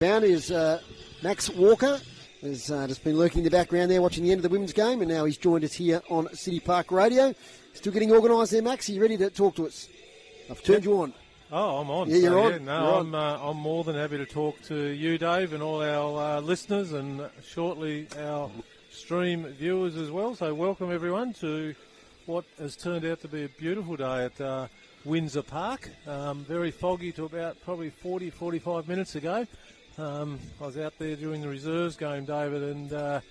Down is Max Walker. Has just been lurking in the background there watching the end of the women's game, and now he's joined us here on City Park Radio. Still getting organised there, Max. Are you ready to talk to us? I've turned you on. Oh, I'm on. Yeah, you're on. Yeah, no, I'm more than happy to talk to you, Dave, and all our listeners, and shortly our stream viewers as well. So welcome everyone to what has turned out to be a beautiful day at Windsor Park. Very foggy to about probably 45 minutes ago. I was out there during the reserves game, David, and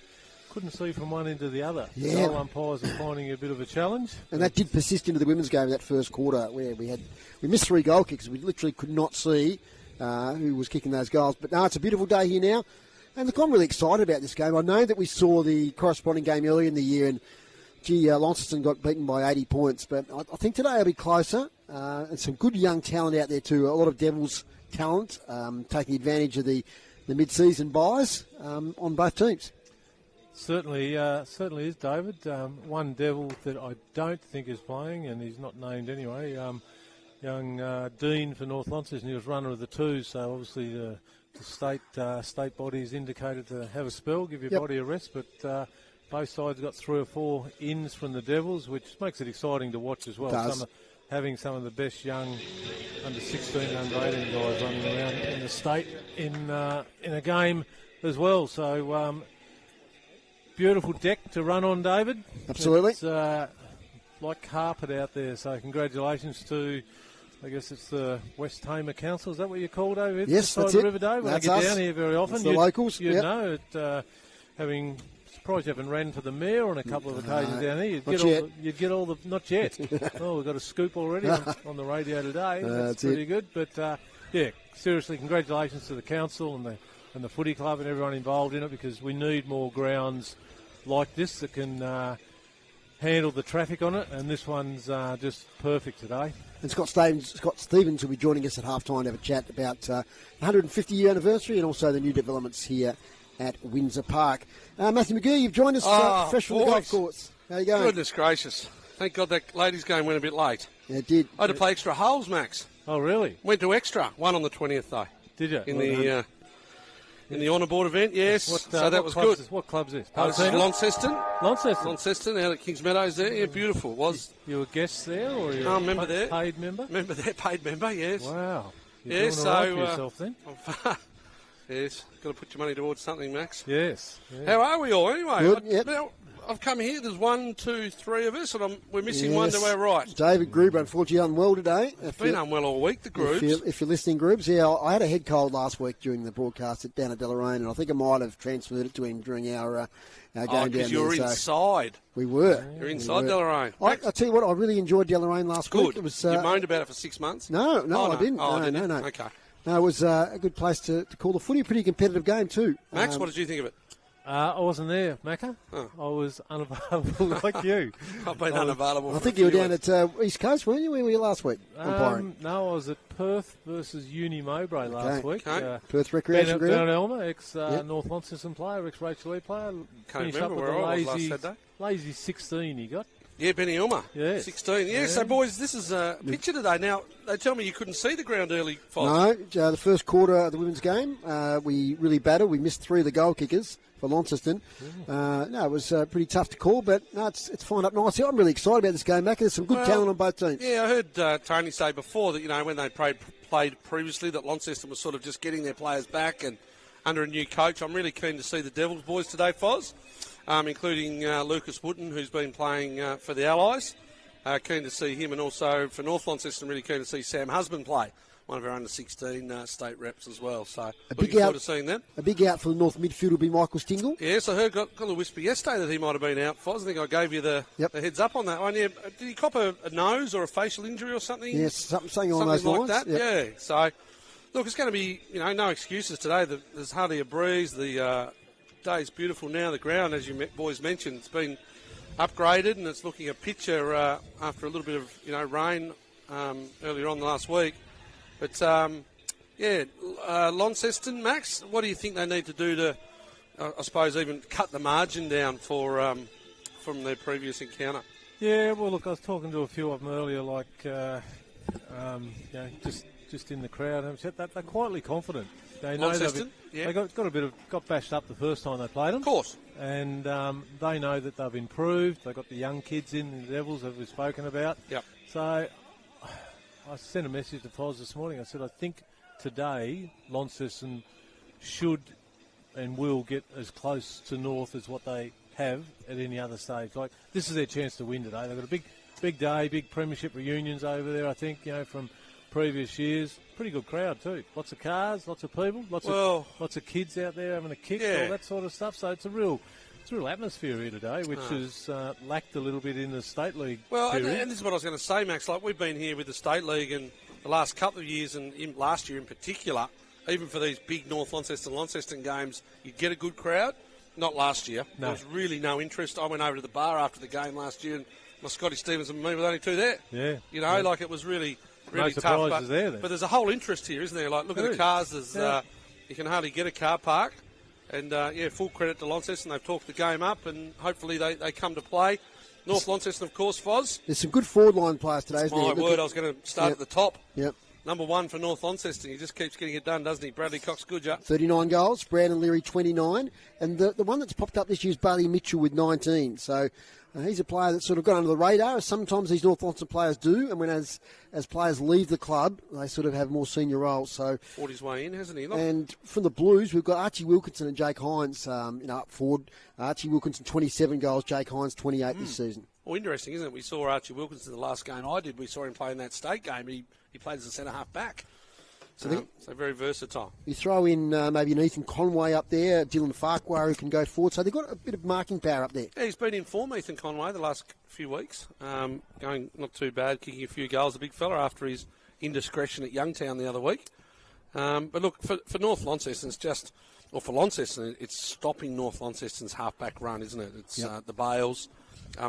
couldn't see from one end to the other. Yeah. Goal umpires are finding it a bit of a challenge. And that did persist into the women's game that first quarter, where we missed 3 goal kicks. We literally could not see who was kicking those goals. But no, it's a beautiful day here now. And look, I'm really excited about this game. I know that we saw the corresponding game earlier in the year, and Launceston got beaten by 80 points. But I think today will be closer, and some good young talent out there too. A lot of Devils talent, taking advantage of the mid-season buys on both teams. Certainly is, David. One Devil that I don't think is playing, and he's not named anyway, young Dean for North Launceston. He was runner of the twos, so obviously the state body is indicated to have a spell, give your body a rest, but both sides got 3 or 4 ins from the Devils, which makes it exciting to watch as well. Having some of the best young under 16, under 18 guys running around in the state in a game as well. So beautiful deck to run on, David. Absolutely. It's like carpet out there. So congratulations to, I guess it's the West Hamer Council. Is that what you call, David? Yes, that's it. River, Dave. When that's I get us. down here very often, it's the locals. You know it. Surprised you haven't ran for the mayor on a couple of occasions down here. You'd get all the not yet. Oh, we've got a scoop already on the radio today. That's pretty good. But seriously, congratulations to the council and the footy club and everyone involved in it, because we need more grounds like this that can handle the traffic on it, and this one's just perfect today. And Scott Stevens will be joining us at halftime to have a chat about the 150-year anniversary and also the new developments here at Windsor Park. Matthew McGee, you've joined us fresh from the golf course. How you going? Goodness gracious. Thank God that ladies' game went a bit late. Yeah, it did. I had to play extra holes, Max. Oh, really? Went to extra. Won on the 20th, though. Did you? In the honour board event, yes. So that was good. What club's this? This is Launceston. Launceston Out at Kings Meadows there. Yeah, beautiful. Was you were a guest there, or you member there? Paid member? Member there, paid member, yes. Wow. You're doing all right for yourself then. Yes, got to put your money towards something, Max. Yes. Yeah. How are we all anyway? Good, yep. I've come here, there's 1, 2, 3 of us, and we're missing one to our right. David Gruber, unfortunately, unwell today. Been unwell all week, the Grubes. If you're listening, Grubes, I had a head cold last week during the broadcast down at Deloraine, and I think I might have transferred it to him during our game down there. You were inside. We were. You're inside Deloraine. I tell you what, I really enjoyed Deloraine last week. It was, you moaned about it for 6 months? No, I didn't. No. Okay. No, it was a good place to call the footy. A pretty competitive game too. Max, what did you think of it? I wasn't there, Macca. I was unavailable like you. I've been unavailable. I think you were down at East Coast, weren't you? Where were you last week? No, I was at Perth versus Uni Mowbray last week. Okay. Perth Recreation Ground. Ben Elmer, ex-North Launceston player, ex-Rachel Lee player. Can't remember where I was last Saturday. Lazy 16 he got. Yeah, Benny Elmer. Yes. 16. Yeah, so boys, this is a picture today. Now, they tell me you couldn't see the ground early, Foz. No, the first quarter of the women's game, we really battled. We missed 3 of the goal kickers for Launceston. It was pretty tough to call, but no, it's fine up nicely. I'm really excited about this game, Mac. There's some good talent on both teams. Yeah, I heard Tony say before that, when they played previously, that Launceston was sort of just getting their players back and under a new coach. I'm really keen to see the Devils boys today, Foz. Including Lucas Wooten, who's been playing for the Allies. Keen to see him, and also for North Launceston, really keen to see Sam Husband play, one of our under-16 state reps as well. So looking forward to seeing that. A big out for the North midfield will be Michael Stingle. Yes, I heard, got a whisper yesterday that he might have been out, Foz. I think I gave you the heads up on that one. Yeah, did he cop a nose or a facial injury or something? Yes, something along those lines. That. Yep. Yeah, so look, it's going to be, no excuses today. There's hardly a breeze. The day's beautiful now. The ground, as you boys mentioned, it's been upgraded and it's looking a picture after a little bit of rain earlier on last week. But Launceston, Max, what do you think they need to do to, I suppose, even cut the margin down from their previous encounter? Yeah, well, look, I was talking to a few of them earlier, like just in the crowd. They're quietly confident. They know Launceston, they got bashed up the first time they played them. Of course. And they know that they've improved. They've got the young kids in, the Devils, as we've spoken about. Yep. So I sent a message to Foz this morning. I said, I think today Launceston should and will get as close to North as what they have at any other stage. Like, this is their chance to win today. They've got a big day, big premiership reunions over there, I think, from previous years. Pretty good crowd too. Lots of cars, lots of people, lots of kids out there having a kick, all that sort of stuff. So it's a real atmosphere here today, which has lacked a little bit in the State League period. And this is what I was going to say, Max. Like, we've been here with the State League and the last couple of years, and last year in particular, even for these big North Launceston games, you get a good crowd. Not last year. No. There was really no interest. I went over to the bar after the game last year, and my Scotty Stevens and me were the only two there. Yeah. Like it was really No tough. surprises there, then. But there's a whole interest here, isn't there? Like, look at the cars. There's you can hardly get a car park. And, full credit to Launceston. They've talked the game up, and hopefully they come to play. North Launceston, of course, Foz. There's some good forward line players today, isn't there? My word, I was going to start at the top. Yep. Number one for North Launceston. He just keeps getting it done, doesn't he? Bradley Cox-Goodger. 39 goals. Brandon Leary, 29. And the one that's popped up this year is Bailey Mitchell with 19. So he's a player that's sort of got under the radar, as sometimes these North Launceston players do. And when as players leave the club, they sort of have more senior roles. So fought his way in, hasn't he? And from the Blues, we've got Archie Wilkinson and Jake Hines up forward. Archie Wilkinson, 27 goals. Jake Hines, 28 this season. Well, interesting, isn't it? We saw Archie Wilkinson the last game I did. We saw him play in that state game. He played as a centre-half back. So very versatile. You throw in maybe an Ethan Conway up there, Dylan Farquhar who can go forward. So they've got a bit of marking power up there. Yeah, he's been in form, Ethan Conway, the last few weeks. Going not too bad, kicking a few goals, a big fella, after his indiscretion at Youngtown the other week. But look, for North Launceston, for Launceston, it's stopping North Launceston's half-back run, isn't it? It's the Bales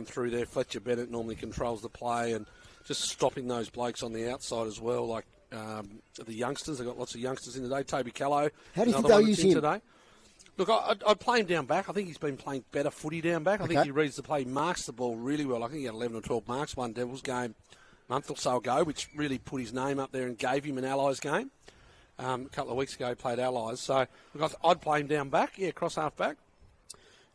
through there. Fletcher Bennett normally controls the play, and just stopping those blokes on the outside as well, like the youngsters. They've got lots of youngsters in today. Toby Callow. How do you think they'll use him today? Look, I'd play him down back. I think he's been playing better footy down back. I think he reads the play, marks the ball really well. I think he had 11 or 12 marks one Devils game a month or so ago, which really put his name up there and gave him an Allies game. A couple of weeks ago he played Allies. So look, I'd play him down back, cross half back.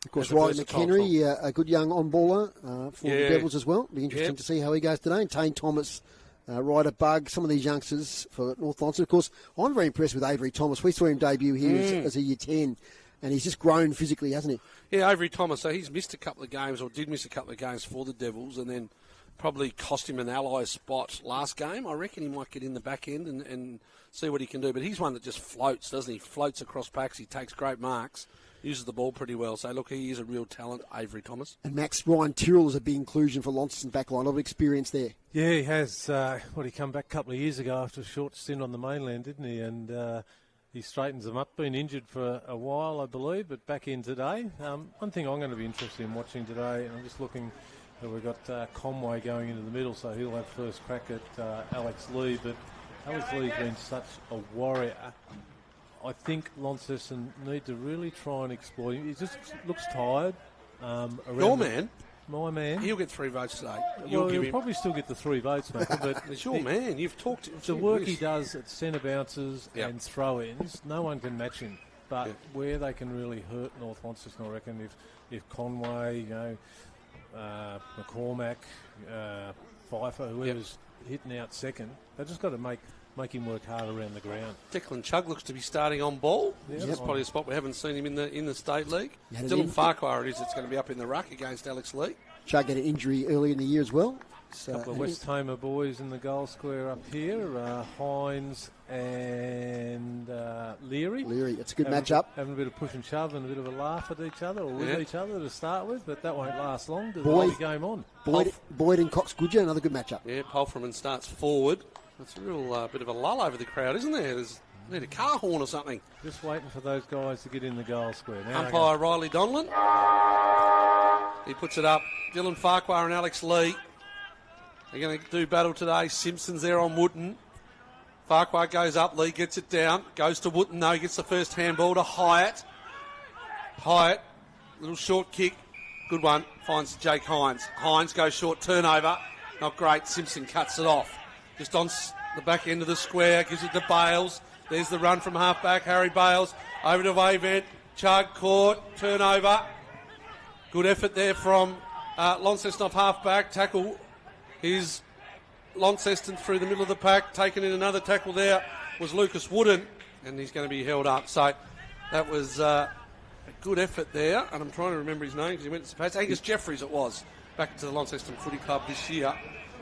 Of course, Riley McHenry, a good young on-baller for the Devils as well. Be interesting to see how he goes today. And Tane Thomas, Ryder Bug, some of these youngsters for North Launceston. Of course, I'm very impressed with Avery Thomas. We saw him debut here as a year 10, and he's just grown physically, hasn't he? Yeah, Avery Thomas. So he's missed a couple of games, or did miss a couple of games for the Devils, and then probably cost him an Allies spot last game. I reckon he might get in the back end and see what he can do. But he's one that just floats, doesn't he? Floats across packs. He takes great marks. Uses the ball pretty well. So, look, he is a real talent, Avery Thomas. And Max Ryan Tyrrell is a big inclusion for Launceston backline. A lot of experience there. Yeah, he has. He come back a couple of years ago after a short stint on the mainland, didn't he? And he straightens them up. Been injured for a while, I believe, but back in today. One thing I'm going to be interested in watching today, and I'm just looking, we've got Conway going into the middle, so he'll have first crack at Alex Lee. But Alex Lee's been such a warrior. I think Launceston need to really try and exploit him. He just looks tired. Your man? My man. He'll get 3 votes today. He'll probably still get the 3 votes, mate. But it's your man. You've talked. The work he does at centre bounces and throw-ins, no one can match him. But where they can really hurt North Launceston, I reckon, if Conway, McCormack, Pfeiffer, whoever's hitting out second, they've just got to make him work hard around the ground. Declan Chugg looks to be starting on ball. Yep. That's probably a spot we haven't seen him in the state league. Dylan Farquhar it is. It's going to be up in the ruck against Alex Lee. Chugg had an injury early in the year as well. A couple of West Homer boys in the goal square up here. Hines and Leary. It's a good matchup. Having a bit of push and shove and a bit of a laugh at each other or with each other to start with, but that won't last long. There's the game on. Boyd and Cox-Goodger, another good matchup. Yeah, Polframan starts forward. That's a real bit of a lull over the crowd, isn't there? Need a car horn or something. Just waiting for those guys to get in the goal square. Now umpire Riley Donlan. He puts it up. Dylan Farquhar and Alex Lee. They're going to do battle today. Simpson's there on Wooten. Farquhar goes up. Lee gets it down. Goes to Wooten. No, he gets the first handball to Hyatt. Little short kick. Good one. Finds Jake Hines. Hines goes short. Turnover. Not great. Simpson cuts it off. Just on the back end of the square, gives it to Bales. There's the run from half-back, Harry Bales. Over to Wavent. Chug, caught, turnover. Good effort there from Launceston off half-back. Tackle is Launceston through the middle of the pack. Taken in another tackle there was Lucas Wooden, and he's going to be held up. So that was a good effort there, and I'm trying to remember his name because he went to pass. Angus Jeffries it was, back to the Launceston Footy Club this year.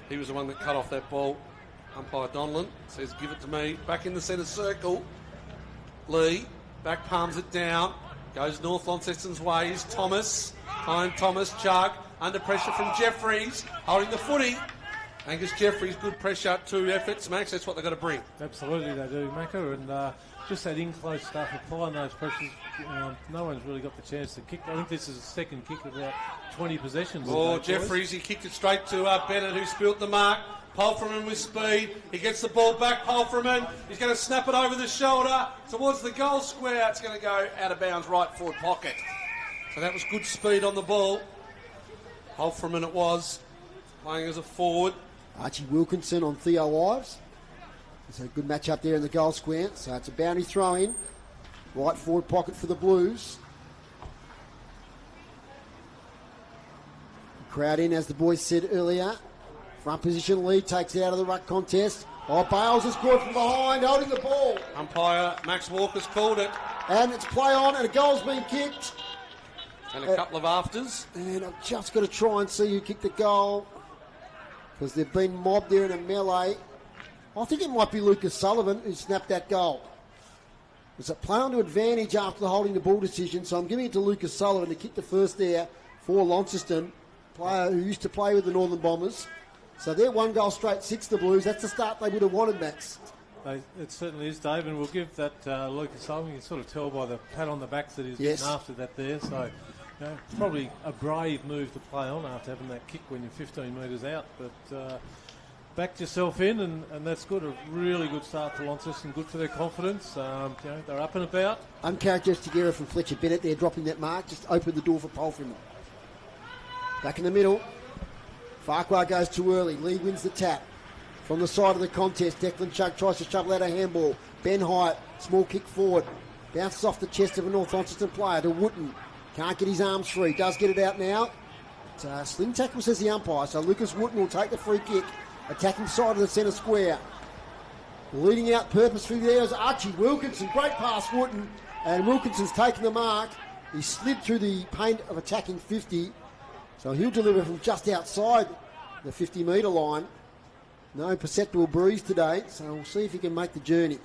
He was the one that cut off that ball. Umpire Donlan says, give it to me. Back in the centre circle. Lee, back palms it down. Goes North Launceston's way is Thomas. Behind Thomas, Chug. Under pressure from Jeffries. Holding the footy. Angus Jeffries, good pressure, 2 efforts. Max, that's what they've got to bring. Absolutely they do, Macca. And just that in-close stuff, applying those pressures. No one's really got the chance to kick. I think this is the second kick of about 20 possessions. Oh, Jeffries, he kicked it straight to Bennett, who spilt the mark. Polframan with speed. He gets the ball back. Polframan, he's going to snap it over the shoulder towards the goal square. It's going to go out of bounds, right forward pocket. So that was good speed on the ball. Polframan it was, playing as a forward. Archie Wilkinson on Theo Ives. It's a good match up there in the goal square. So it's a boundary throw in. Right forward pocket for the Blues. Crowd in, as the boys said earlier. Front position lead takes it out of the ruck contest. Oh, Bales has scored from behind, holding the ball. Umpire Max Walker's called it. And it's play on, and a goal's been kicked. And a couple of afters. And I've just got to try and see who kicked the goal, because they've been mobbed there in a melee. I think it might be Lucas Sullivan who snapped that goal. It's a play on to advantage after the holding the ball decision, so I'm giving it to Lucas Sullivan to kick the first there for Launceston, player who used to play with the Northern Bombers. So they're 1 goal straight, 6 the Blues. That's the start they would have wanted, Max. It certainly is, Dave, and we'll give that Lucas Sullivan. You can sort of tell by the pat on the back that he's getting after that there. So, it's probably a brave move to play on after having that kick when you're 15 metres out. But backed yourself in, and that's good. A really good start for Launceston. Good for their confidence. They're up and about. Uncharacteristic error from Fletcher Bennett there, dropping that mark. Just opened the door for Polframan. Back in the middle. Farquhar goes too early. Lee wins the tap. From the side of the contest, Declan Chug tries to shovel out a handball. Ben Hyatt, small kick forward. Bounces off the chest of a North Launceston player to Wooten. Can't get his arms free. Does get it out now. It's a sling tackle, says the umpire. So Lucas Wooten will take the free kick. Attacking side of the centre square. Leading out purposefully there is Archie Wilkinson. Great pass, Wooten. And Wilkinson's taken the mark. He slid through the paint of attacking 50. So he'll deliver from just outside the 50-metre line. No perceptible breeze today, so we'll see if he can make the journey.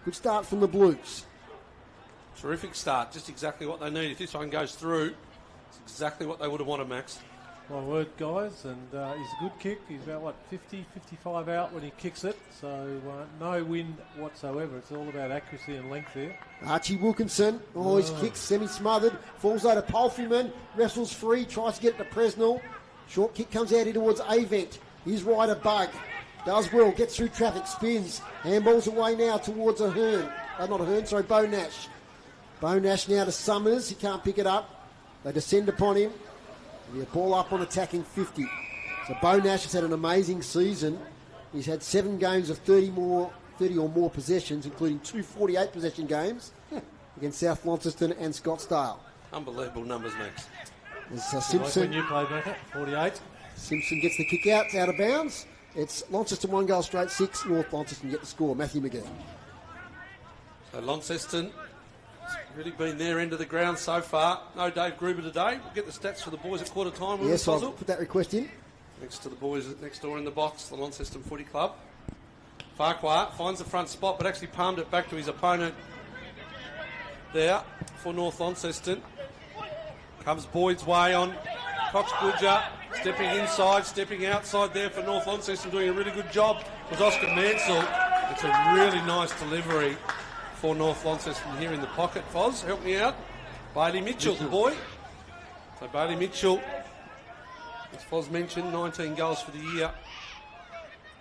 Good start from the Blues. Terrific start, just exactly what they need. If this one goes through, it's exactly what they would have wanted, Max. My word, guys, and he's a good kick. He's about, 50, 55 out when he kicks it. So no wind whatsoever. It's all about accuracy and length there. Archie Wilkinson, his kick semi-smothered, falls over to Polframan, wrestles free, tries to get it to Presnell. Short kick comes out here towards Avent. His rider Bug does well, gets through traffic, spins, handballs away now towards Bo Nash. Bo Nash now to Summers, he can't pick it up. They descend upon him. The ball up on attacking 50. So Bo Nash has had an amazing season. He's had 7 games of 30 or more possessions, including 2 48 possession games against South Launceston and Scottsdale. Unbelievable numbers, Max. There's Simpson. Like when you played, Macca, 48. Simpson gets the kick out, it's out of bounds. It's Launceston 1 goal straight, 6 North Launceston get the score. Matthew McGee. So Launceston really been their end of the ground so far. No Dave Gruber today. We'll get the stats for the boys at quarter time. Yes, I'll put that request in. Next to the boys next door in the box, the Launceston Footy Club. Farquhar finds the front spot, but actually palmed it back to his opponent there for North Launceston. Comes Boyd's way on Cox Goodger, stepping inside, stepping outside there for North Launceston, doing a really good job with Oscar Mansell. It's a really nice delivery for North Launceston here in the pocket. Foz, help me out. Bailey Mitchell, the boy. So Bailey Mitchell, as Foz mentioned, 19 goals for the year.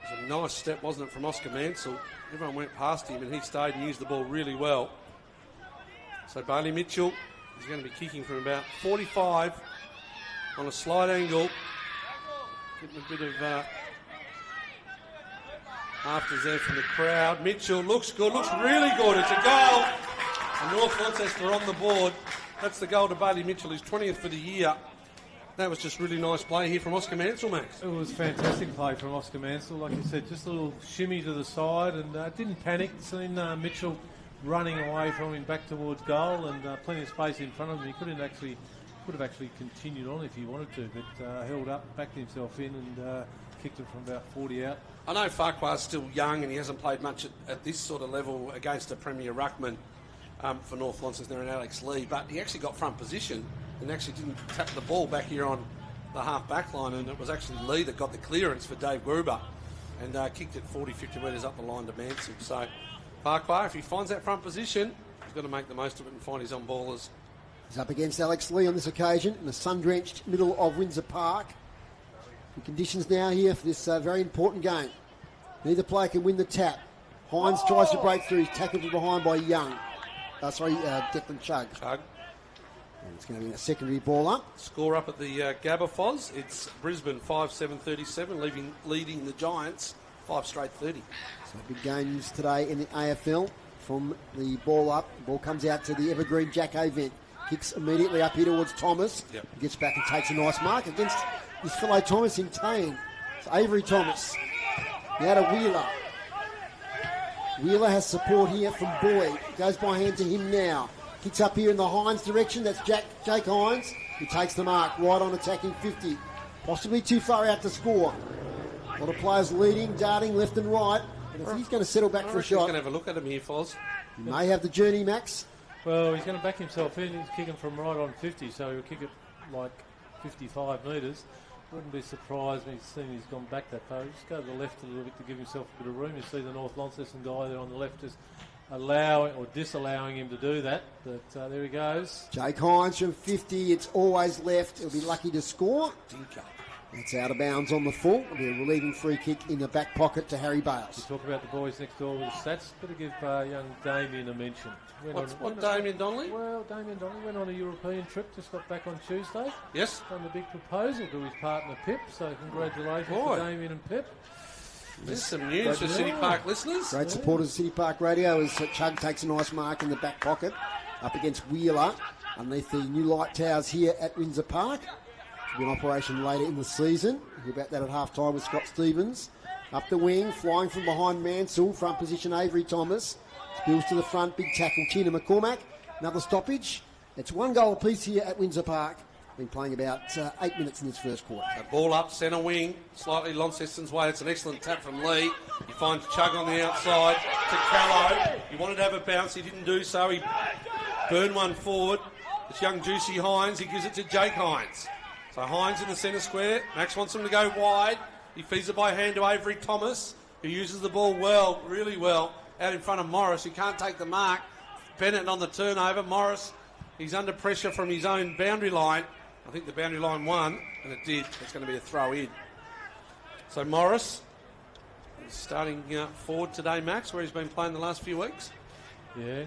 It was a nice step, wasn't it, from Oscar Mansell? Everyone went past him and he stayed and used the ball really well. So Bailey Mitchell is going to be kicking from about 45 on a slight angle. Getting a bit of After's there from the crowd. Mitchell looks good, looks really good. It's a goal. And North Launceston are on the board. That's the goal to Bailey Mitchell, his 20th for the year. That was just really nice play here from Oscar Mansell, Max. It was fantastic play from Oscar Mansell. Like you said, just a little shimmy to the side and didn't panic. Seen Mitchell running away from him back towards goal and plenty of space in front of him. He could have actually continued on if he wanted to, but held up, backed himself in and kicked it from about 40 out. I know Farquhar's still young and he hasn't played much at this sort of level against a Premier Ruckman for North Launceston and Alex Lee, but he actually got front position and actually didn't tap the ball back here on the half-back line, and it was actually Lee that got the clearance for Dave Gruber and kicked it 40, 50 metres up the line to Mansell. So Farquhar, if he finds that front position, he's got to make the most of it and find his on-ballers. He's up against Alex Lee on this occasion in the sun-drenched middle of Windsor Park. The conditions now here for this very important game. Neither player can win the tap. Hines tries to break through. He's tackled from behind by Young. Declan Chugg. And it's going to be a secondary ball up. Score up at the Gabba Foz. It's Brisbane 5-7-37, leading the Giants 5 straight 30. So big games today in the AFL. From the ball up, the ball comes out to the Evergreen Jack event. Kicks immediately up here towards Thomas. Yep. He gets back and takes a nice mark against his fellow Thomas in Tane. It's Avery Thomas. Now to Wheeler. Wheeler has support here from Boyd. Goes by hand to him now. Kicks up here in the Hines direction. That's Jake Hines. He takes the mark right on attacking 50. Possibly too far out to score. A lot of players leading, darting left and right. But if he's going to settle back for a shot. He's going to have a look at him here, Foz. He may have the journey, Max. Well, he's going to back himself in. He's kicking from right on 50, so he'll kick it like 55 metres. Wouldn't be surprised when he's gone back that far. Just go to the left a little bit to give himself a bit of room. You see the North Launceston guy there on the left just allowing or disallowing him to do that. But there he goes. Jake Hines from 50. It's always left. He'll be lucky to score. It's out of bounds on the full. It'll be a relieving free kick in the back pocket to Harry Bales. You talk about the boys next door with the stats. Better give young Damien a mention. What Damien Donnelly? Well, Damien Donnelly went on a European trip, just got back on Tuesday. Yes. Done the big proposal to his partner Pip, so congratulations to Damien and Pip. There's some news for City Park listeners. Great supporters of City Park Radio as Chugg takes a nice mark in the back pocket up against Wheeler underneath the new light towers here at Windsor Park. It'll be in operation later in the season. We'll about that at half-time with Scott Stevens. Up the wing, flying from behind Mansell, front position Avery Thomas. Spills to the front, big tackle, Tina McCormack. Another stoppage. It's 1 goal apiece here at Windsor Park. Been playing about 8 minutes in this first quarter. A ball up, centre wing, slightly Launceston's way. It's an excellent tap from Lee. He finds Chugg on the outside to Callow. He wanted to have a bounce, he didn't do so. He burned one forward. It's young Juicy Hines. He gives it to Jake Hines. So Hines in the centre square. Max wants him to go wide. He feeds it by hand to Avery Thomas, who uses the ball well, really well, out in front of Morris, who can't take the mark. Bennett on the turnover. Morris, he's under pressure from his own boundary line. I think the boundary line won, and it did. It's going to be a throw in. So Morris is starting forward today, Max, where he's been playing the last few weeks. Yeah,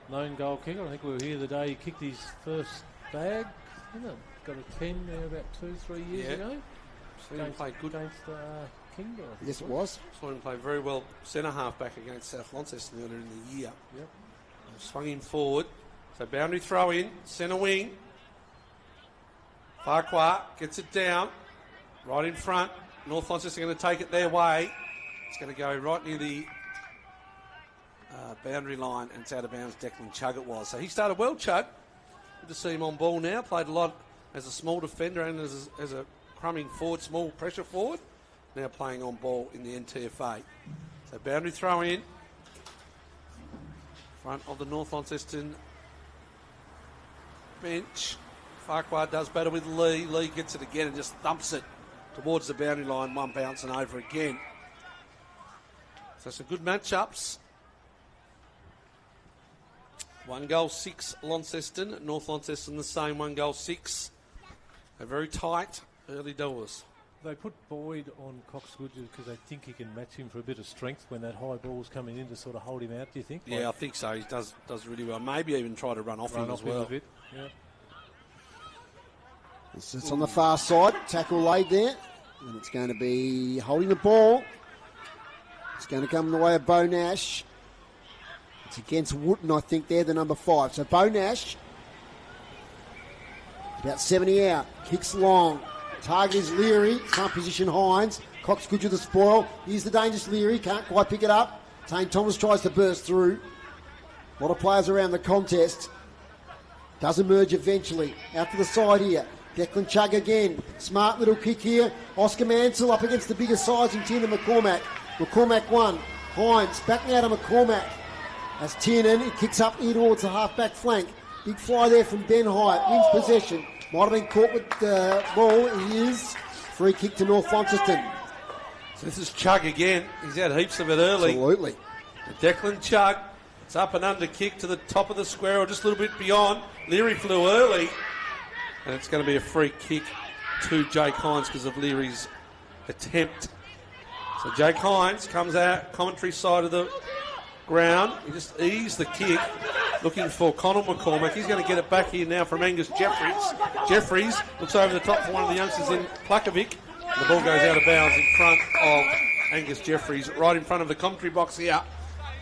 known goal kicker. I think we were here the day he kicked his first bag. Got a 10 there about 2-3 years ago. Saw him play good against King. Yes, it was. Saw him play very well centre half back against South Launceston earlier in the year. Yep. Swung him forward. So boundary throw in, centre wing. Farquhar gets it down, right in front. North Launceston are going to take it their way. It's going to go right near the boundary line, and it's out of bounds. Declan Chugg it was. So he started well, Chugg. Good to see him on ball now. Played a lot as a small defender and as a crumbing forward, small pressure forward. Now playing on ball in the NTFA. So boundary throw in. Front of the North Launceston bench. Farquhar does better with Lee. Lee gets it again and just thumps it towards the boundary line. One bounce and over again. So some good matchups. 1 goal 6 Launceston. North Launceston the same, 1 goal 6. They're very tight early doors. They put Boyd on Cox Goodger because they think he can match him for a bit of strength when that high ball's coming in to sort of hold him out, do you think? Yeah, I think so. He does really well. Maybe even try to run off him as well. A bit. Yeah. It's on the far side. Tackle laid there. And it's going to be holding the ball. It's going to come the way of Bo Nash. It's against Wooten, I think they're the number 5. So Bo Nash, about 70 out, kicks long. Target is Leary, front position Hines. Cox good with the spoil. Here's the dangerous Leary, can't quite pick it up. Tane Thomas tries to burst through. A lot of players around the contest. Does emerge eventually. Out to the side here. Declan Chugg again. Smart little kick here. Oscar Mansell up against the bigger sides and Tiernan McCormack. McCormack won. Hines back now to McCormack. As Tiernan, it kicks up here towards the half-back flank. Big fly there from Ben Hyatt. Wins possession. Might have been caught with the ball. He is. Free kick to North Launceston. So this is Chugg again. He's had heaps of it early. Absolutely. Declan Chugg. It's up and under kick to the top of the square or just a little bit beyond. Leary flew early. And it's going to be a free kick to Jake Hines because of Leary's attempt. So Jake Hines comes out, commentary side of the ground. He just eased the kick, looking for Connell McCormack. He's going to get it back here now from Angus Jeffries. Jeffries looks over the top for one of the youngsters in Plukovic. The ball goes out of bounds in front of Angus Jeffries, right in front of the commentary box here,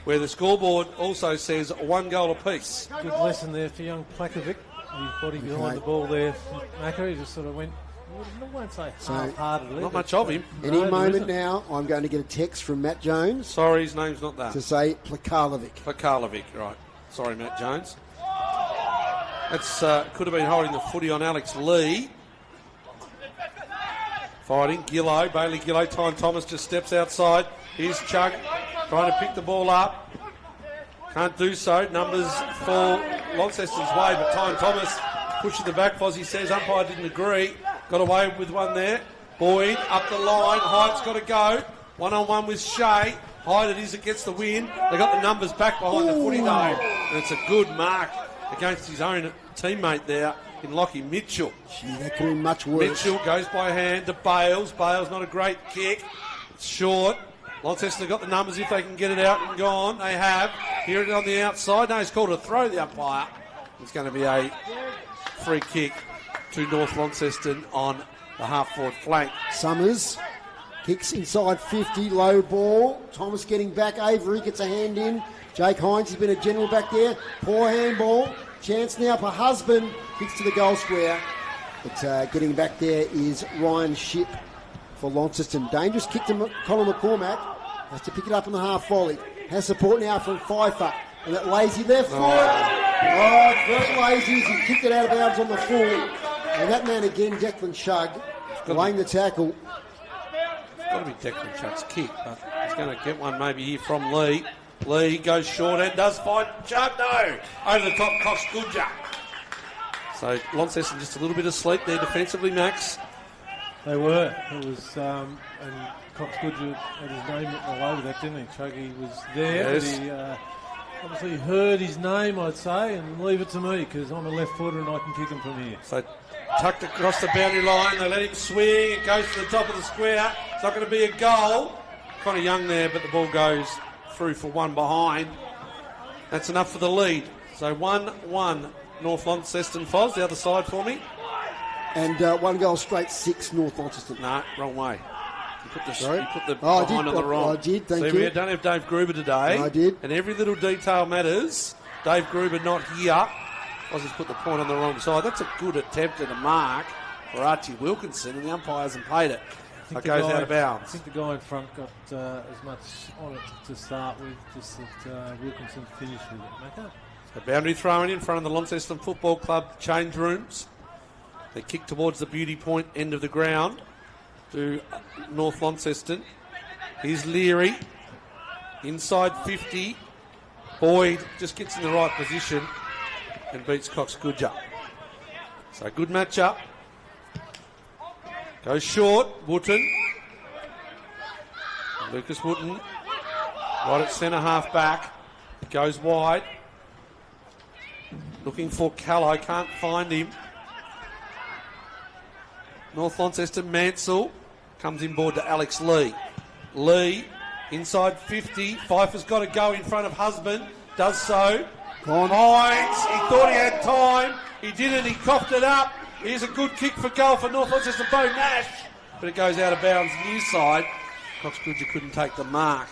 where the scoreboard also says 1 goal apiece. Good lesson there for young Plakovic. His body behind the ball there. Macca, he just sort of went, I won't say half-heartedly. Not much of him. Any moment now, I'm going to get a text from Matt Jones. Sorry, his name's not that. To say Plakalovic. Plakalovic, right. Sorry, Matt Jones. That's could have been holding the footy on Alex Lee. Fighting, Gillow, Bailey Gillow. Tyne Thomas just steps outside. Here's Chugg trying to pick the ball up. Can't do so. Numbers fall Launceston's way, but Tyne Thomas pushes the back. Fozzie says umpire didn't agree. Got away with one there. Boyd up the line. Hyatt's got to go. 1-on-1 with Shea. Hyatt it is, it gets the win. They got the numbers back behind the footy though. And it's a good mark against his own teammate there in Lockie Mitchell. Gee, that could be much worse. Mitchell goes by hand to Bales. Bales not a great kick. It's short. Launceston have got the numbers if they can get it out and gone. They have. Here it on the outside. No, he's called a throw, the umpire. It's going to be a free kick to North Launceston on the half-forward flank. Summers kicks inside 50, low ball. Thomas getting back. Avery gets a hand in. Jake Hines has been a general back there. Poor handball. Chance now for Husband. Kicks to the goal square. But getting back there is Ryan Shipp for Launceston. Dangerous kick to Colin McCormack. Has to pick it up on the half volley. Has support now from Pfeiffer. And that lazy left foot. Oh, very lazy as he kicked it out of bounds on the full. And that man again, Declan Chugg, laying the tackle. It's got to be Declan Chugg's kick, but he's going to get one maybe here from Lee. Lee goes short and does find Chugg. No! Over the top, Cox Goodger. So Launceston just a little bit asleep there defensively, Max. They were. It was, and Cox Goodger had his name written all over that, didn't he? Chuggy was there, yes. But he obviously heard his name, I'd say, and leave it to me because I'm a left footer and I can kick him from here. So tucked across the boundary line, they let him swing, it goes to the top of the square. It's not going to be a goal. Kind of young there, but the ball goes through for one behind. That's enough for the lead. So 1-1 North Launceston. Foz, the other side for me. And 1 goal straight, 6 North Launceston. No, wrong way. You put the I behind did. on the wrong. I did, thank See, you. we don't have Dave Gruber today. I did. And every little detail matters. Dave Gruber not here. Ozzy's put the point on the wrong side. That's a good attempt at a mark for Archie Wilkinson, and the umpire hasn't paid it. It goes out of bounds. I think the guy in front got as much on it to start with, just that Wilkinson finished with it. Okay. So boundary thrown in front of the Launceston Football Club change rooms. They kick towards the beauty point end of the ground to North Launceston. Here's Leary. Inside 50. Boyd just gets in the right position and beats Cox Goodger. So good matchup. Goes short, Wooten. Lucas Wooten, right at centre half back. Goes wide. Looking for Callow, can't find him. North Launceston, Mansell comes inboard to Alex Lee. Lee, inside 50. Pfeiffer's got to go in front of Husband. Does so. Hines, he thought he had time. He didn't, he coughed it up. Here's a good kick for goal for North Launceston, Bo Nash. But it goes out of bounds near side. Cox Goodger couldn't take the mark.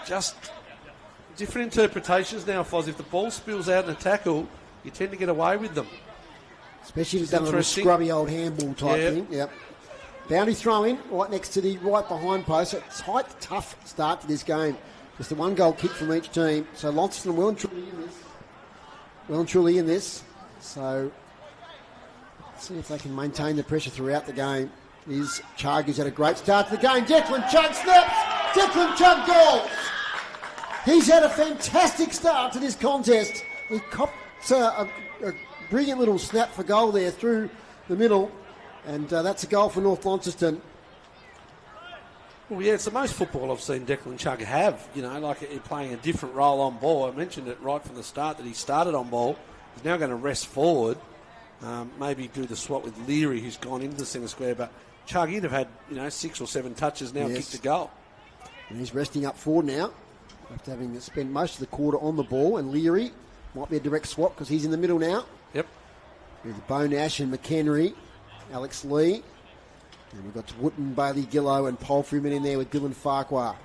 just different interpretations now, Foz. If the ball spills out in a tackle, you tend to get away with them. Especially if it's done a little scrubby old handball type thing. Yep. Boundary throw in, right next to the right behind post. A tight, tough start to this game. Just the 1 goal kick from each team. So Launceston well and truly in this. So let's see if they can maintain the pressure throughout the game. Chug has had a great start to the game. Declan Chug snaps. Declan Chug goals. He's had a fantastic start to this contest. He copped a brilliant little snap for goal there through the middle. And that's a goal for North Launceston. Well, yeah, it's the most football I've seen Declan Chug have. You know, like playing a different role on ball. I mentioned it right from the start that he started on ball. He's now going to rest forward. Maybe do the swap with Leary, who's gone into the centre square. But Chug, he'd have had, 6 or 7 touches now, kicked a goal. And he's resting up forward now, after having spent most of the quarter on the ball. And Leary might be a direct swap because he's in the middle now. Yep. With Bone Ash and McHenry, Alex Lee. And we've got Wooten, Bailey Gillow and Palfreyman in there with Dylan Farquhar.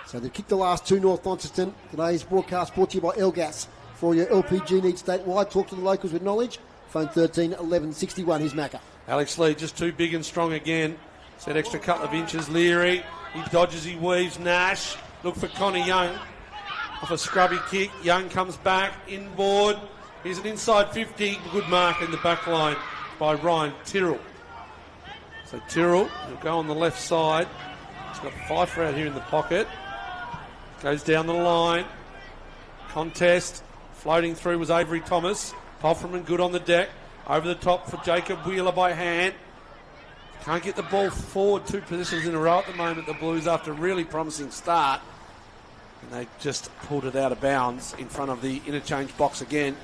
So they've kicked the last 2, North Launceston. Today's broadcast brought to you by Elgas. For all your LPG needs statewide, talk to the locals with knowledge. Phone 13 11 61. Here's Macca. Alex Lee just too big and strong again. Set extra couple of inches. Leary, he dodges, he weaves. Nash, look for Connor Young. Off a scrubby kick. Young comes back, inboard. Here's an inside 50. Good mark in the back line by Ryan Tyrrell. So Tyrrell will go on the left side. He's got Pfeiffer out here in the pocket. Goes down the line. Contest. Floating through was Avery Thomas. Pofferman good on the deck. Over the top for Jacob Wheeler by hand. Can't get the ball forward 2 positions in a row at the moment, the Blues, after a really promising start. And they just pulled it out of bounds in front of the interchange box again.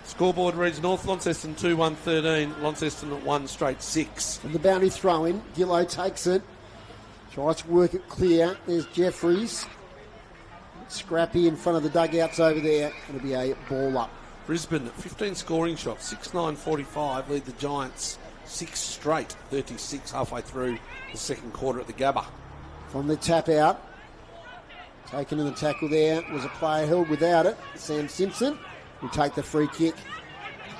Scoreboard reads North Launceston 2-1-13. Launceston at 1 straight 6. And the boundary throw in. Gillow takes it. Tries to work it clear. There's Jeffries. Scrappy in front of the dugouts over there. It'll be a ball up. Brisbane, 15 scoring shots, 6-9-45, lead the Giants 6 straight, 36 halfway through the second quarter at the Gabba. From the tap out, taken in the tackle there, was a player held without it. Sam Simpson will take the free kick.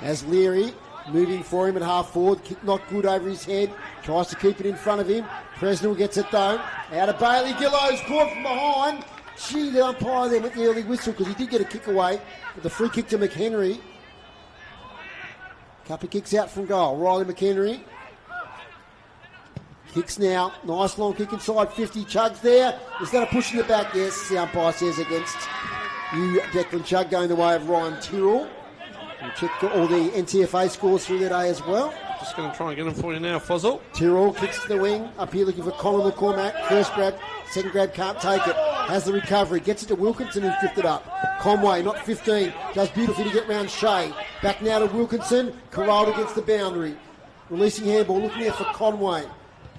As Leary moving for him at half forward, kick not good over his head, tries to keep it in front of him. Presnell gets it though, out of Bailey, Gillow's caught from behind. Gee, the umpire there with the early whistle because he did get a kick away. With the free kick to McHenry. Couple of kicks out from goal. Riley McHenry. Kicks now. Nice long kick inside 50. Chug's there. Is that a push in the back? Yes, the umpire says against you, Declan Chug, going the way of Ryan Tyrrell. We'll check all the NTFA scores through the day as well. Just going to try and get them for you now, Fozzle. Tyrrell kicks to the wing. Up here looking for Colin McCormack. First grab. Second grab, can't take it. Has the recovery. Gets it to Wilkinson, who's drifted up. Conway, not 15. Does beautifully to get round Shea. Back now to Wilkinson. Corralled against the boundary. Releasing handball. Looking there for Conway.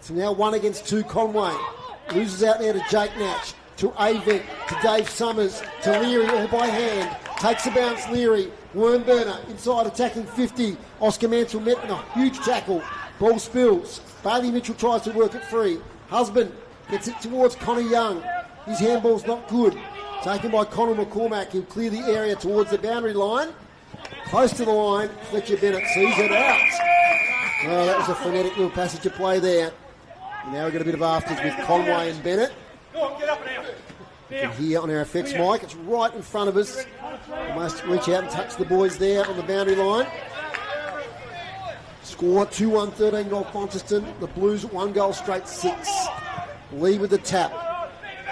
So now 1 against 2. Conway. Loses out there to Jake Natch. To Avent. To Dave Summers. To Leary, all by hand. Takes a bounce, Leary. Wormburner inside attacking 50. Oscar Mansell met in a huge tackle. Ball spills. Bailey Mitchell tries to work it free. Husband gets it towards Connor Young. His handball's not good. Taken by Conor McCormack. He'll clear the area towards the boundary line. Close to the line. Fletcher Bennett sees it out. Oh, that was a frenetic little passage of play there. And now we've got a bit of afters with Conway and Bennett. You can hear on our effects mic. It's right in front of us. We must reach out and touch the boys there on the boundary line. Score 2-1-13 North Launceston. The Blues 1 goal straight 6. Lee with the tap.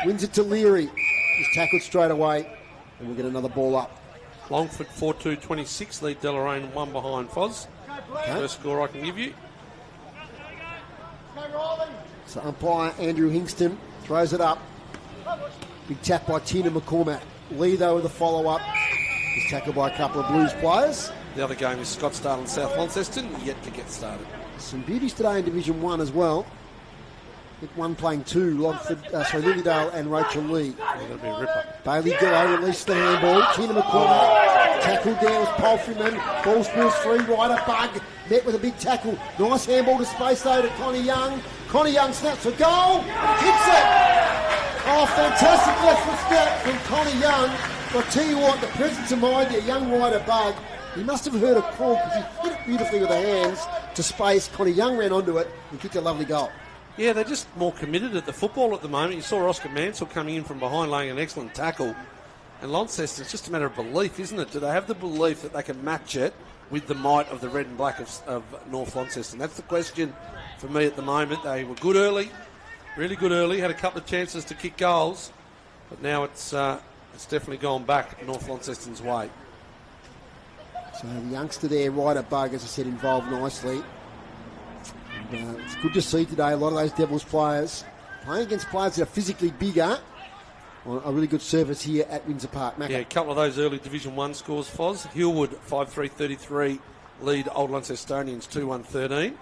Wins it to Leary. He's tackled straight away. And we'll get another ball up. Longford 4-2-26. Lead Deloraine 1 behind Foz. Okay. First score I can give you. So umpire Andrew Hingston throws it up. Big tap by Tina McCormack. Lee though with the follow-up. He's tackled by a couple of Blues players. The other game is Scottsdale and South Launceston, yet to get started. Some beauties today in Division 1 as well. With 1 playing 2, Lilydale and Rachel Lee. That'll be a ripper. Bailey Gillow released the handball. Tina McCormack tackled down with Palfreyman. Ball spills free, Ryder Bug met with a big tackle. Nice handball to space though to Connie Young. Connie Young snaps for goal. Hits it. Oh, fantastic left foot snap from Connie Young. But I'll tell you what, the presence of mind there, young rider Bug, he must have heard a call because he hit it beautifully with the hands to space. Connie Young ran onto it and kicked a lovely goal. Yeah, they're just more committed at the football at the moment. You saw Oscar Mansell coming in from behind, laying an excellent tackle. And Launceston, it's just a matter of belief, isn't it? Do they have the belief that they can match it with the might of the red and black of North Launceston? That's the question for me at the moment. They were good early, really good early, had a couple of chances to kick goals, but now it's definitely gone back North Launceston's way. So the youngster there, Ryder Bug, as I said, involved nicely. And, it's good to see today a lot of those Devils players playing against players that are physically bigger on a really good service here at Windsor Park. Macca. Yeah, a couple of those early Division 1 scores, Foz. Hillwood 5-3-33 lead Old Launcestonians 2-1-13.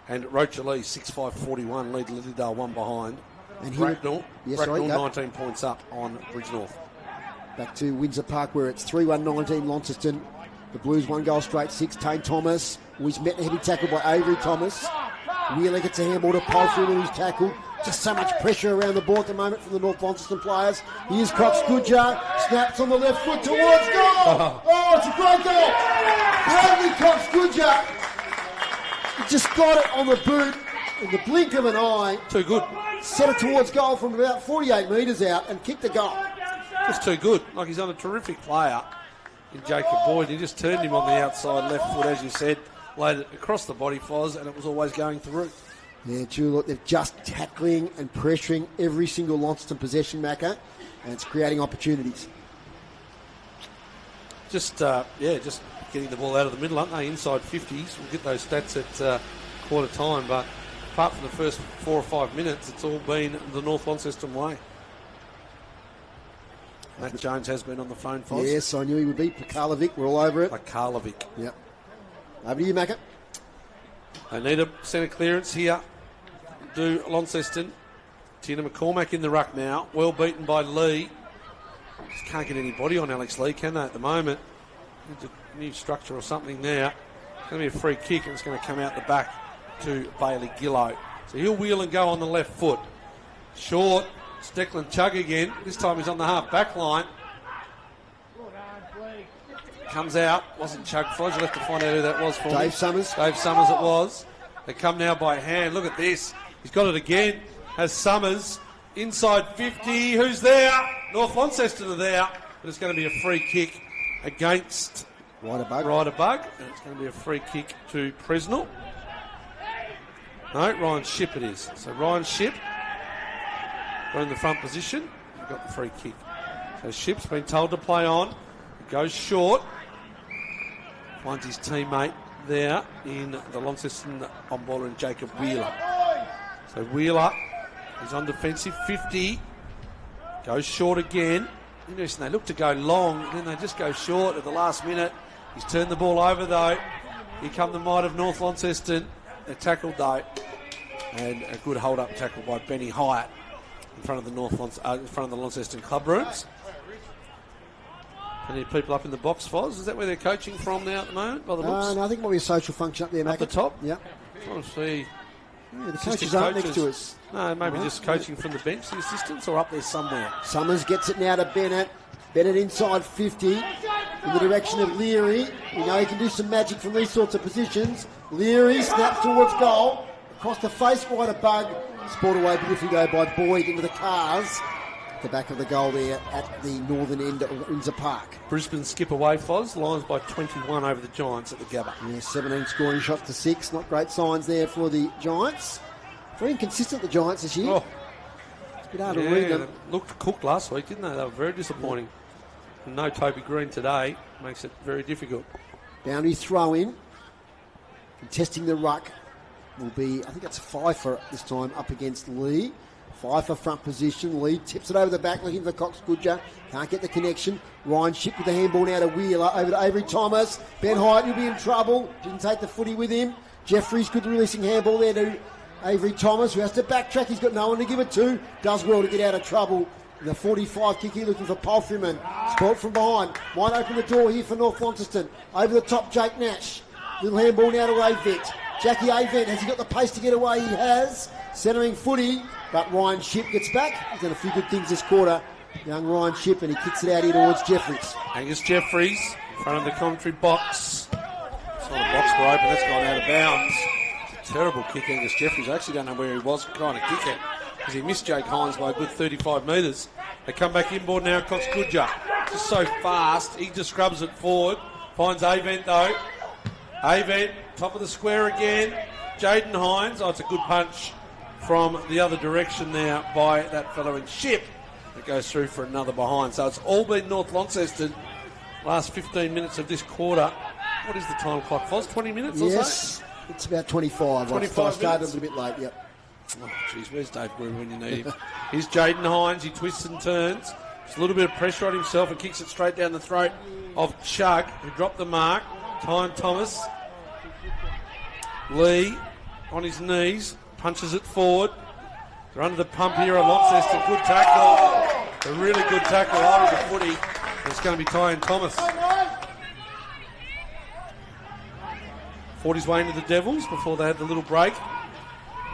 And Rochalee 6-5-41 lead Lilydale 1 behind. And Bracknell, yes, Bracknell 19 points up on Bridge North. Back to Windsor Park where it's 3-1-19 Launceston. The Blues 1 goal straight 6. Tane Thomas was met a heavy tackle by Avery Thomas. Wheeler gets a handball to Palfrey who's tackled. Just so much pressure around the ball at the moment from the North Launceston players. Here's Cox Goodjar. Snaps on the left foot towards goal. Oh, it's a great goal. Bradley Cox Goodjar. He just got it on the boot in the blink of an eye. Too good. Set it towards goal from about 48 metres out and kicked the goal. Just too good. Like he's on a terrific player in Jacob Boyd. He just turned him on the outside left foot, as you said, laid it across the body, Foz, and it was always going through. Yeah, Drew, look, they're just tackling and pressuring every single Launceston possession, Macca, and it's creating opportunities. Just getting the ball out of the middle, aren't they? Inside 50s. We'll get those stats at quarter time, but apart from the first 4 or 5 minutes, it's all been the North Launceston way. Matt Jones has been on the phone, Foz. Yes, I knew he would be. Pekarlovic, we're all over it. Pekarlovic. Yep. Over to you, Macca. They need a centre clearance here. Do Launceston. Tina McCormack in the ruck now. Well beaten by Lee. Just can't get any body on Alex Lee, can they, at the moment? Needs a new structure or something there. It's going to be a free kick, and it's going to come out the back to Bailey Gillow. So he'll wheel and go on the left foot. Short. It's Declan Chugg again. This time he's on the half-back line. Comes out. Wasn't Chugg. Froz, you'll have to find out who that was for Dave me. Summers. Dave Summers it was. They come now by hand. Look at this. He's got it again. Has Summers. Inside 50. Who's there? North Launceston are there. But it's going to be a free kick against Ryder Bug. And it's going to be a free kick to Presnell. No, Ryan Shipp it is. So Ryan Shipp got in the front position. He got the free kick. So Shipp's been told to play on. He goes short. Finds his teammate there in the Launceston on baller and Jacob Wheeler. So Wheeler is on defensive 50. Goes short again. Interesting, they look to go long, and then they just go short at the last minute. He's turned the ball over though. Here come the might of North Launceston. They're tackled though. And a good hold-up tackle by Benny Hyatt in front of the Launceston club rooms. Any people up in the box, Foz? Is that where they're coaching from now at the moment, by the looks? No, I think it might be a social function up there, Mac. Up the top? Yep. Trying to see. Yeah, the coaches aren't next to us. No, maybe just coaching from the bench, the assistants, or up there somewhere. Summers gets it now to Bennett. Bennett inside 50 in the direction of Leary. We know he can do some magic from these sorts of positions. Leary snaps towards goal. Across the face, Ryder Bug. Sport away beautifully though by Boyd into the cars. The back of the goal there at the northern end of Windsor Park. Brisbane skip away, Foz. Lions by 21 over the Giants at the Gabba. Yeah, 17 scoring shots to 6. Not great signs there for the Giants. Very inconsistent, the Giants this year. Oh. It's a bit hard to read them. They looked cooked last week, didn't they? They were very disappointing. And no Toby Green today makes it very difficult. Boundary throw in. Contesting the ruck will be, I think that's Pfeiffer this time up against Lee. Pfeiffer front position. Lee tips it over the back looking for Cox Goodger. Can't get the connection. Ryan Shipp with the handball now to Wheeler. Over to Avery Thomas. Ben Hyatt will be in trouble. Didn't take the footy with him. Jeffries good releasing handball there to Avery Thomas, who has to backtrack. He's got no one to give it to. Does well to get out of trouble. The 45 kick here looking for Palfreyman. Sport from behind. Might open the door here for North Launceston. Over the top, Jake Nash. Little handball now to Avent. Jackie Avent, has he got the pace to get away? He has. Centering footy, but Ryan Shipp gets back. He's done a few good things this quarter. Young Ryan Shipp, and he kicks it out here towards Jeffries. Angus Jeffries, in front of the commentary box. It's not a box for open, that's gone out of bounds. It's a terrible kick, Angus Jeffries. I actually don't know where he was trying to kick it, because he missed Jake Hines by a good 35 metres. They come back inboard now, Cox Goodger. Just so fast, he just scrubs it forward. Finds Avent though. Avent, top of the square again. Jaden Hines, it's a good punch from the other direction now by that fellow in Shipp. It goes through for another behind. So it's all been North Launceston. Last 15 minutes of this quarter. What is the time clock, Foz? 20 minutes or so? Yes, it's about 25. 25 I started minutes. a little bit late, yep. Oh, jeez, where's Dave Gruber when you need him? Here's Jaden Hines. He twists and turns. Just a little bit of pressure on himself and kicks it straight down the throat of Chug, who dropped the mark. Tyne Thomas. Lee on his knees. Punches it forward. They're under the pump here at Launceston. Good tackle. A really good tackle over the footy. It's going to be Tyne Thomas. Fought his way into the Devils before they had the little break.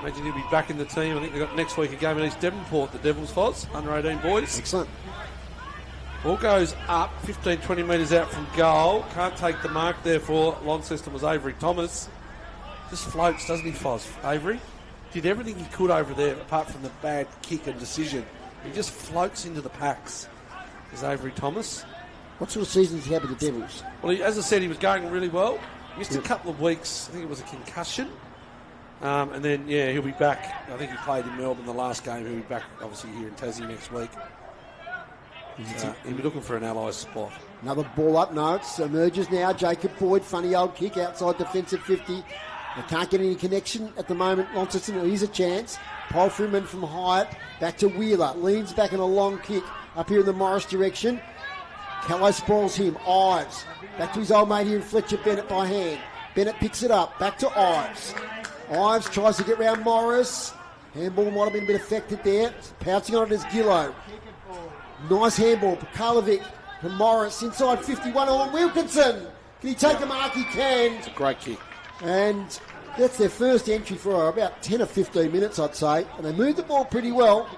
Imagine he'll be back in the team. I think they've got next week a game in East Devonport, the Devils, Foz, under 18 boys. Excellent. Ball goes up 15, 20 metres out from goal. Can't take the mark there for Launceston was Avery Thomas. Just floats, doesn't he, Foz? Avery did everything he could over there apart from the bad kick and decision. He just floats into the packs. Is Avery Thomas. What sort of season does he have with the Devils? Well, as I said, he was going really well. Missed a couple of weeks. I think it was a concussion. And then, he'll be back. I think he played in Melbourne the last game. He'll be back, obviously, here in Tassie next week. He'll be looking for an Allies spot. Another ball up. No, it emerges now. Jacob Boyd, funny old kick outside defensive 50. They can't get any connection at the moment. Launceston, here's a chance. Polfreeman from Hyatt. Back to Wheeler. Leans back in a long kick up here in the Morris direction. Callow spoils him. Ives. Back to his old mate here in Fletcher Bennett by hand. Bennett picks it up. Back to Ives. Ives tries to get round Morris. Handball might have been a bit affected there. Pouncing on it is Gillow. Nice handball. Pekalovic to Morris. Inside 51 on Wilkinson. Can he take a mark? He can. It's a great kick. And that's their first entry for about 10 or 15 minutes, I'd say. And they moved the ball pretty well.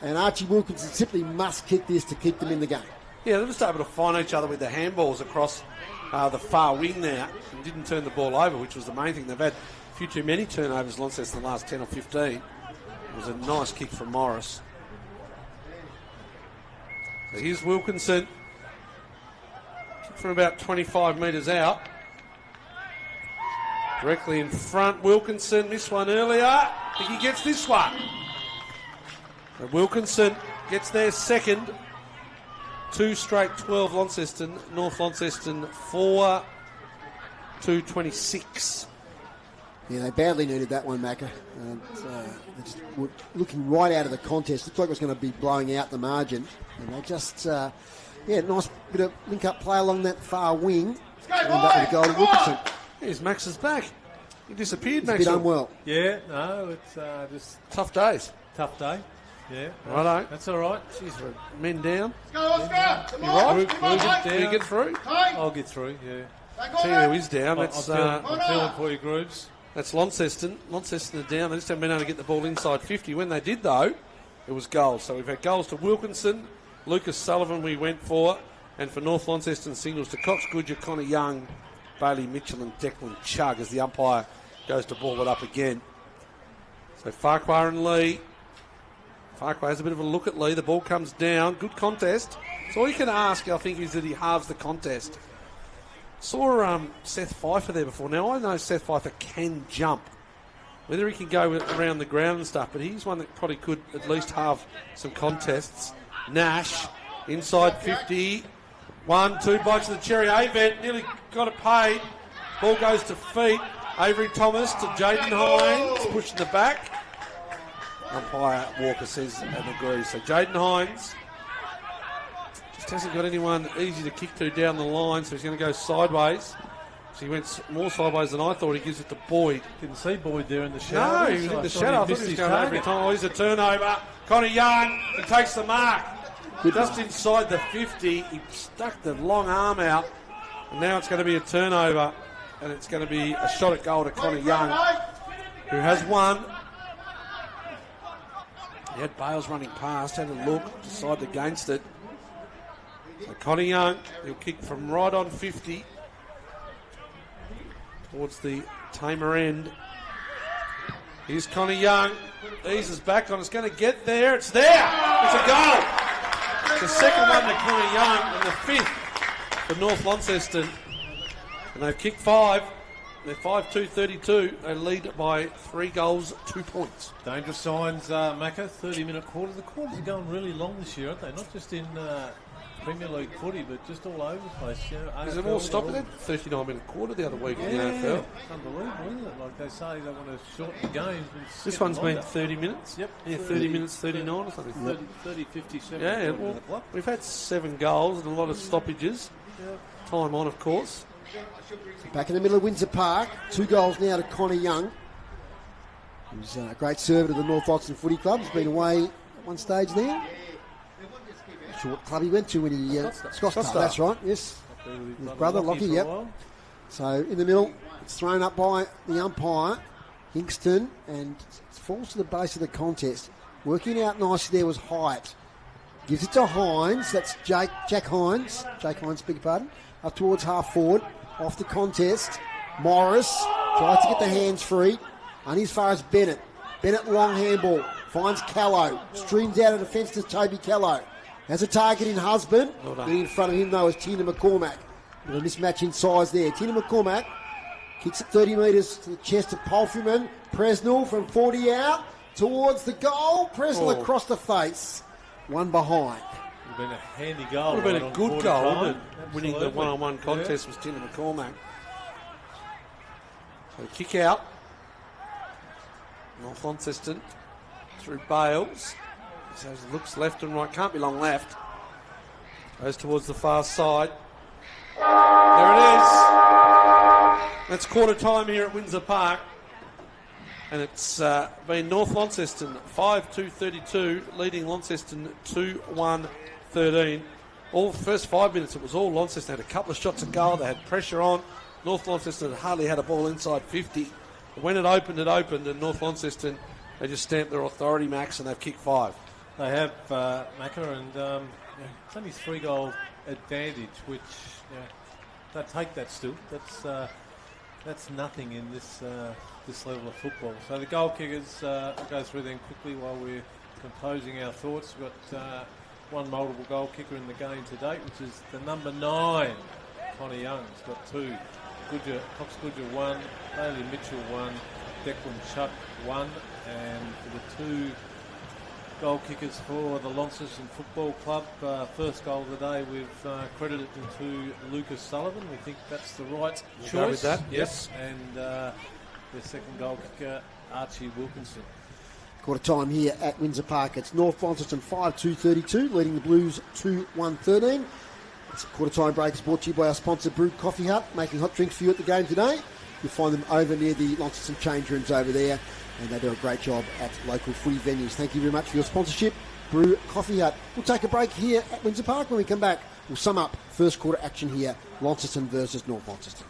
And Archie Wilkinson simply must kick this to keep them in the game. Yeah, they're just able to find each other with the handballs across the far wing there and didn't turn the ball over, which was the main thing. They've had a few too many turnovers, Launceston, in the last 10 or 15. It was a nice kick from Morris. So here's Wilkinson. Kick from about 25 metres out. Directly in front, Wilkinson missed one earlier. I think he gets this one. So Wilkinson gets their second. 2 straight 12 Launceston. North Launceston 4-26. Yeah, they badly needed that one, Macca. They just were looking right out of the contest. Looked like it was going to be blowing out the margin. And they just, nice bit of link-up play along that far wing. And back with the goal to Wilkinson. Here's Max's back. He disappeared, Max. He's a bit unwell. Yeah, no, it's just Tough days. tough day. Yeah, Righto. that's all right. Jeez, men down. Go, Oscar! You right? Move Do you get through? I'll get through, yeah. Tell you who is down. I'm That's feeling for you, Grooves. that's Launceston. Launceston are down. They just haven't been able to get the ball inside 50. When they did, though, it was goals. So we've had goals to Wilkinson, Lucas Sullivan we went for, and for North Launceston singles to Cox Goodger, Connor Young, Bailey Mitchell and Declan Chug as the umpire goes to ball it up again. So Farquhar and Lee. Farquhar has a bit of a look at Lee. The ball comes down. Good contest. So all you can ask, I think, is that he halves the contest. Saw Seth Pfeiffer there before. Now, I know Seth Pfeiffer can jump. Whether he can go around the ground and stuff, but he's one that probably could at least have some contests. Nash, inside 50. 1-2 bites of the cherry. Avent nearly got it paid. Ball goes to feet. Avery Thomas to Jaden Hines. Pushing the back. Umpire Walker says and agrees. So Jaden Hines just hasn't got anyone easy to kick to down the line, so he's going to go sideways. So he went more sideways than I thought. He gives it to Boyd. Didn't see Boyd there in the shadow. No, he was in the shadow. I thought he was going over time. Oh, he's a turnover. Connor Young, he takes the mark. Just inside the 50, he stuck the long arm out, and now it's going to be a turnover, and it's going to be a shot at goal to Connor Young, who has one. He had Bales running past, had a look, decided against it. So Connie Young, he'll kick from right on 50 towards the tamer end. Here's Connie Young, eases back on, it's going to get there, it's there! It's a goal! It's the second one to Connie Young and the fifth for North Launceston. And they've kicked 5. They're 5-2-32. They lead by 3 goals, 2 points. Dangerous signs, Macca. 30-minute quarter. The quarters are going really long this year, aren't they? Not just in Premier League footy, but just all over the place. Is it all stopping it? 39-minute quarter the other week in the NFL. It's unbelievable, isn't it? Like they say, they want to shorten the games. This one's been 30 minutes. Yep. Yeah, 30 minutes, 39 or something. 30, 57. Yeah, well, we've had 7 goals and a lot of stoppages. Yep. Time on, of course. Back in the middle of Windsor Park, 2 goals now to Connie Young, who's a great servant of the North Launceston Footy Club. He's been away at one stage there. Not sure what club he went to when he... Scottsdale, that's right, yes. His brother, Lockie, yep. So in the middle, it's thrown up by the umpire, Hinkston, and it falls to the base of the contest. Working out nicely there was Hyatt. Gives it to Hines, that's Jack Hines, beg your pardon, up towards half forward. Off the contest, Morris tries to get the hands free, only as far as Bennett. Bennett long handball, finds Callow, streams out of defence to Toby Callow. Has a target in Husband. In front of him though is Tina McCormack. A mismatch in size there. Tina McCormack kicks it 30 metres to the chest of Palfreyman. Presnell from 40 out towards the goal. Presnell across the face, one behind. Would have been a handy goal. Would have been a good goal. Winning the one-on-one contest was Tina McCormack. So kick out. North Launceston through Bales. So it looks left and right. Can't be long left. Goes towards the far side. There it is. That's quarter time here at Windsor Park. And it's been North Launceston 5-2-32, leading Launceston 2-1-13. All first 5 minutes, it was all Launceston. Had a couple of shots at goal. They had pressure on. North Launceston had hardly had a ball inside 50. When it opened, and North Launceston, they just stamped their authority, Max, and they've kicked 5. They have, Macca, and it's only 3-goal advantage, which they take that still. That's nothing in this level of football. So the goal kickers, I'll go through them quickly while we're composing our thoughts. We've got one multiple goal kicker in the game to date, which is the number 9, Connie Young. He's got 2. Cox Goodger 1, Bailey Mitchell 1, Declan Chuck 1, and for the 2 goal kickers for the Launceston Football Club, first goal of the day, we've credited to Lucas Sullivan. We think that's the right choice. Go with that, yes. And their second goal kicker, Archie Wilkinson. Quarter time here at Windsor Park. It's North Launceston 5-2-32, leading the Blues 2-1-13. It's a quarter time break. It's brought to you by our sponsor, Brew Coffee Hut, making hot drinks for you at the game today. You'll find them over near the Launceston change rooms over there, and they do a great job at local footy venues. Thank you very much for your sponsorship, Brew Coffee Hut. We'll take a break here at Windsor Park. When we come back, we'll sum up first quarter action here, Launceston versus North Launceston.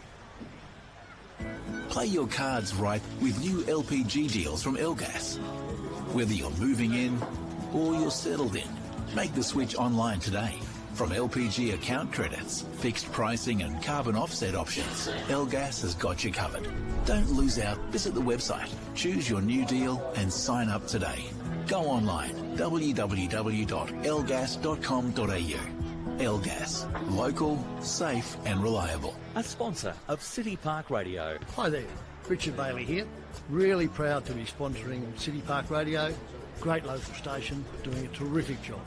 Play your cards right with new LPG deals from Elgas. Whether you're moving in or you're settled in, make the switch online today. From LPG account credits, fixed pricing and carbon offset options, Elgas has got you covered. Don't lose out. Visit the website, choose your new deal and sign up today. Go online, www.elgas.com.au. Elgas, local, safe and reliable. A sponsor of City Park Radio. Hi there, Richard Bailey here. Really proud to be sponsoring City Park Radio. Great local station, doing a terrific job.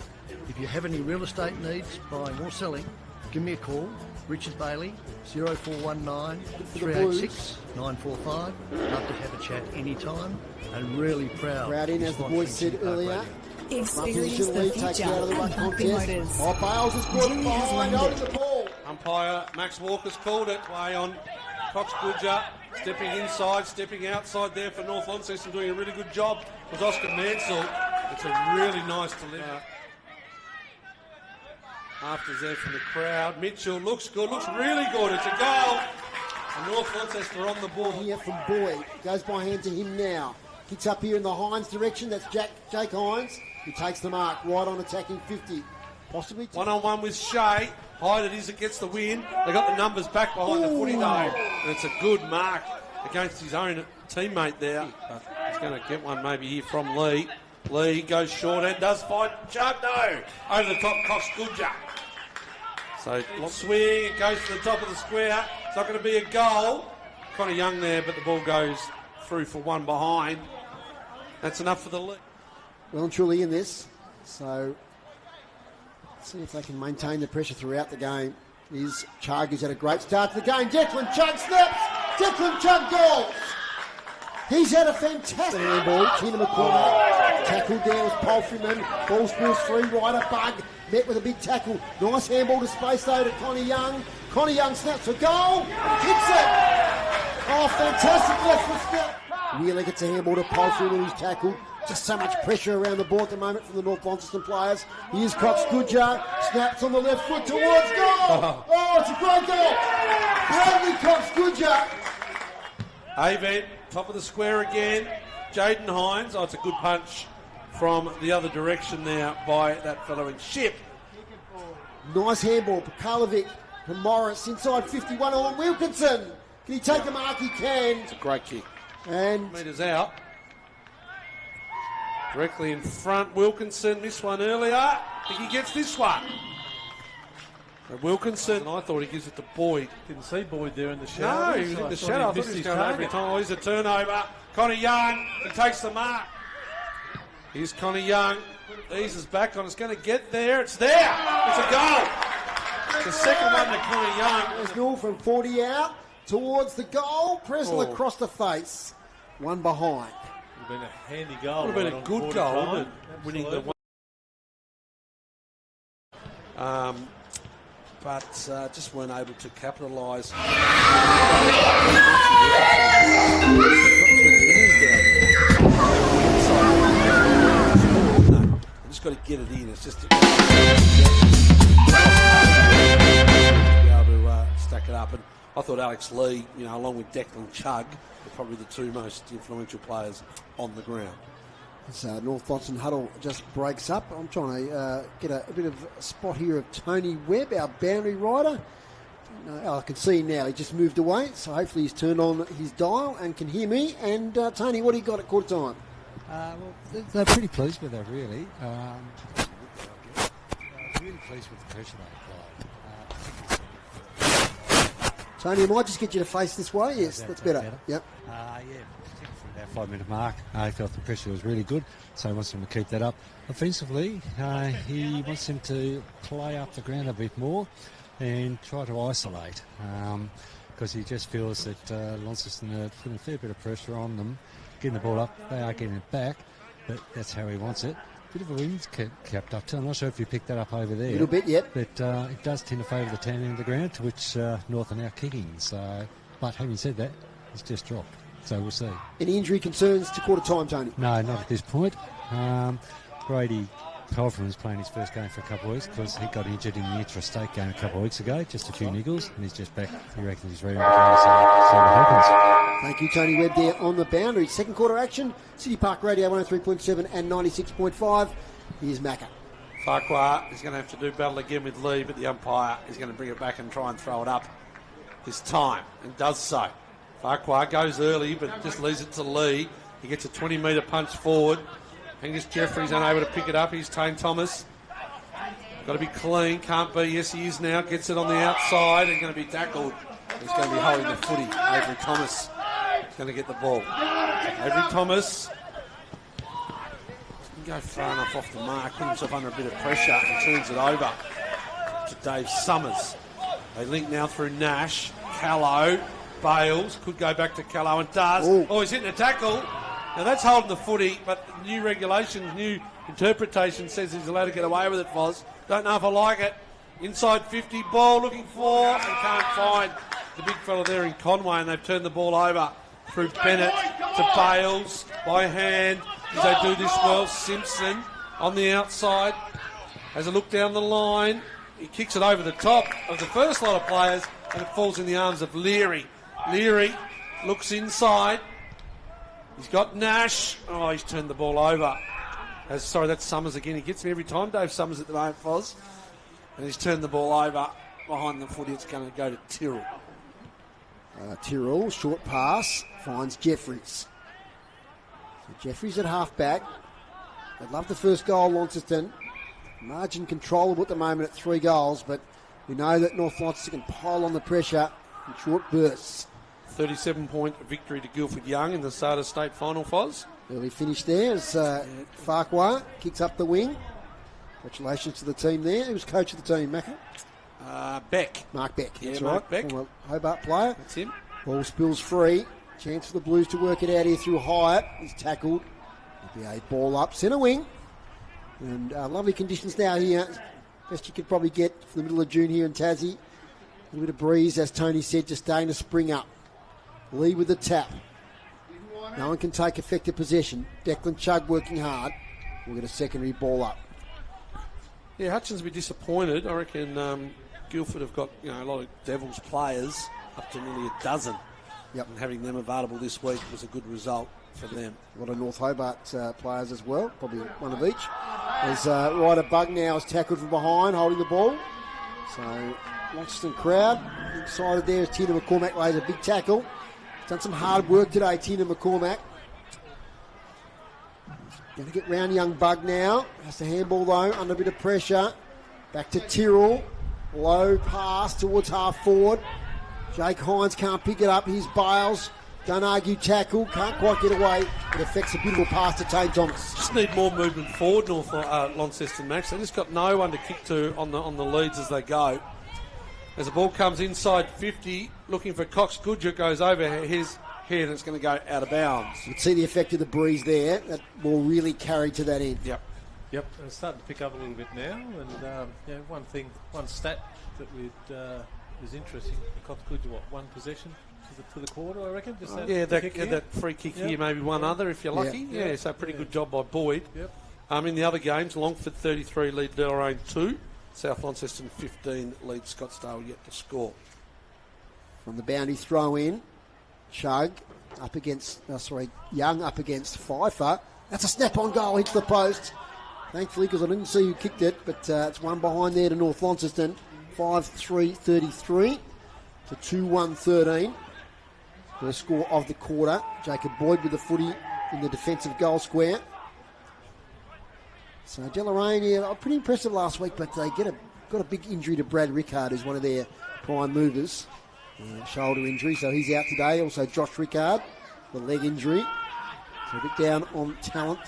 If you have any real estate needs, buying or selling, give me a call. Richard Bailey, 0419 386 945. Love to have a chat anytime, and really proud. Crowd in, as the boys said earlier. Experience the future at Bumpy Motors. Oh, Bales has caught it behind onto the ball. Umpire Max Walker's called it. Way on Cox Goodger. Stepping inside, stepping outside there for North Launceston, doing a really good job was Oscar Mansell. It's a really nice delivery. After's there from the crowd. Mitchell looks good, looks really good. It's a goal. And North Launceston are on the ball. Here from Boyd. Goes by hand to him now. Kicks up here in the Hines direction. That's Jake Hines. He takes the mark right on attacking 50. Possibly. One-on-one with Shea. Hyde it is that gets the win. They got the numbers back behind the footy though. And it's a good mark against his own teammate there. But he's going to get one maybe here from Lee. Lee goes short and does find Chug. No! Over the top, Cox Goodger. So swing, it goes to the top of the square. It's not going to be a goal. Kind of young there, but the ball goes through for one behind. That's enough for the lead. Well and truly in this. So see if they can maintain the pressure throughout the game. Chug has had a great start to the game. Declan Chug snaps. Declan Chug goals. He's had a fantastic handball. Tina McCormack tackled there was Palfreyman. Ball spills free. Ryder Bug met with a big tackle. Nice handball to space though to Connie Young. Connie Young snaps for goal. Kicks it. Oh, fantastic left foot snap. Wheeler gets a handball to Palfreyman who's tackled. Just so much pressure around the ball at the moment from the North Launceston players. Here's Cox Goodger. Snaps on the left foot towards goal. Oh, it's a great goal. Bradley Cox Goodger. Avent, top of the square again. Jaden Hines. Oh, it's a good punch from the other direction there by that fellow in Ship. Nice handball. Pakalovic from Morris inside 51 on Wilkinson. Can he take the mark? He can. It's a great kick. And metres out. Directly in front, Wilkinson, this one earlier. I think he gets this one. And Wilkinson, I thought he gives it to Boyd. Didn't see Boyd there in the shadow. No, he was in the shadow. I thought he was going every time. Oh, here's a turnover. Connie Young, he takes the mark. Here's Connie Young. Eases back on. It's going to get there. It's there. It's a goal. It's the second one to Connie Young. Presnell from 40 out towards the goal. Presnell across the face. One behind. Would have been a handy goal. Would have been a good goal, wouldn't it? Winning the one. But just weren't able to capitalise. Just got to get it in. It's just to be able to stack it up. And I thought Alex Lee, along with Declan Chug, were probably the two most influential players on the ground. So North Launceston huddle just breaks up. I'm trying to get a bit of a spot here of Tony Webb, our boundary rider. I can see him now. He just moved away, so hopefully he's turned on his dial and can hear me. And Tony, what do you got at quarter time? Well, they're pretty pleased with that, really. Really pleased with the pressure they applied. Tony, I might just get you to face this way. Yes, that's better. Yep. Yeah, from that 5-minute mark, I felt the pressure was really good, so he wants him to keep that up. Offensively, he wants him to play up the ground a bit more and try to isolate, because he just feels that Launceston are putting a fair bit of pressure on them, getting the ball up. They are getting it back, but that's how he wants it. Bit of a wind kept up too. I'm not sure if you picked that up over there. A little bit, yep. But it does tend to favour the tan end of the ground, to which North are now kicking. So, but having said that, it's just dropped. So we'll see. Any injury concerns to quarter time, Tony? No, not at this point. Brady Pelford was playing his first game for a couple of weeks because he got injured in the intra-state game a couple of weeks ago, just a few niggles, and he's just back. He reckons he's ready to go, so see what happens. Thank you, Tony Webb, there on the boundary. Second quarter action, City Park Radio 103.7 and 96.5. Here's Macca. Farquhar is going to have to do battle again with Lee, but the umpire is going to bring it back and try and throw it up this time, and does so. Farquhar goes early, but just leaves it to Lee. He gets a 20-metre punch forward. Angus Jeffrey's unable to pick it up. He's Tane Thomas. Got to be clean. Can't be. Yes, he is now. Gets it on the outside and going to be tackled. He's going to be holding the footy. Avery Thomas is going to get the ball. Avery Thomas didn't go far enough off the mark. Put himself under a bit of pressure and turns it over to Dave Summers. They link now through Nash. Callow. Bales. Could go back to Callow and does. Ooh. Oh, he's hitting a tackle. Now that's holding the footy, but new regulations, new interpretation says he's allowed to get away with it, Foz. Don't know if I like it. Inside 50, ball looking for, and can't find the big fella there in Conway, and they've turned the ball over through Bennett to Bales by hand. As they do this well, Simpson on the outside has a look down the line. He kicks it over the top of the first lot of players, and it falls in the arms of Leary. Leary looks inside. He's got Nash. Oh, he's turned the ball over. Sorry, that's Summers again. He gets me every time, Dave Summers at the moment, Foz. And he's turned the ball over behind the footy. It's going to go to Tyrrell. Tyrrell, short pass, finds Jeffries. So Jeffries at half-back. They'd love the first goal, Launceston. Margin controllable at the moment at 3 goals, but we know that North Launceston can pile on the pressure in short bursts. 37-point victory to Guildford Young in the SADA State Final, Foz. Early finish there as Farquhar kicks up the wing. Congratulations to the team there. Who was coach of the team, Macca? Beck. Mark Beck, Yeah, that's Mark right. Beck. Former Hobart player. That's him. Ball spills free. Chance for the Blues to work it out here through Hyatt. He's tackled. It'll be a ball up centre wing. And lovely conditions now here. Best you could probably get for the middle of June here in Tassie. A little bit of breeze, as Tony said, just starting to spring up. Lee with the tap. No one can take effective possession. Declan Chugg working hard. We'll get a secondary ball up. Yeah, Hutchins will be disappointed. I reckon Guildford have got a lot of Devils players, up to nearly a dozen. Yep. And having them available this week was a good result for them. A lot of North Hobart players as well, probably one of each. As Ryder Bug now is tackled from behind, holding the ball. So, Launceston crowd excited there as Tina McCormack lays a big tackle. He's done some hard work today, Tina McCormack. Going to get round young Bug now. Has to handball though, under a bit of pressure. Back to Tyrrell. Low pass towards half forward. Jake Hines can't pick it up. Here's Bales. Don't argue tackle. Can't quite get away. It affects a beautiful pass to Tane Thomas. Just need more movement forward, North Launceston, Max. They just got no one to kick to on the leads as they go. As the ball comes inside 50, looking for Cox Goodger, goes over his head and it's going to go out of bounds. You can see the effect of the breeze there. That ball really carried to that end. Yep. Yep, and it's starting to pick up a little bit now. And one stat that was interesting. Cox Goodger, one possession for the quarter, I reckon. Just that free kick here, maybe one other if you're lucky. Yeah, so pretty good job by Boyd. Yep. In the other games, Longford 33 lead Deloraine 2. South Launceston 15 lead Scottsdale yet to score. From the boundary throw in, Chugg up against, Young up against Pfeiffer. That's a snap-on goal, hits the post. Thankfully, because I didn't see who kicked it, but it's one behind there to North Launceston. 5-3-33 to 2-1-13. First score of the quarter. Jacob Boyd with the footy in the defensive goal square. So Deloraine, pretty impressive last week, but they got a big injury to Brad Rickard, who's one of their prime movers. Shoulder injury, so he's out today. Also Josh Rickard, the leg injury. So a bit down on talent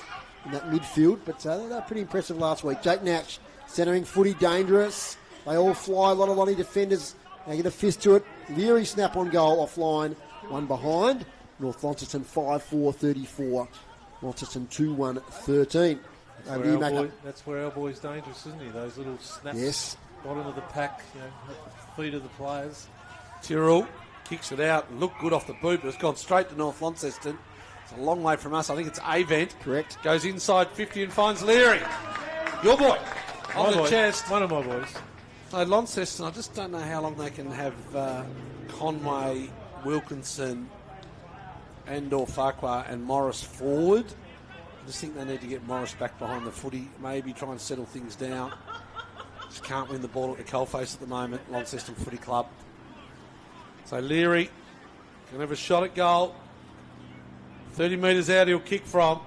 in that midfield, but they were pretty impressive last week. Jake Nash, centering footy, dangerous. They all fly, a lot of Lonnie defenders. They get a fist to it. Leary snap on goal offline, one behind. North Launceston 5-4-34. Launceston 2-1-13. That's where our boy's dangerous, isn't he? Those little snaps, yes. Bottom of the pack, at the feet of the players. Tyrrell kicks it out, looked good off the boot, but it's gone straight to North Launceston. It's a long way from us. I think it's Avent. Correct. Goes inside 50 and finds Leary. Your boy. On the chest. One of my boys. So Launceston, I just don't know how long they can have Conway, Wilkinson, and/or Farquhar and Morris forward. I just think they need to get Morris back behind the footy, maybe try and settle things down. Just can't win the ball at the coalface at the moment, Launceston Footy Club. So Leary can have a shot at goal. 30 metres out he'll kick from.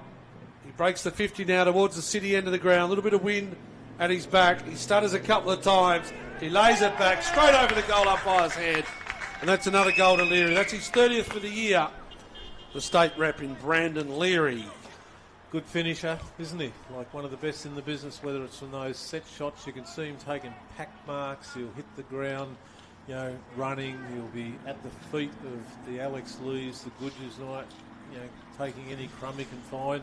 He breaks the 50 now towards the city end of the ground. A little bit of wind at his back. He stutters a couple of times. He lays it back straight over the goal umpire's head. And that's another goal to Leary. That's his 30th for the year. The state rep in Brandon Leary. Good finisher, isn't he? Like one of the best in the business, whether it's from those set shots. You can see him taking pack marks. He'll hit the ground, running. He'll be at the feet of the Alex Lees, the Goodges Knight, taking any crumb he can find.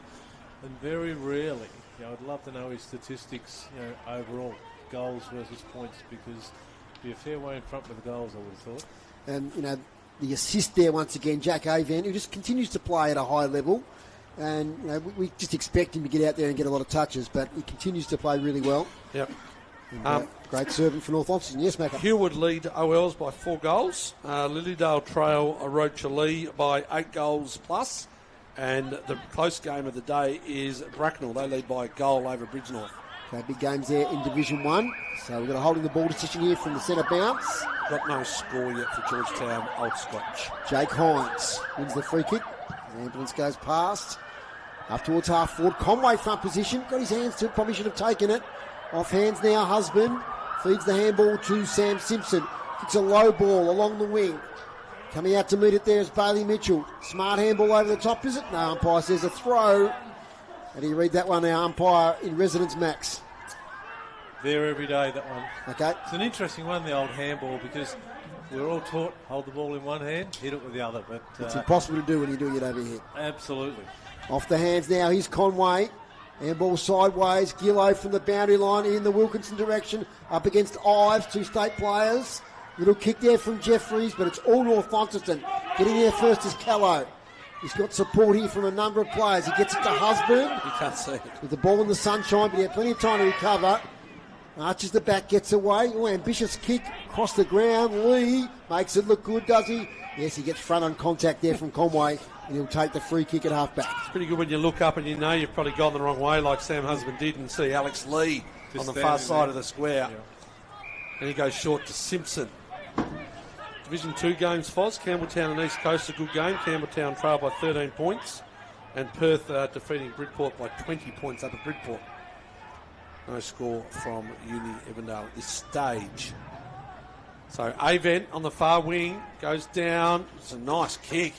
And very rarely, I'd love to know his statistics, overall, goals versus points, because it'd be a fair way in front with the goals, I would have thought. And, the assist there once again, Jack Avent, who just continues to play at a high level. And we just expect him to get out there and get a lot of touches, but he continues to play really well. Yep. And, great servant for North Launceston. Yes, Macca. Hewwood lead OLs by 4 goals. Lilydale trail Rocha Lee by 8 goals plus. And the close game of the day is Bracknell. They lead by a goal over Bridgenorth. Okay, big games there in Division 1. So we've got a holding the ball decision here from the centre bounce. Got no score yet for Georgetown Old Scotch. Jake Hines wins the free kick. The ambulance goes past. Up towards half forward. Conway front position. Got his hands to it. Probably should have taken it. Off hands now, Husband. Feeds the handball to Sam Simpson. Kicks a low ball along the wing. Coming out to meet it there is Bailey Mitchell. Smart handball over the top, is it? No, umpire says a throw. How do you read that one now, umpire in residence, Max? There every day, that one. Okay. It's an interesting one, the old handball, because we're all taught hold the ball in one hand, hit it with the other. But it's impossible to do when you're doing it over here. Absolutely. Off the hands now, here's Conway. Handball sideways. Gillow from the boundary line in the Wilkinson direction. Up against Ives, 2 state players. Little kick there from Jeffries, but it's all North Launceston. Getting there first is Callow. He's got support here from a number of players. He gets it to Husband. You can't see it. With the ball in the sunshine, but he had plenty of time to recover. Arches the back, gets away. Oh, ambitious kick across the ground. Lee makes it look good, does he? Yes, he gets front on contact there from Conway, and he'll take the free kick at half-back. It's pretty good when you look up and you know you've probably gone the wrong way, like Sam Husband did, and see Alex Lee just on the far side there of the square. Yeah. And he goes short to Simpson. Division 2 games, Foz. Campbelltown and East Coast, a good game. Campbelltown trail by 13 points. And Perth defeating Bridport by 20 points up at Bridport. No score from Uni Evandale at this stage. So Avent on the far wing goes down. It's a nice kick.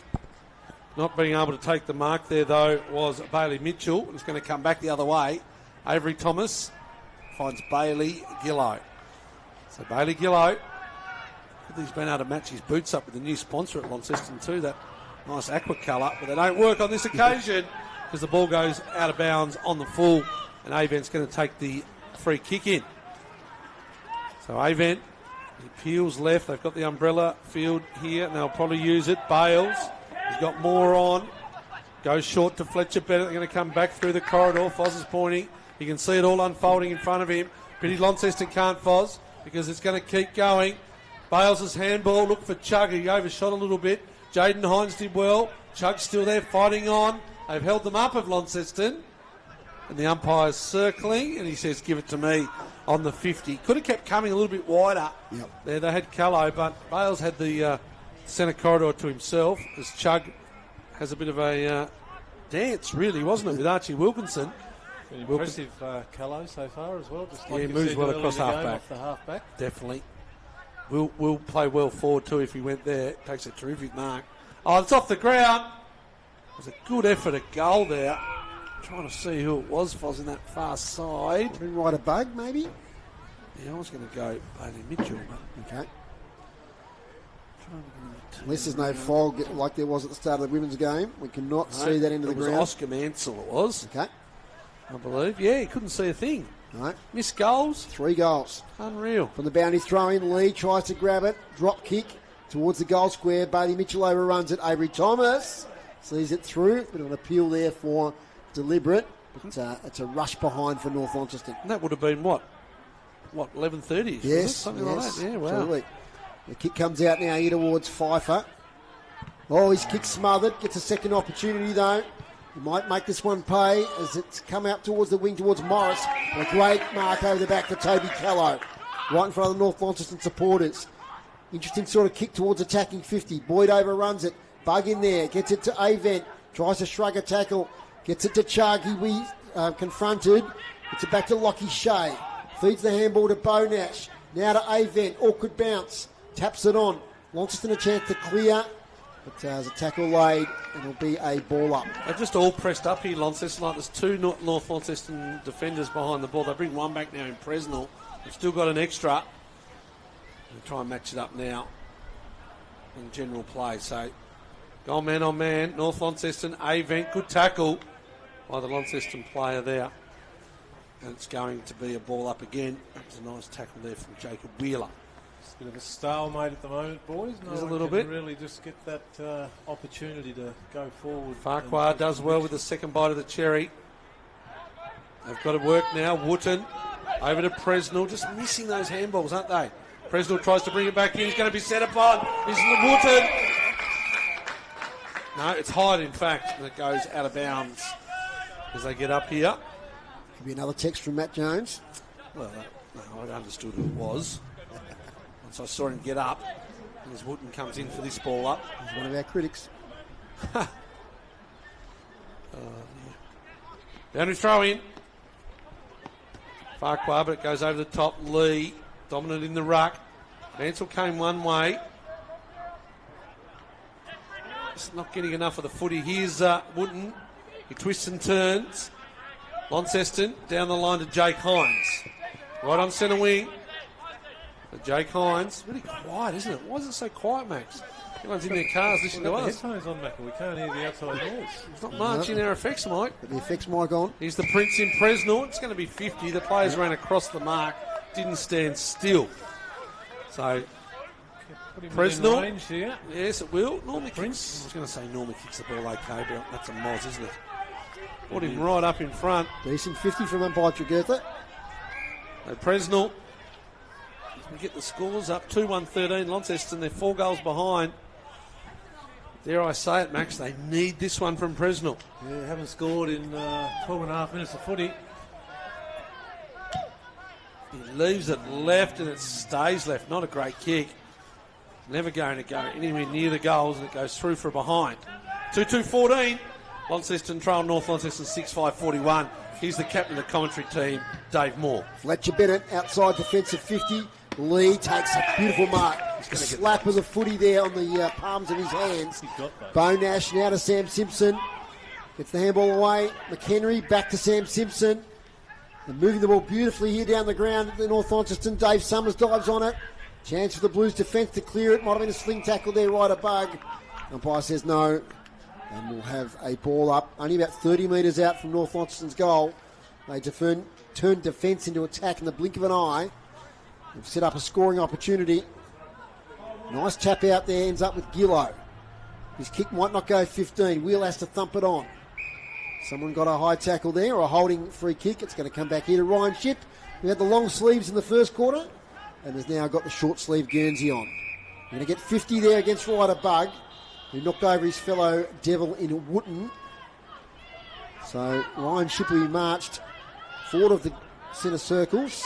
Not being able to take the mark there, though, was Bailey Mitchell. It's going to come back the other way. Avery Thomas finds Bailey Gillow. So Bailey Gillow, he's been able to match his boots up with the new sponsor at Launceston too, that nice aqua colour, but they don't work on this occasion because the ball goes out of bounds on the full, and Avent's going to take the free kick in. So Avent, he peels left. They've got the umbrella field here, and they'll probably use it. Bales, he's got more on. Goes short to Fletcher Bennett. They're going to come back through the corridor. Foz is pointing. You can see it all unfolding in front of him. Pity Launceston can't, Foz, because it's going to keep going. Bales' handball, look for Chugg. He overshot a little bit. Jaden Hines did well. Chugg's still there fighting on. They've held them up of Launceston. And the umpire's circling, and he says, give it to me on the 50. Could have kept coming a little bit wider. Yep. There they had Callow, but Bales had the centre corridor to himself, as Chugg has a bit of a dance, really, wasn't it, with Archie Wilkinson. An impressive Callow so far as well. Just like he moves well across half-back. Off the half-back. Definitely. Will play well forward too if he went there. Takes a terrific mark. Oh, it's off the ground. It was a good effort at goal there. Trying to see who it was, Foz, in that far side. Been right a bug, maybe? Yeah, I was going to go Bailey Mitchell. But Okay. Unless there's no fog like there was at the start of the women's game, we cannot see that into the ground. Oscar Mansell it was, Okay. I believe. Yeah, he couldn't see a thing. Right. Missed goals. 3 goals. Unreal. From the boundary throw in, Lee tries to grab it. Drop kick towards the goal square. Bailey Mitchell overruns it. Avery Thomas sees it through. Bit of an appeal there for deliberate. But it's a rush behind for North Launceston. And that would have been what, 11:30? Yes. Something yes, like that. Yeah, wow. Absolutely. The kick comes out now here towards Pfeiffer. Oh, his kick smothered. Gets a second opportunity though. He might make this one pay as it's come out towards the wing towards Morris. And a great mark over the back for Toby Callow. Right in front of the North Launceston supporters. Interesting sort of kick towards attacking 50. Boyd overruns it. Bug in there. Gets it to Avent. Tries to shrug a tackle. Gets it to Chugg. He confronted. Gets it back to Lockie Shea. Feeds the handball to Bonash. Now to Avent. Awkward bounce. Taps it on. Launceston a chance to clear. But there's a tackle laid, and it'll be a ball up. They're just all pressed up here, Launceston. Like there's 2 North Launceston defenders behind the ball. They bring one back now in Presnell. They've still got an extra. They'll try and match it up now in general play. So, goal man on man. North Launceston, Avent. Good tackle by the Launceston player there. And it's going to be a ball up again. That was a nice tackle there from Jacob Wheeler. It's a bit of a stalemate at the moment, boys. There's a little bit. Really just get that opportunity to go forward. Farquhar does well with the second bite of the cherry. They've got to work now. Wooten over to Presnell. Just missing those handballs, aren't they? Presnell tries to bring it back in. He's going to be set upon. Is Wooten. No, No, it's Hyde, in fact, and it goes out of bounds as they get up here. Could be another text from Matt Jones. Well, no, I understood who it was. Once I saw him get up, and as Wooten comes in for this ball up. He's one of our critics. Boundary throw in. Farquhar, but it goes over the top. Lee, dominant in the ruck. Mansell came one way. Just not getting enough of the footy. Here's Wooten. He twists and turns. Launceston down the line to Jake Hines. Right on centre wing. Jake Hines. Really quiet, isn't it? Why is it so quiet, Max? Everyone's in their cars listening to us. Headphones on, Mac. We can't hear the outside noise. There's not much in our effects mic. But the effects mic on. Here's the Prince in Presnell. It's going to be 50. The players ran across the mark. Didn't stand still. So, Presnell. Range here. Yes, it will. Normally Prince. I was going to say normally kicks the ball okay, but that's a Moz, isn't it? Put him right up in front. Decent 50 from umpire Tregetha. So Presnell. We get the scores up. 2-1-13. Launceston, they're 4 goals behind. Dare I say it, Max, they need this one from Presnell. Yeah, haven't scored in 12 and a half minutes of footy. He leaves it left and it stays left. Not a great kick. Never going to go anywhere near the goals, and it goes through for behind. 2-2-14. Launceston trail North Launceston 6-5-41. Here's the captain of the commentary team, Dave Moore. Fletcher Bennett outside defensive 50. Lee takes a beautiful mark. Slap of the footy there on the palms of his hands. Bo Nash now to Sam Simpson. Gets the handball away. McHenry back to Sam Simpson. They're moving the ball beautifully here down the ground at the North Launceston. Dave Summers dives on it. Chance for the Blues defence to clear it. Might have been a sling tackle there, right a bug. Umpire says no. And we'll have a ball up. Only about 30 metres out from North Launceston's goal. They turn defence into attack in the blink of an eye. They've set up a scoring opportunity. Nice tap out there, ends up with Gillow. His kick might not go 15. Wheel has to thump it on. Someone got a high tackle there, or a holding free kick. It's going to come back here to Ryan Shipp, who had the long sleeves in the first quarter and has now got the short sleeve Guernsey on. We're going to get 50 there against Ryder Bug, who knocked over his fellow Devil in Wooten. So Ryan Shipp will be marched forward of the centre circles.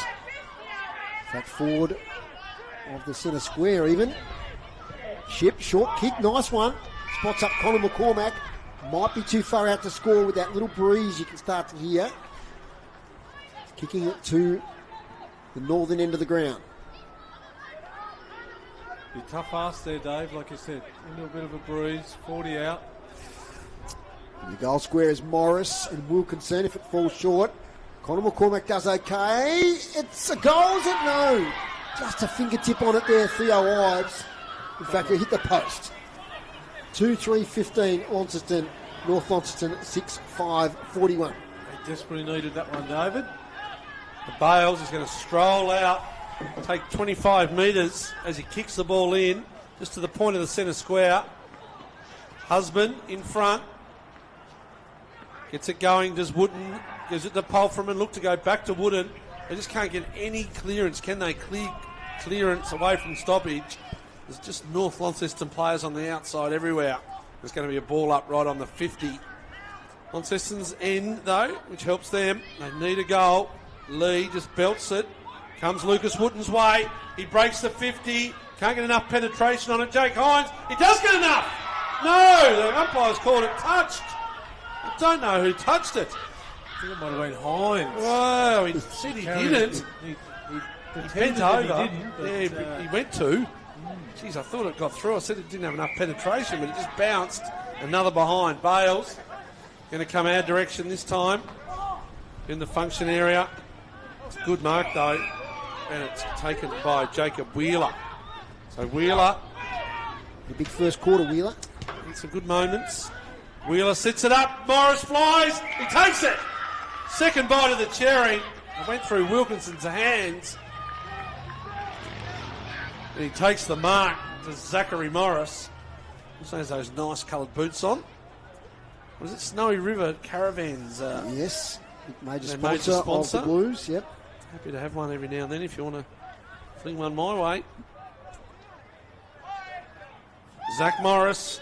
In fact, forward of the centre square even. Shipp, short kick, nice one. Spots up Conor McCormack. Might be too far out to score with that little breeze you can start to hear. Kicking it to the northern end of the ground. Be tough ask there, Dave, like you said. Into a bit of a breeze, 40 out. And the goal square is Morris and Wilkinson if it falls short. Conor McCormack does okay. It's a goal, is it? No. Just a fingertip on it there, Theo Ives. In fact, it hit the post. 2-3-15, Launceston, North Launceston 6-5-41. They desperately needed that one, David. The Bales is going to stroll out, take 25 metres as he kicks the ball in, just to the point of the centre square. Husband in front. Gets it going, does Wooden, gives it to Pulfram and look to go back to Wooden. They just can't get any clearance. Can they clearance away from stoppage? There's just North Launceston players on the outside everywhere. There's going to be a ball up right on the 50. Launceston's end, though, which helps them. They need a goal. Lee just belts it. Comes Lucas Wooden's way. He breaks the 50. Can't get enough penetration on it. Jake Hines, he does get enough! No! The umpire's called it touched. I don't know who touched it. I think it might have been Hines. Wow, he said he didn't. He Bent over. He didn't, but, he went to. Jeez, I thought it got through. I said it didn't have enough penetration, but it just bounced. Another behind. Bales going to come our direction this time in the function area. It's a good mark, though, and it's taken by Jacob Wheeler. So Wheeler. The big first quarter, Wheeler. Need some good moments. Wheeler sits it up. Morris flies. He takes it. Second bite of the cherry. It went through Wilkinson's hands. And he takes the mark to Zachary Morris. Also has those nice coloured boots on. Was it Snowy River Caravans? Yes. Major sponsor of the Blues, yep. Happy to have one every now and then if you want to fling one my way. Zach Morris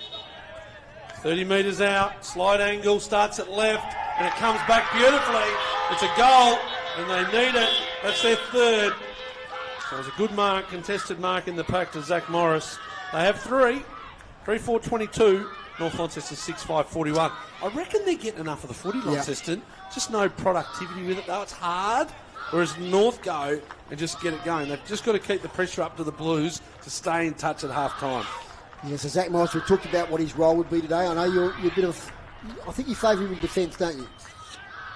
30 metres out, slide angle, starts at left, and it comes back beautifully. It's a goal, and they need it. That's their third. So it was a good mark, contested mark in the pack to Zach Morris. They have 3-4-22. North Launceston 6-5-41. I reckon they're getting enough of the footy, Launceston. Just no productivity with it, though. It's hard. Whereas North go and just get it going. They've just got to keep the pressure up to the Blues to stay in touch at half time. Yeah, so Zach Morris, we talked about what his role would be today. I know you're a bit of... I think you favour him in defence, don't you?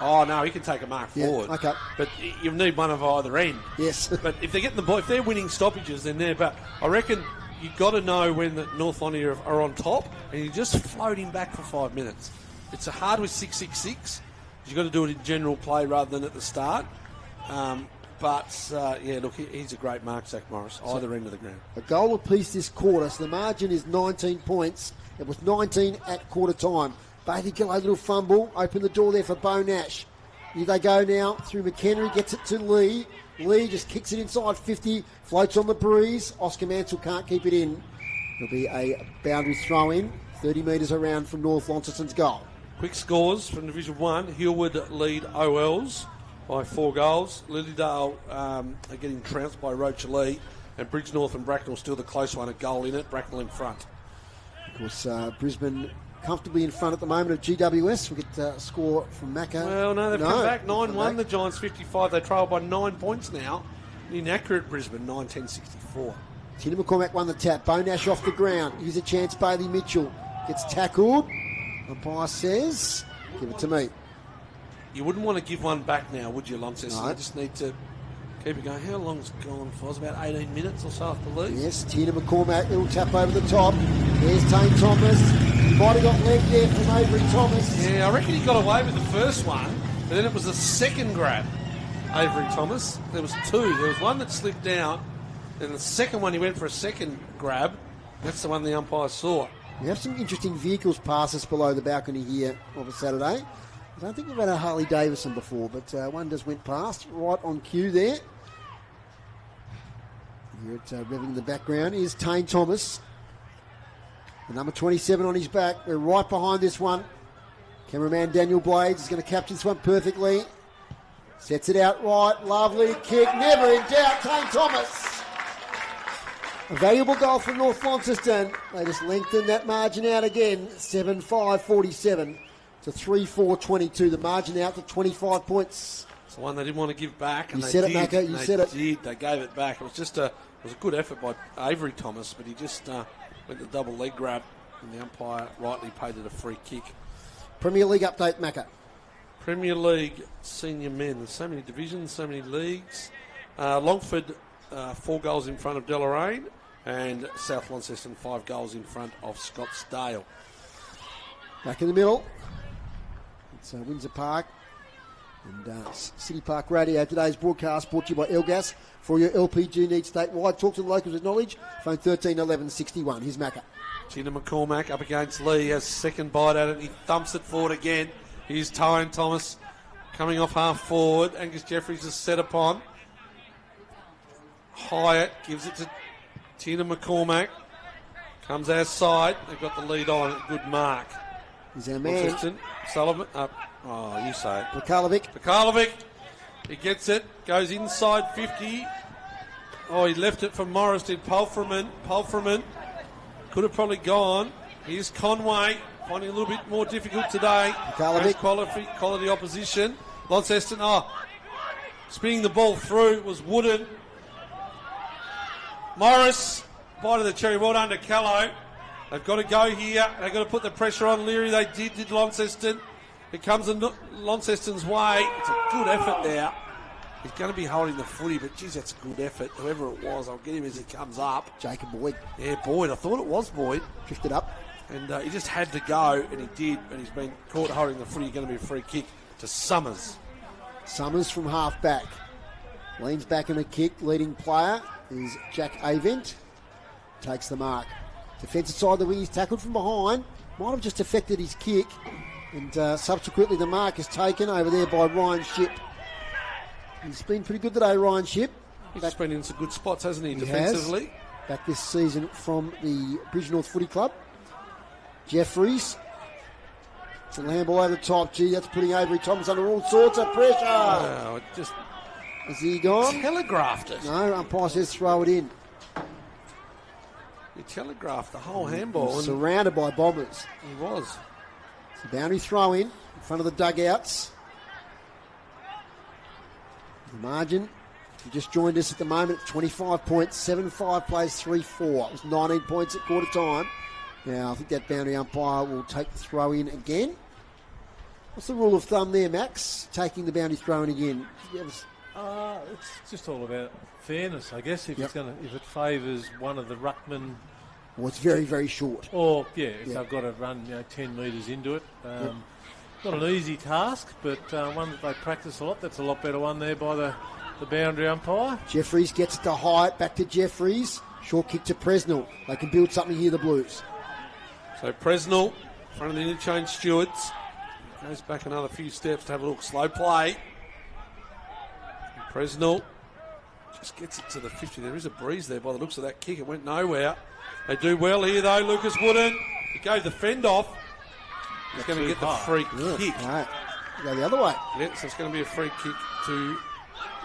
Oh, no, he can take a mark forward. Okay. But you need one of either end. Yes. But if they're getting the ball, if they're winning stoppages, then they're... But I reckon you've got to know when the North Lonnie are on top, and you just float him back for 5 minutes. It's a hard with 6-6-6. You've got to do it in general play rather than at the start. Look, he's a great mark, Zach Morris, either end of the ground. A goal apiece this quarter, so the margin is 19 points. It was 19 at quarter time. Bailey Gillow, little fumble, open the door there for Bo Nash. Here they go now through McHenry, gets it to Lee. Lee just kicks it inside 50, floats on the breeze. Oscar Mansell can't keep it in. There'll be a boundary throw in, 30 metres around from North Launceston's goal. Quick scores from Division 1. Hillwood lead OLs by 4 goals. Lilydale are getting trounced by Rochalee, and Bridgenorth and Bracknell still the close one, a goal in it, Bracknell in front. Of course, Brisbane comfortably in front at the moment of GWS. We'll get a score from Macca. Well, no, they've come back 9-1. The Giants 55. They trail by 9 points now. Inaccurate Brisbane, 9-10-64. Tina McCormack won the tap. Bo Nash off the ground. Here's a chance. Bailey Mitchell gets tackled. Umpire says, give it to me. You wouldn't want to give one back now, would you, Launceston? No. You just need to keep it going. How long's gone for? It's about 18 minutes or so, I believe. Yes, Tina McCormack, little tap over the top. There's Tane Thomas. He might have got leg there from Avery Thomas. Yeah, I reckon he got away with the first one, but then it was the second grab, Avery Thomas. There was 2. There was one that slipped out, and the second one he went for a second grab. That's the one the umpire saw. We have some interesting vehicles pass us below the balcony here on a Saturday. I don't think we've had a Harley Davidson before, but one just went past right on cue there. Here at revving in the background is Tane Thomas. The number 27 on his back. We're right behind this one. Cameraman Daniel Blades is going to capture this one perfectly. Sets it out right. Lovely kick. Never in doubt. Tane Thomas. A valuable goal for North Launceston. They just lengthened that margin out again. 7-5-47 to 3-4-22. The margin out to 25 points. It's the one they didn't want to give back. And you said it, Macca. You said it. They gave it back. It was just a good effort by Avery Thomas, but he just went the double leg grab, and the umpire rightly paid it a free kick. Premier League update, Macca. Premier League senior men. There's so many divisions, so many leagues. Longford 4 goals in front of Deloraine, and South Launceston 5 goals in front of Scottsdale. Back in the middle, it's Windsor Park and City Park Radio. Today's broadcast brought to you by Elgas. For your LPG needs statewide, talk to the locals with knowledge. Phone 13 11 61. Here's Macca. Tina McCormack up against Lee, has second bite at it. He thumps it forward again. Here's Tane Thomas coming off half forward. Angus Jeffries is set upon. Hyatt gives it to Tina McCormack. Comes outside. They've got the lead on. Good mark. He's our man. Launceston. Sullivan. You say it. Bukalovic. He gets it. Goes inside 50. Oh, he left it for Morris. Did Pulfreman. Could have probably gone. Here's Conway. Finding it a little bit more difficult today. Quality opposition. Launceston. Spinning the ball through. It was Wooden. Morris. Bite of the cherry. Well done to Callow. They've got to go here. They've got to put the pressure on Leary. They did Launceston. It comes in Launceston's way. It's a good effort there. He's going to be holding the footy, but geez, that's a good effort. Whoever it was, I'll get him as he comes up. Jacob Boyd. Yeah, Boyd. I thought it was Boyd. Drifted up. And he just had to go, and he did. And he's been caught holding the footy. Going to be a free kick to Summers. Summers from half back. Leans back in a kick. Leading player is Jack Avent. Takes the mark. Defensive side of the wing, he's tackled from behind. Might have just affected his kick. And subsequently the mark is taken over there by Ryan Shipp. He's been pretty good today, Ryan Shipp. He's been in some good spots, hasn't he, defensively? Has. Back this season from the Bridgenorth Footy Club. Jeffries It's a handball over the top. Gee, that's putting Avery Thomas under all sorts of pressure. Wow, it just Is he gone? telegraphed it. No, umpire says throw it in. He telegraphed the whole handball. And Surrounded by Bombers. he was. It's a boundary throw in front of the dugouts. The margin, if you just joined us at the moment, 25 points, 7-5 plays 3-4. It was 19 points at quarter time. Now, I think that boundary umpire will take the throw in again. What's the rule of thumb there, Max? Taking the boundary throw in again. It's just all about fairness, I guess. If Yep. if it favours one of the ruckmen, Well, it's very, very short. or if they've got to run 10 metres into it. Not an easy task, but one that they practice a lot. That's a lot better one there by the boundary umpire. Jeffries gets it to Hyatt, back to Jeffries. Short kick to Presnell. They can build something here, the Blues. So Presnell, in front of the interchange stewards, goes back another few steps to have a look. Slow play. And Presnell just gets it to the 50. There is a breeze there by the looks of that kick. It went nowhere. They do well here though. Lucas Wooden. He gave the fend off. He's going to get the free kick. Right. Go the other way. Yeah, so it's going to be a free kick to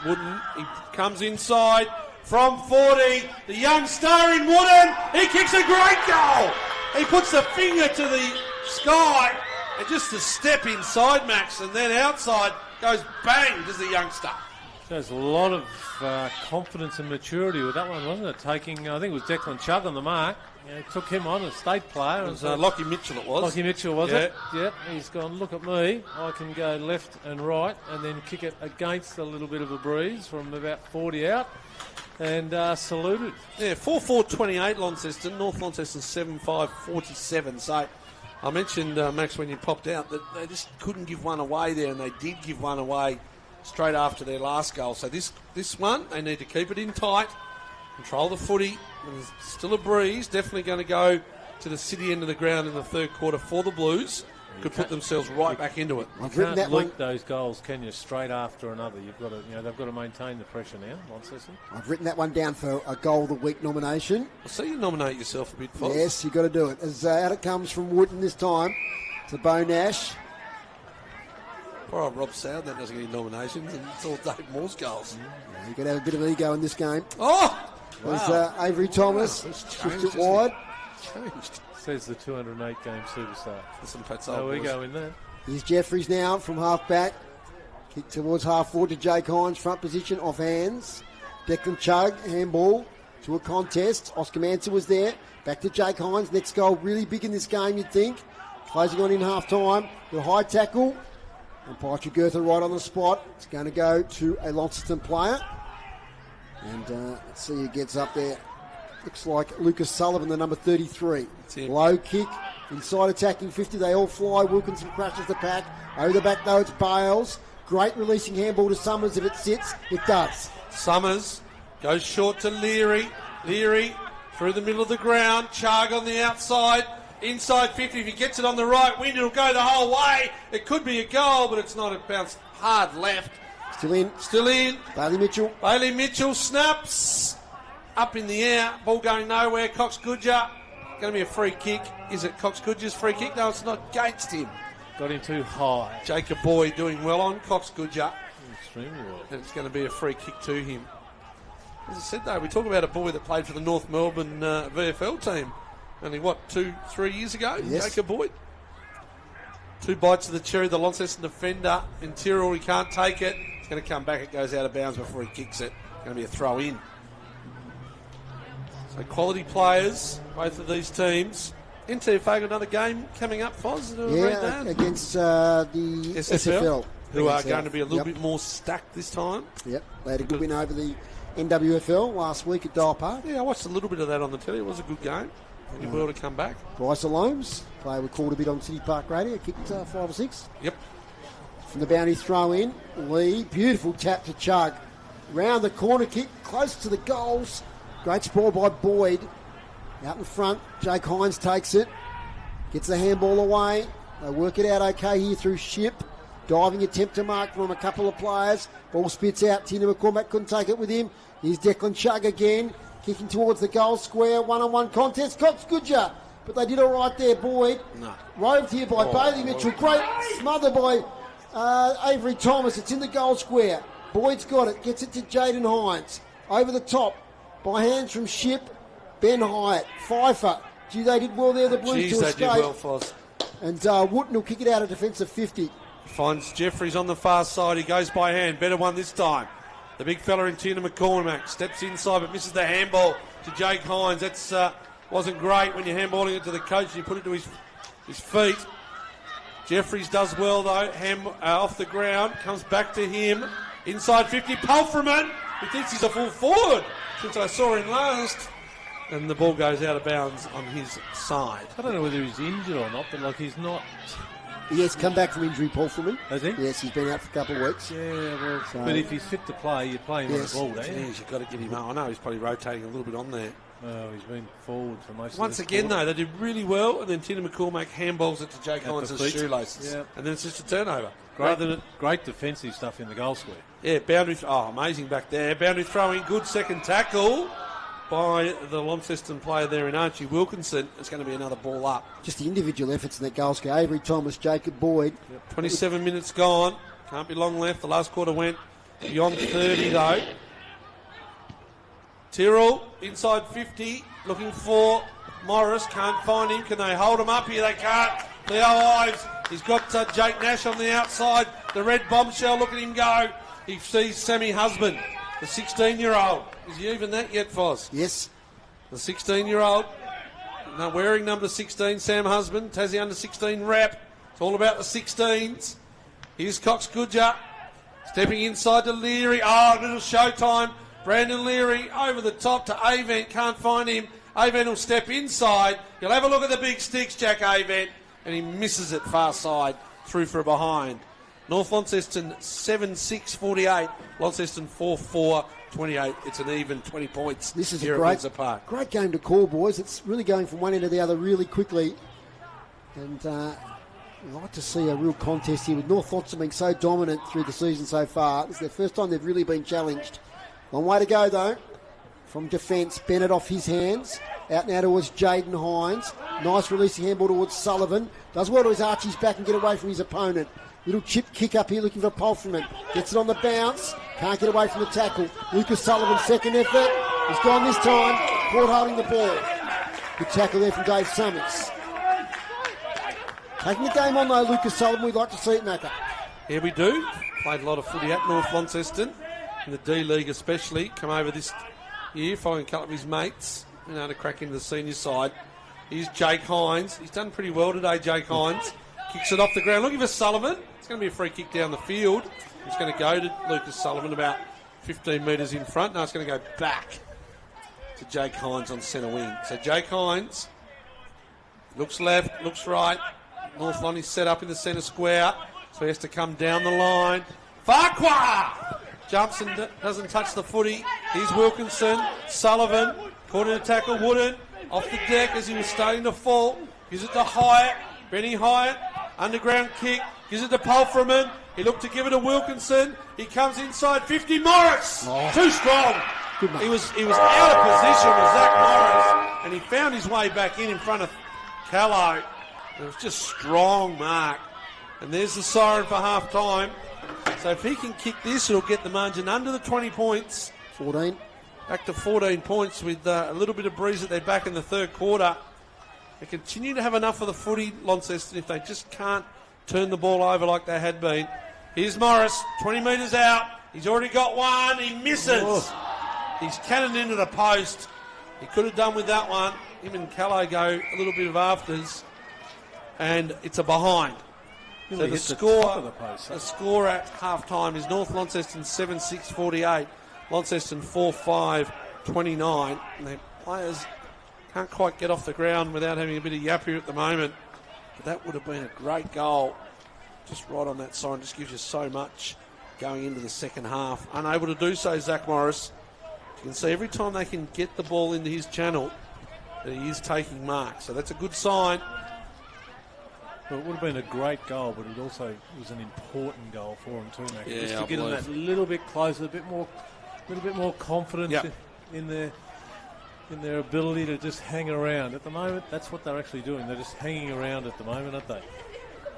Wooden. He comes inside from 40. The young star in Wooden. He kicks a great goal. He puts the finger to the sky and just a step inside, Max, and then outside goes bang, does the youngster. There's a lot of confidence and maturity with that one, wasn't it? Taking, I think it was Declan Chugg on the mark. Took him on, a state player. It was Lockie Mitchell it was. Lockie Mitchell, was it? Yep. He's gone, look at me. I can go left and right and then kick it against a little bit of a breeze from about 40 out. And saluted. Yeah, 4-4-28 Launceston. North Launceston 7-5-47. So I mentioned, Max, when you popped out, that they just couldn't give one away there, and they did give one away straight after their last goal. So this one, they need to keep it in tight, control the footy. There's still a breeze. Definitely going to go to the city end of the ground in the third quarter for the Blues. Could put themselves right back into it. You can't leak those goals, can you, straight after another? You've got to, they've got to maintain the pressure now, Launceston. I've written that one down for a Goal of the Week nomination. I see you nominate yourself a bit, Foz. Yes, you've got to do it. As out it comes from Wooden this time to Bo Nash. Poor old Rob Sowd, that doesn't get any nominations, and it's all Dave Moore's goals. Yeah, you've got to have a bit of ego in this game. Oh! There's Avery Thomas, pushed it wide. Changed. Says the 208-game superstar. Some Pat There we go in there. Here's Jeffries now from half back. Kick towards half forward to Jake Hines, front position, off hands. Declan Chugg, handball to a contest. Oscar Manson was there. Back to Jake Hines. Next goal really big in this game, you'd think. Closing on in half time. The high tackle. And Patrick Gertha right on the spot. It's going to go to a Launceston player. And let's see who gets up there. Looks like Lucas Sullivan, the number 33. Low kick, inside attacking 50. They all fly. Wilkinson crashes the pack. Over the back, though, it's Bales. Great releasing handball to Summers. If it sits, it does. Summers goes short to Leary. Leary through the middle of the ground. Chugg on the outside. Inside 50. If he gets it on the right wing, it'll go the whole way. It could be a goal, but it's not. It bounced hard left. Still in. Still in. Bailey Mitchell. Bailey Mitchell snaps. Up in the air. Ball going nowhere. Cox Goodger. Going to be a free kick. Is it Cox Goodger's free kick? No, it's not. Against him. Got him too high. Jacob Boyd doing well on Cox Goodger. Extremely well. And it's going to be a free kick to him. As I said, though, we talk about a boy that played for the North Melbourne VFL team only, 2-3 years ago? Yes. Jacob Boyd. 2 bites of the cherry. The Launceston defender. Interior, he can't take it. It's going to come back. It goes out of bounds before he kicks it. It's going to be a throw in. So quality players, both of these teams. NTFA got another game coming up, Foz. Yeah, against the SFL. Who are going to be a little bit more stacked this time. Yep, they had a good win over the NWFL last week at Dial Park. Yeah, I watched a little bit of that on the telly. It was a good game. Did well to come back. Bryce Alomes, player we called a bit on City Park Radio, kicked 5 or 6. Yep. From the boundary throw in, Lee, beautiful tap to Chugg. Round the corner kick, close to the goals. Great sprawl by Boyd. Out in front, Jake Hines takes it. Gets the handball away. They work it out okay here through Ship. Diving attempt to mark from a couple of players. Ball spits out. Tina McCormack couldn't take it with him. Here's Declan Chugg again. Kicking towards the goal square. One-on-one contest. Cox Goodger but they did all right there, Boyd. No. Roved here by Bailey Mitchell. Great smother by Avery Thomas. It's in the goal square. Boyd's got it. Gets it to Jaden Hines. Over the top by hands from Ship. Ben Hyatt. Pfeiffer. Gee, they did well there, the Blues, to escape. They did well, Foz. And Wooten will kick it out of defensive 50. Finds Jeffries on the far side. He goes by hand. Better one this time. The big fella in Tina McCormack steps inside but misses the handball to Jake Hines. That's wasn't great when you're handballing it to the coach and you put it to his feet. Jeffries does well though. Off the ground. Comes back to him. Inside 50. Pulfreman. He thinks he's a full forward since I saw him last. And the ball goes out of bounds on his side. I don't know whether he's injured or not, but like he's not. He has come back from injury, Paul Fulman. Has he? Yes, he's been out for a couple of weeks. Yeah, well, but if he's fit to play, you're playing on the ball, don't you? Jeez, you've got to get him out. I know he's probably rotating a little bit on there. Oh, he's been forward for most of Once this again, quarter. though, they did really well, and then Tina McCormack handballs it to Jake Hines' shoelaces. Yep. And then it's just a turnover. Great defensive stuff in the goal square. Yeah, boundary. Amazing back there. Boundary throwing. Good second tackle by the Launceston player there in Archie Wilkinson. It's going to be another ball up. Just the individual efforts in that goal score. Avery Thomas, Jacob Boyd. 27 minutes gone. Can't be long left. The last quarter went beyond 30, though. Tyrrell, inside 50, looking for Morris. Can't find him. Can they hold him up here? They can't. Leo Ives. He's got Jake Nash on the outside. The red bombshell. Look at him go. He sees Sammy Husband, the 16-year-old. Is he even that yet, Foz? Yes. The 16-year-old. Now wearing number 16, Sam Husband. Tassie under 16 rep. It's all about the 16s. Here's Cox Goodger. Stepping inside to Leary. Oh, a little showtime. Brandon Leary over the top to Avent. Can't find him. Avent will step inside. He'll have a look at the big sticks, Jack Avent. And he misses it far side. Through for a behind. North Launceston 7-6-48. Launceston 4-4-28. It's an even 20 points. This is here a at Windsor Park. Great game to call, boys. It's really going from one end to the other really quickly. And I'd like to see a real contest here with North Launceston being so dominant through the season so far. This is their first time they've really been challenged. Long way to go, though. From defence, Bennett off his hands. Out now towards Jaden Hines. Nice releasing handball towards Sullivan. Does well to his Archie's back and get away from his opponent. Little chip kick up here looking for Pulfreman. Gets it on the bounce. Can't get away from the tackle. Lucas Sullivan, second effort. He's gone this time. Caught holding the ball. Good tackle there from Dave Summers. Taking the game on though, Lucas Sullivan. We'd like to see it, Macca. Here we do. Played a lot of footy at North Launceston. In the D-League especially. Come over this year following a couple of his mates. Been able to crack into the senior side. Here's Jake Hines. He's done pretty well today, Jake Hines. Kicks it off the ground. Looking for Sullivan. It's going to be a free kick down the field. It's going to go to Lucas Sullivan about 15 metres in front. No, it's going to go back to Jake Hines on centre wing. So Jake Hines looks left, looks right. North Lonnie's set up in the centre square. So he has to come down the line. Farquhar! Jumps and doesn't touch the footy. Here's Wilkinson. Sullivan. Caught in a tackle. Wooden. Off the deck as he was starting to fall. Gives it to Hyatt. Benny Hyatt. Underground kick. Gives it to Pulfreman. He looked to give it to Wilkinson. He comes inside 50. Morris! Too strong. He was out of position with Zach Morris. And he found his way back in front of Callow. It was just strong, Mark. And there's the siren for half time. So if he can kick this, it'll get the margin under the 20 points. 14. Back to 14 points with a little bit of breeze at their back in the third quarter. They continue to have enough of the footy, Launceston, if they just can't turn the ball over like they had been. Here's Morris, 20 metres out. He's already got one. He misses. Oh. He's cannoned into the post. He could have done with that one. Him and Callow go a little bit of afters. And it's a behind. So the score at half-time is North Launceston 7-6-48, Launceston 4-5-29. And their players can't quite get off the ground without having a bit of yap here at the moment. But that would have been a great goal. Just right on that siren, just gives you so much going into the second half. Unable to do so, Zach Morris. You can see every time they can get the ball into his channel that he is taking marks. So that's a good sign. Well, it would have been a great goal, but it also was an important goal for him too, Mac. Yeah, just to get them that little bit closer, a little bit more confidence in in their ability to just hang around. At the moment, that's what they're actually doing. They're just hanging around at the moment, aren't they?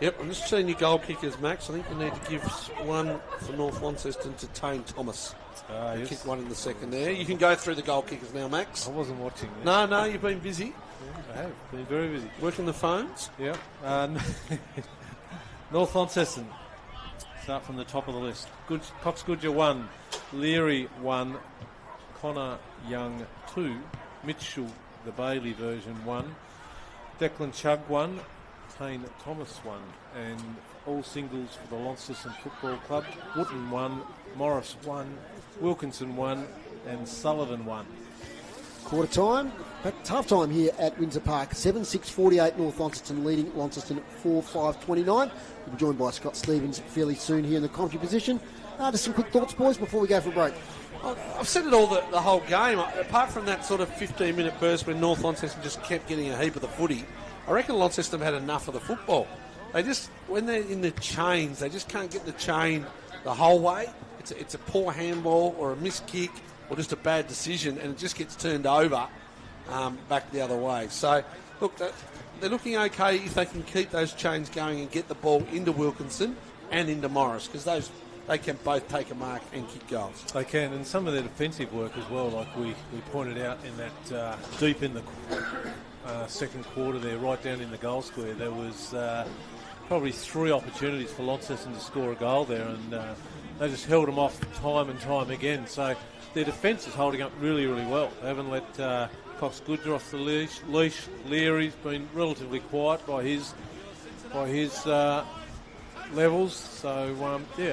Yep, I'm just seeing your goal kickers, Max. I think you need to give one for North Launceston to Tane Thomas. Yes. Kick one in the second there. You can go through the goal kickers now, Max. I wasn't watching this. No, you've been busy. Yeah, I have been very busy. Working the phones? Yep. North Launceston. Start from the top of the list. Cox Goodyer 1, Leary 1, Connor Young 2, Mitchell, the Bailey version 1, Declan Chugg 1, Tane Thomas 1, and all singles for the Launceston Football Club. Wootton 1, Morris 1, Wilkinson 1, and Sullivan 1. Quarter time, but half time here at Windsor Park. 7-6-48 North Launceston leading Launceston at 4-5-29. We'll be joined by Scott Stevens fairly soon here in the commentary position. Just some quick thoughts, boys, before we go for a break. I've said it all the whole game. Apart from that sort of 15-minute burst when North Launceston just kept getting a heap of the footy, I reckon Launceston have had enough of the football. They just, when they're in the chains, they just can't get the chain the whole way. It's a poor handball or a missed kick or just a bad decision, and it just gets turned over back the other way. So, look, they're looking okay if they can keep those chains going and get the ball into Wilkinson and into Morris, because they can both take a mark and kick goals. They can, and some of their defensive work as well, like we pointed out in that deep in the second quarter there, right down in the goal square, there was probably 3 opportunities for Launceston to score a goal there, and they just held them off time and time again. So their defence is holding up really, really well. They haven't let Cox Goodyer off the leash. Leary's been relatively quiet by his levels. So,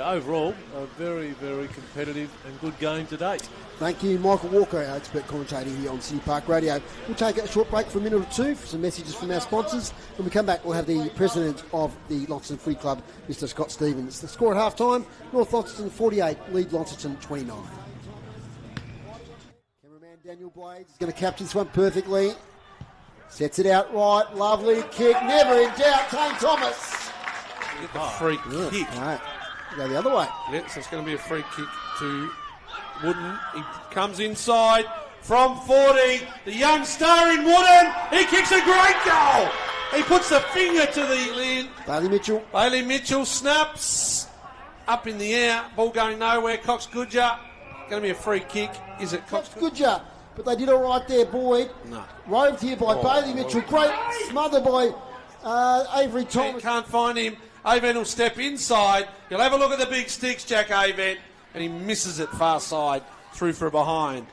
overall, a very, very competitive and good game to date. Thank you, Michael Walker, our expert commentator here on City Park Radio. We'll take a short break for a minute or two for some messages from our sponsors. When we come back, we'll have the president of the Launceston Footy Club, Mr. Scott Stevens. The score at half-time, North Launceston 48, lead Launceston 29. Cameraman Daniel Blades is going to capture this one perfectly. Sets it out right, lovely kick, never in doubt, Tane Thomas. Get the free kick. Right. Go the other way. Yeah, so it's going to be a free kick to Wootton. He comes inside from 40. The young star in Wootton. He kicks a great goal. He puts the finger to the lid. Bailey Mitchell snaps up in the air. Ball going nowhere. Cox Goodyer. Going to be a free kick. Is it Cox Goodyer? But they did all right there, Boyd. No. Roved here by Bailey Mitchell. Great smother by Avery Thomas. Can't find him. Avent will step inside. He'll have a look at the big sticks, Jack Avent, and he misses it far side, through for a behind.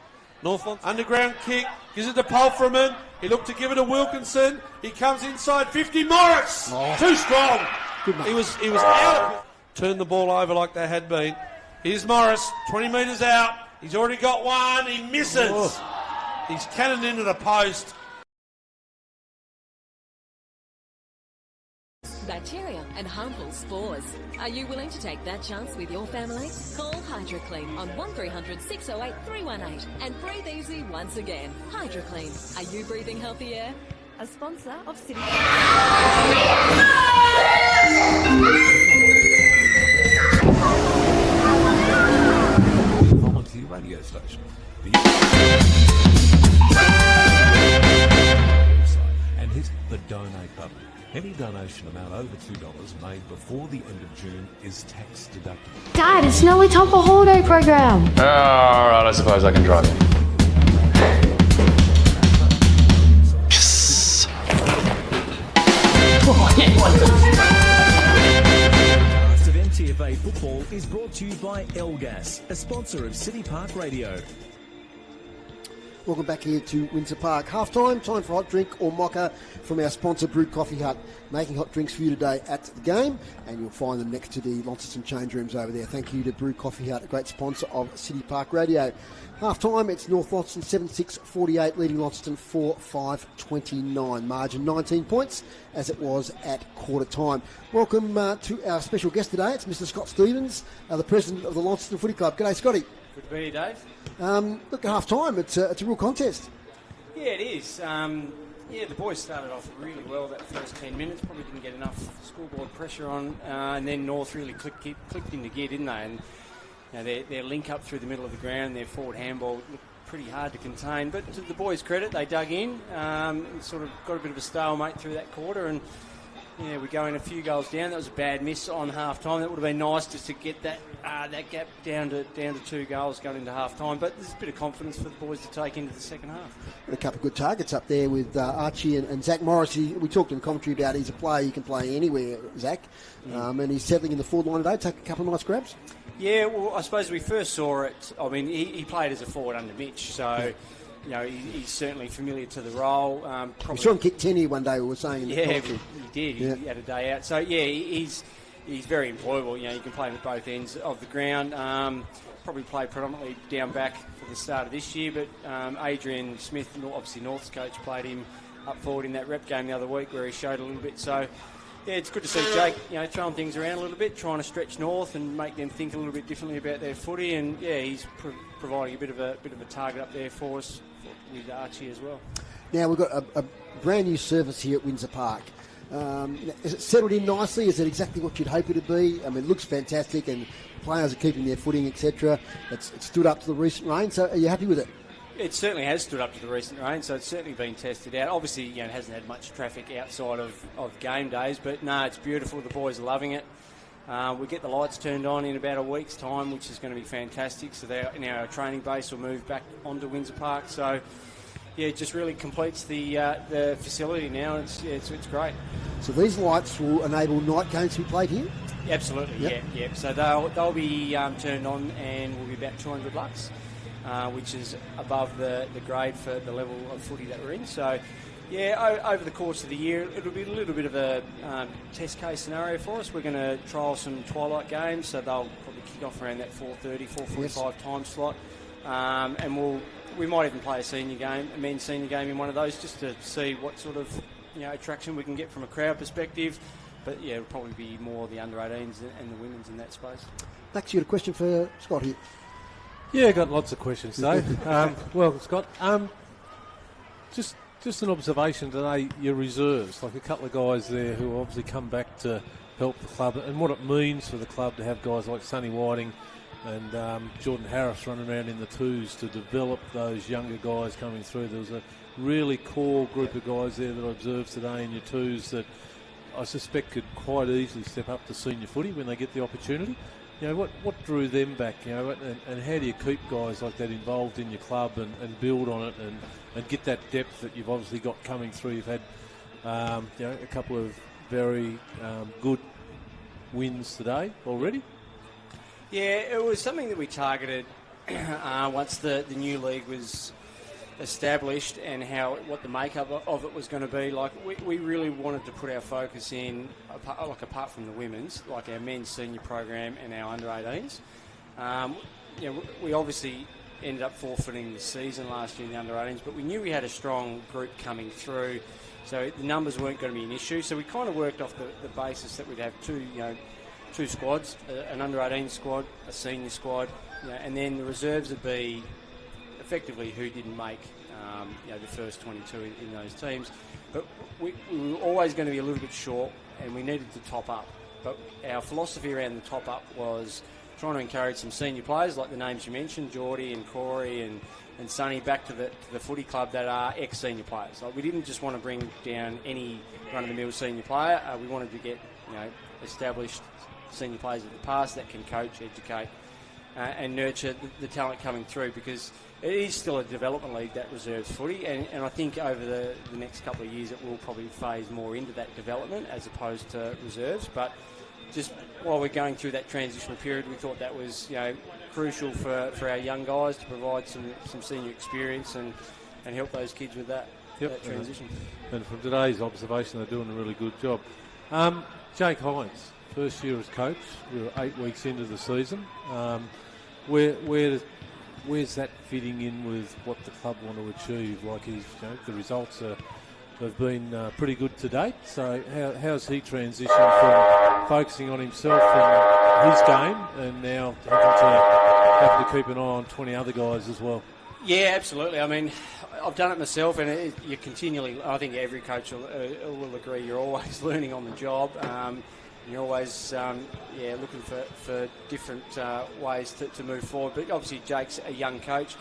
Northland, underground kick, gives it to Polframan. He looked to give it to Wilkinson. He comes inside 50. Morris! Too strong. He was out of it. Turned the ball over like they had been. Here's Morris, 20 metres out. He's already got one. He misses. He's cannoned into the post. Bacteria and harmful spores. Are you willing to take that chance with your family? Call HydroClean on 1300 608 318 and breathe easy once again. HydroClean. Are you breathing healthy air? A sponsor of City. Volunteer radio station. And hit the donate button. Any donation amount over $2 made before the end of June is tax deductible. Dad, it's nearly time for holiday program. Alright, I suppose I can drive you. Yes! Of NTFA football is brought to you by Elgas, a sponsor of City Park Radio. Welcome back here to Windsor Park. Half-time, time for hot drink or mocha from our sponsor, Brewed Coffee Hut, making hot drinks for you today at the game, and you'll find them next to the Launceston change rooms over there. Thank you to Brewed Coffee Hut, a great sponsor of City Park Radio. Half-time, it's North Launceston 7-6-48, leading Launceston 4-5-29. Margin 19 points, as it was at quarter-time. Welcome to our special guest today. It's Mr. Scott Stevens, the president of the Launceston Footy Club. G'day, Scotty. Good to be here, Dave. Look, at half-time, it's a real contest. Yeah, it is. The boys started off really well that first 10 minutes. Probably didn't get enough scoreboard pressure on, and then North really clicked into gear, didn't they? And their link up through the middle of the ground, their forward handball pretty hard to contain. But to the boys' credit, they dug in, sort of got a bit of a stalemate through that quarter, and yeah, we're going a few goals down. That was a bad miss on half time. That would have been nice just to get that gap down to 2 goals going into half time. But there's a bit of confidence for the boys to take into the second half. And a couple of good targets up there with Archie and Zach Morris. We talked in commentary about he's a player you can play anywhere, Zach, and he's settling in the forward line today. Take a couple of nice grabs. Yeah, well, I suppose we first saw it. I mean, he played as a forward under Mitch, so. You know, he's certainly familiar to the role. We saw him kick 10 here one day, we were saying in the commentary. He did. He had a day out. So, yeah, he's very employable. You know, you can play him at both ends of the ground. Probably played predominantly down back for the start of this year, but Adrian Smith, obviously North's coach, played him up forward in that rep game the other week where he showed a little bit. So, yeah, it's good to see Jake, you know, throwing things around a little bit, trying to stretch North and make them think a little bit differently about their footy. And, yeah, he's providing a bit of a target up there for us with Archie as well. Now we've got a brand new service here at Windsor Park. Is it settled in nicely? Is it exactly what you'd hope it to be? I mean, it looks fantastic and players are keeping their footing, etc. It's stood up to the recent rain, so are you happy with it? It certainly has stood up to the recent rain, so it's certainly been tested out. Obviously, you know, it hasn't had much traffic outside of game days, but no, it's beautiful. The boys are loving it. We get the lights turned on in about a week's time, which is going to be fantastic. So now our training base will move back onto Windsor Park. So, yeah, it just really completes the facility now. It's great. So these lights will enable night games to be played here? Absolutely, yep. So they'll be turned on and will be about 200 lux, which is above the grade for the level of footy that we're in. So, yeah, over the course of the year, it'll be a little bit of a test case scenario for us. We're going to trial some twilight games, so they'll probably kick off around that 4:30, 4:45 time slot. And we might even play a men's senior game in one of those just to see what sort of attraction we can get from a crowd perspective. But, yeah, it'll probably be more the under-18s and the women's in that space. Max, you got a question for Scott here? Yeah, got lots of questions today. Well, Scott, just an observation today, your reserves, like a couple of guys there who obviously come back to help the club and what it means for the club to have guys like Sonny Whiting and Jordan Harris running around in the twos to develop those younger guys coming through. There was a really core group of guys there that I observed today in your twos that I suspect could quite easily step up to senior footy when they get the opportunity. You know, what drew them back, and how do you keep guys like that involved in your club and build on it and get that depth that you've obviously got coming through? You've had, a couple of very good wins today already. Yeah, it was something that we targeted once the new league was established and what the makeup of it was going to be. Like we really wanted to put our focus in, apart from the women's, like our men's senior program and our under-18s. We obviously ended up forfeiting the season last year in the under-18s, but we knew we had a strong group coming through, so the numbers weren't going to be an issue. So we kind of worked off the basis that we'd have two squads, an under-18 squad, a senior squad, and then the reserves would be effectively who didn't make the first 22 in those teams. But we were always going to be a little bit short and we needed to top up. But our philosophy around the top up was trying to encourage some senior players like the names you mentioned, Geordie and Corey and Sonny, back to the footy club that are ex-senior players. Like we didn't just want to bring down any run-of-the-mill senior player. We wanted to get established senior players of the past that can coach, educate and nurture the talent coming through, because it is still a development league, that reserves footy, and I think over the next couple of years it will probably phase more into that development as opposed to reserves. But just while we're going through that transitional period, we thought that was crucial for our young guys to provide some senior experience and help those kids with that transition. And from today's observation, they're doing a really good job. Jake Hines, first year as coach, we were 8 weeks into the season. Where's that fitting in with what the club want to achieve? Like the results have been pretty good to date. So how's he transitioned from focusing on himself and his game, and now having to keep an eye on 20 other guys as well? Yeah, absolutely. I mean, I've done it myself, and you continually. I think every coach will agree. You're always learning on the job. You're always looking for different ways to move forward. But obviously Jake's a young coach.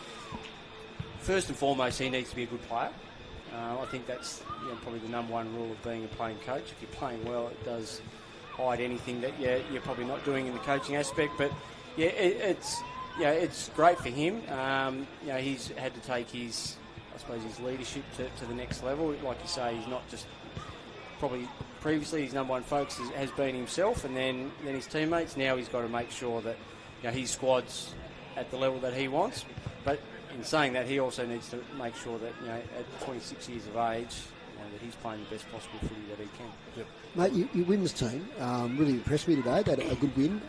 first and foremost, he needs to be a good player. I think that's probably the number one rule of being a playing coach. If you're playing well, it does hide anything that you're probably not doing in the coaching aspect. But yeah, it's great for him. He's had to take his leadership to the next level. Like you say, he's not just probably previously his number one focus has been himself and then his teammates. Now he's got to make sure that his squad's at the level that he wants. But in saying that, he also needs to make sure that at 26 years of age, that he's playing the best possible footy that he can. Yep. Mate, your women's team really impressed me today. They had a good win.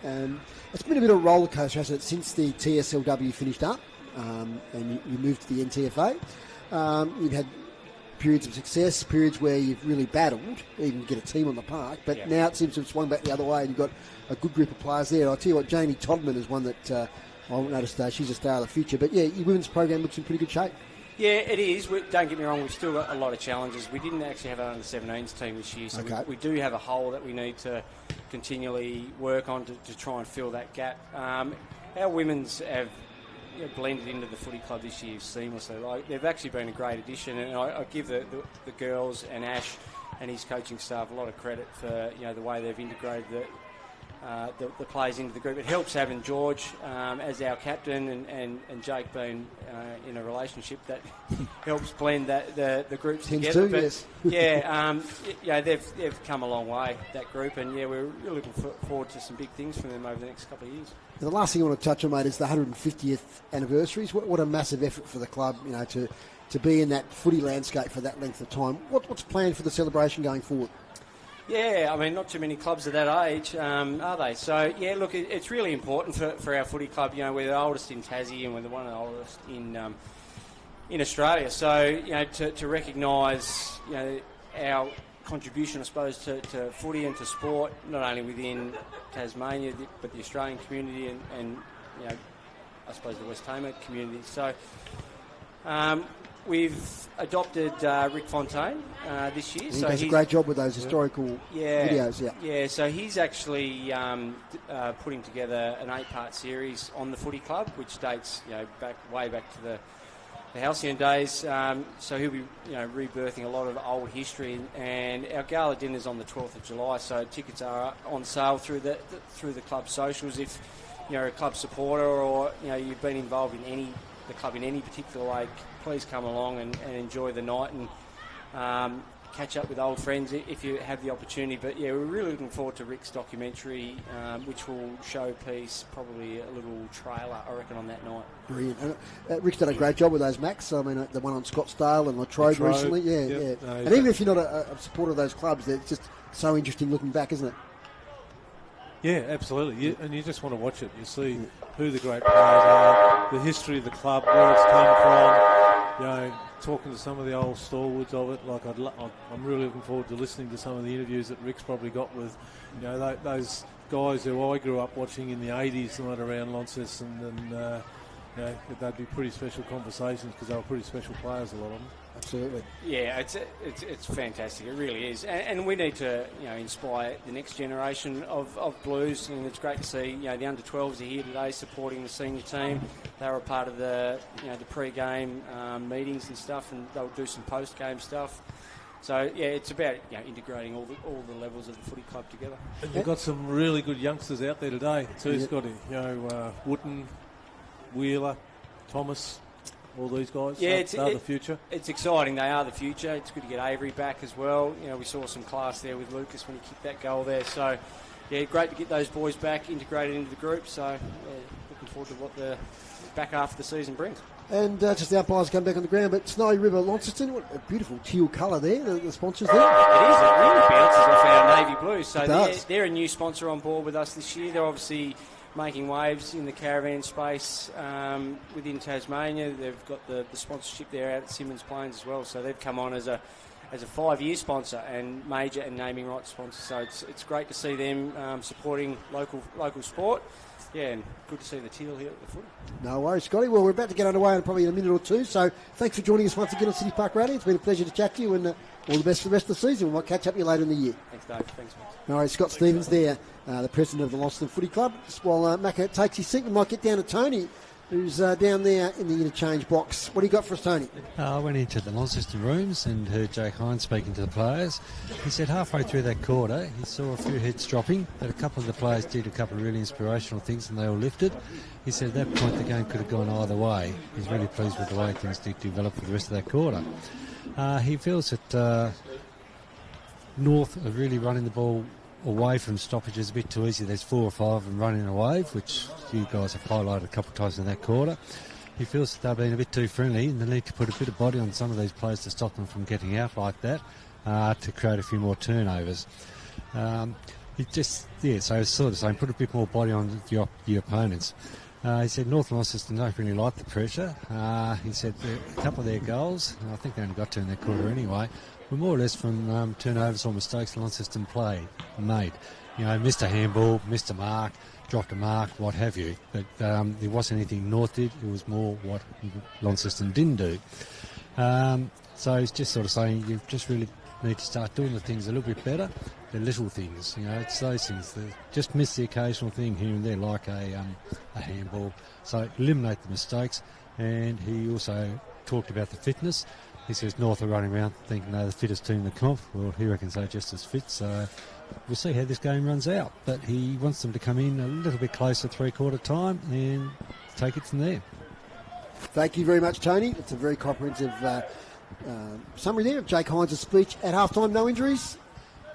It's been a bit of a roller coaster, hasn't it, since the TSLW finished up and you moved to the NTFA. You've had periods of success, periods where you've really battled, even to get a team on the park, but now it seems to have swung back the other way and you've got a good group of players there. I'll tell you what, Jamie Todman is one that I won't notice today. She's a star of the future. But yeah, your women's program looks in pretty good shape. Yeah, it is. Don't get me wrong, we've still got a lot of challenges. We didn't actually have an under-17s team this year, so we do have a hole that we need to continually work on to try and fill that gap. Our women's have blended into the footy club this year seamlessly. They've actually been a great addition, and I give the girls and Ash and his coaching staff a lot of credit for the way they've integrated the players into the group. It helps having George as our captain and Jake being in a relationship that helps blend the groups together. They've come a long way, that group, and we're really looking forward to some big things from them over the next couple of years. The last thing I want to touch on, mate, is the 150th anniversaries. What a massive effort for the club, to be in that footy landscape for that length of time. What's planned for the celebration going forward? Yeah, I mean, not too many clubs at that age, are they? So, look, it's really important for our footy club. We're the oldest in Tassie and we're the one of the oldest in Australia. So, to recognise, our contribution, I suppose, to footy and to sport, not only within Tasmania, but the Australian community and I suppose the West Tamar community. So, we've adopted Rick Fontaine this year. He does a great job with those historical videos. Yeah, so he's actually putting together an 8-part series on the footy club, which dates way back to the halcyon days. So he'll be rebirthing a lot of old history, and our gala dinner's on the 12th of July. So tickets are on sale through the club socials. If you're a club supporter or you've been involved in the club in any particular way, please come along and enjoy the night and catch up with old friends if you have the opportunity. But we're really looking forward to Rick's documentary, which will showpiece probably a little trailer, I reckon, on that night. Brilliant. Rick's done a great job with those Macs. I mean, the one on Scottsdale and Latrobe recently. No, and even if you're not a supporter of those clubs, it's just so interesting looking back, isn't it? Yeah, absolutely. And you just want to watch it. You see who the great players are, the history of the club, where it's come from. Talking to some of the old stalwarts of it. Like I'm really looking forward to listening to some of the interviews that Rick's probably got with, those guys who I grew up watching in the 80s and around Launceston, and they'd be pretty special conversations because they were pretty special players, a lot of them. Absolutely. Yeah, it's fantastic. It really is, and we need to inspire the next generation of Blues. And it's great to see the under-12s are here today supporting the senior team. They were a part of the the pre-game meetings and stuff, and they'll do some post-game stuff. So it's about integrating all the levels of the footy club together. And you've got some really good youngsters out there today too, Scotty. Wooten, Wheeler, Thomas. All these guys, they're the future. It's exciting. They are the future. It's good to get Avery back as well. We saw some class there with Lucas when he kicked that goal there. So, great to get those boys back integrated into the group. So, looking forward to what the back half of the season brings. And just the umpires come back on the ground, but Snowy River Launceston, what a beautiful teal colour there, the sponsors there. It is. It really bounces off our navy blue. So they're a new sponsor on board with us this year. They're obviously making waves in the caravan space within Tasmania. They've got the sponsorship there out at Simmons Plains as well. So they've come on as a 5-year sponsor and major and naming rights sponsor. So it's great to see them supporting local sport. Yeah, and good to see the teal here at the footy. No worries, Scotty. Well, we're about to get underway in probably a minute or two. So thanks for joining us once again on City Park Radio. It's been a pleasure to chat to you, and all the best for the rest of the season. We might catch up with you later in the year. Thanks, Dave. Thanks, mate. No worries, Scott Stevens there, the president of the Launceston Footy Club. Just while Macca takes his seat, we might get down to Tony. who's down there in the interchange box. What do you got for us, Tony? I went into the Launceston rooms and heard Jake Hines speaking to the players. He said halfway through that quarter he saw a few heads dropping, but a couple of the players did a couple of really inspirational things and they all lifted. He said at that point the game could have gone either way. He's really pleased with the way things did develop for the rest of that quarter. He feels that North are really running the ball away from stoppages a bit too easy. There's 4 or 5 of them running a wave, which you guys have highlighted a couple of times in that quarter. He feels that they've been a bit too friendly and they need to put a bit of body on some of these players to stop them from getting out like that, to create a few more turnovers. So it's sort of saying put a bit more body on your opponents. He said North Launceston don't really like the pressure. He said a couple of their goals, and I think they only got 2 in that quarter anyway, were more or less from turnovers or mistakes Launceston made. You know, missed a handball, missed a mark, dropped a mark, what have you. But there wasn't anything North did, it was more what Launceston didn't do. So he's just sort of saying you just really need to start doing the things a little bit better. The little things, you know, it's those things that just miss the occasional thing here and there, like a handball. So eliminate the mistakes. And he also talked about the fitness. He says North are running around thinking they're the fittest team in the comp. Well, he reckons they're just as fit. So we'll see how this game runs out. But he wants them to come in a little bit closer 3/4 time and take it from there. Thank you very much, Tony. It's a very comprehensive summary there of Jake Hines' speech at halftime. No injuries?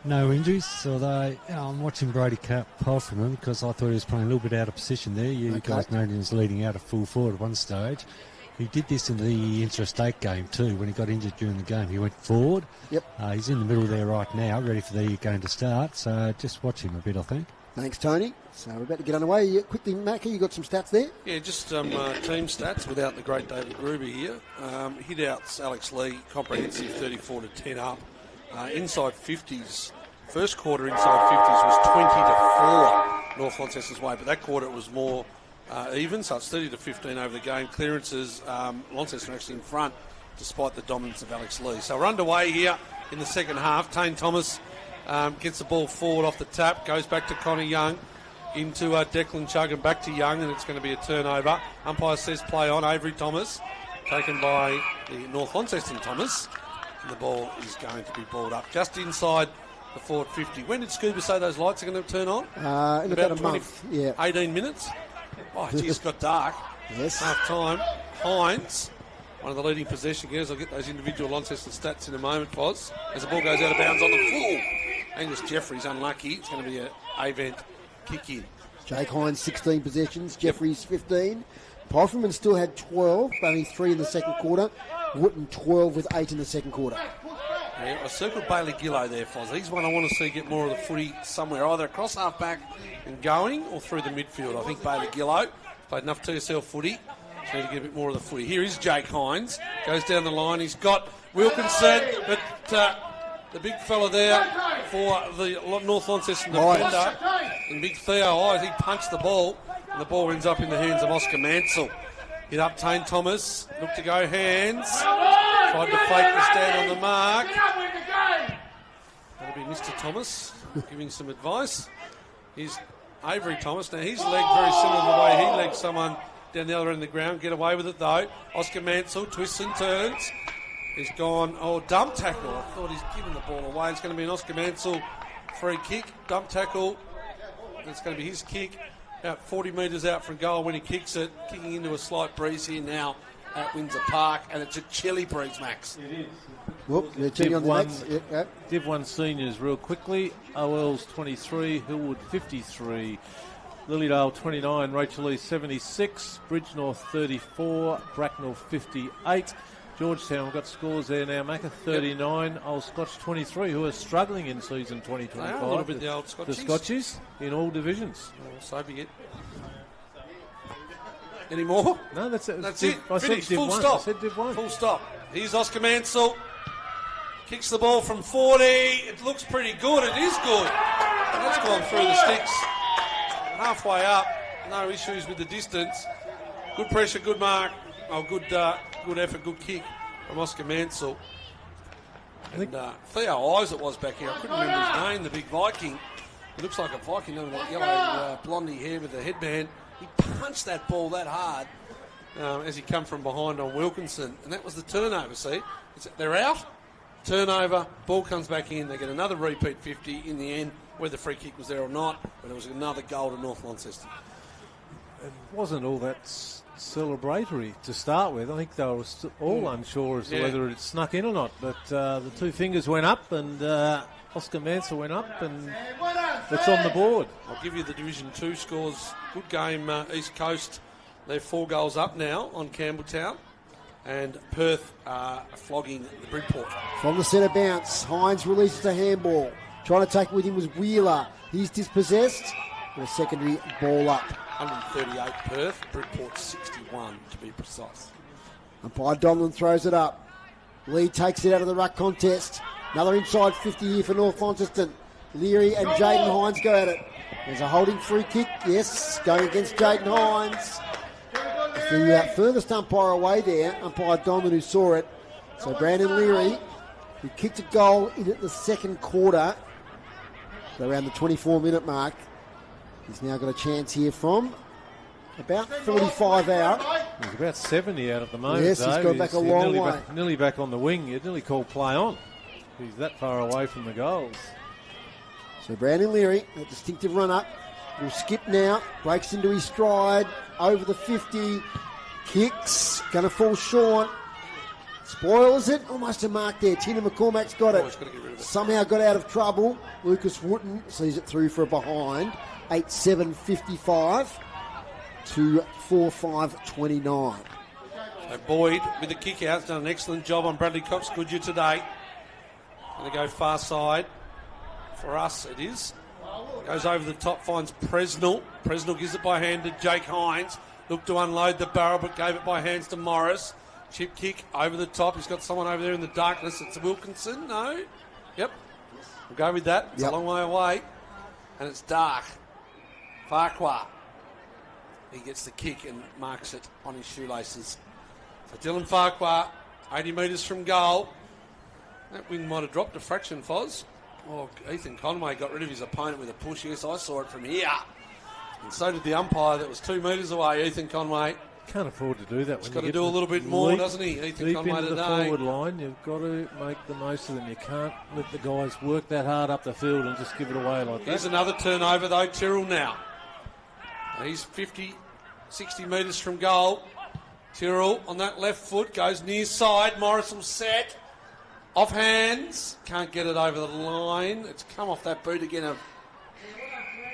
No injuries, although I'm watching Brody Powell from him because I thought he was playing a little bit out of position there. You guys know he was leading out of full forward at one stage. He did this in the interstate game too. When he got injured during the game, he went forward. Yep. He's in the middle there right now, ready for the game to start. So just watch him a bit, I think. Thanks, Tony. So we're about to get underway. Quickly, Mackie, you got some stats there? Yeah, just some team stats without the great David Gruber here. Hit-outs, Alex Lee, comprehensive 34-10 up. Inside 50s, first quarter inside 50s was 20-4 North Launceston's way, but that quarter it was more even, so it's 30-15 over the game. Clearances, Launceston actually in front despite the dominance of Alex Lee. So we're underway here in the second half. Tane Thomas gets the ball forward off the tap, goes back to Connor Young, into Declan Chugg and back to Young, and it's going to be a turnover. Umpire says play on. Avery Thomas, taken by the North Launceston Thomas, and the ball is going to be balled up just inside the forward 50. When did Scuba say those lights are going to turn on? In about a month, yeah. 18 minutes? Oh, geez, it's got dark. Yes. Half time. Hines, one of the leading possession getters. I'll get those individual Launceston stats in a moment, Foz. As the ball goes out of bounds on the full. Angus Jeffrey's unlucky. It's going to be an A-vent kick in. Jake Hines, 16 possessions. Jeffrey's 15. Pofferman still had 12, but only 3 in the second quarter. Wooten 12 with 8 in the second quarter. Yeah, I circled Bailey Gillow there, Foz. He's one I want to see get more of the footy somewhere, either across half-back and going or through the midfield. I think Bailey Gillow played enough TSL footy. Just need to get a bit more of the footy. Here is Jake Hines. Goes down the line. He's got Wilkinson, but the big fella there for the North Launceston defender, and big Theo Eyes, he punched the ball, and the ball ends up in the hands of Oscar Mansell. Hit up Tane Thomas, looked to go hands, tried to fake the stand on the mark. That'll be Mr. Thomas giving some advice. Here's Avery Thomas. Now he's legged very similar to the way he legged someone down the other end of the ground. Get away with it though. Oscar Mansell twists and turns. He's gone, dump tackle. I thought he's given the ball away. It's going to be an Oscar Mansell free kick. Dump tackle. It's going to be his kick. About 40 metres out from goal when he kicks it. Kicking into a slight breeze here now at Windsor Park. And it's a chilly breeze, Max. It is. Whoop, Div 1 seniors real quickly. OL's 23, Hillwood 53. Lilydale 29, Rachel Lee 76, Bridgenorth 34, Bracknell 58. Georgetown, we've got scores there now. Macca 39, Old Scotch 23, who are struggling in season 2025. They are a little bit the Old Scotchies. The Scotchies in all divisions. Oh, so be it. Any more? No, that's it. That's it. I Finished. said Div Full 1. stop. I said Div 1. Full stop. Here's Oscar Mansell. Kicks the ball from 40. It looks pretty good. It is good. And that's gone through the sticks. Halfway up. No issues with the distance. Good pressure, good mark. Good effort, good kick from Oscar Mansell. And Theo Eyes it was back here. I couldn't remember his name, the big Viking. He looks like a Viking with that yellow blondie hair with the headband. He punched that ball that hard. as he come from behind on Wilkinson. And that was the turnover, see? They're out, turnover, ball comes back in, they get another repeat 50 in the end, whether the free kick was there or not, but it was another goal to North Launceston. It wasn't all that celebratory to start with. I think they were all unsure as to whether it snuck in or not, but the two fingers went up and Oscar Manser went up and it's on the board. I'll give you the Division 2 scores. Good game, East Coast. They're 4 goals up now on Campbelltown. And Perth flogging the Bridport. From the centre bounce, Hines releases a handball. Trying to take with him was Wheeler. He's dispossessed. And a secondary ball up. 138 Perth, Bridport 61 to be precise. Umpire Donlan throws it up. Lee takes it out of the ruck contest. Another inside 50 here for North Launceston. Leary and Jaden Hines go at it. There's a holding free kick. Yes, going against Jaden Hines. The furthest umpire away there, umpire Donlan, who saw it. So Brandon Leary, who kicked a goal in at the second quarter, so around the 24-minute mark. He's now got a chance here from about 45 out. He's about 70 out at the moment. Yes, he's gone back a long way. Nearly back on the wing. You'd nearly call play on. He's that far away from the goals. So Brandon Leary, a distinctive run up, will skip now, breaks into his stride, over the 50, kicks, going to fall short. Spoils it, almost a mark there. Tina McCormack's got it. Somehow got out of trouble. Lucas Wooten sees it through for a behind. 8-7-55 to 4-5-29. So Boyd with the kick out has done an excellent job on Bradley Cox Goodyear today. Going to go far side. For us, it is. Goes over the top, finds Presnell. Presnell gives it by hand to Jake Hines. Looked to unload the barrel, but gave it by hands to Morris. Chip kick over the top. He's got someone over there in the darkness. It's Wilkinson. No. Yep. We'll go with that. It's a long way away. And it's dark. Farquhar. He gets the kick and marks it on his shoelaces. So Dylan Farquhar, 80 metres from goal. That wing might have dropped a fraction, Foz. Oh, Ethan Conway got rid of his opponent with a push. Yes, I saw it from here. And so did the umpire that was 2 metres away, Ethan Conway. Can't afford to do that. He's got to do a little bit more, doesn't he, Ethan Conway into today? The forward line, you've got to make the most of them. You can't let the guys work that hard up the field and just give it away like that. Here's another turnover, though, Tyrrell now. He's 50, 60 metres from goal. Tyrrell on that left foot goes near side. Morris will set. Off hands. Can't get it over the line. It's come off that boot again of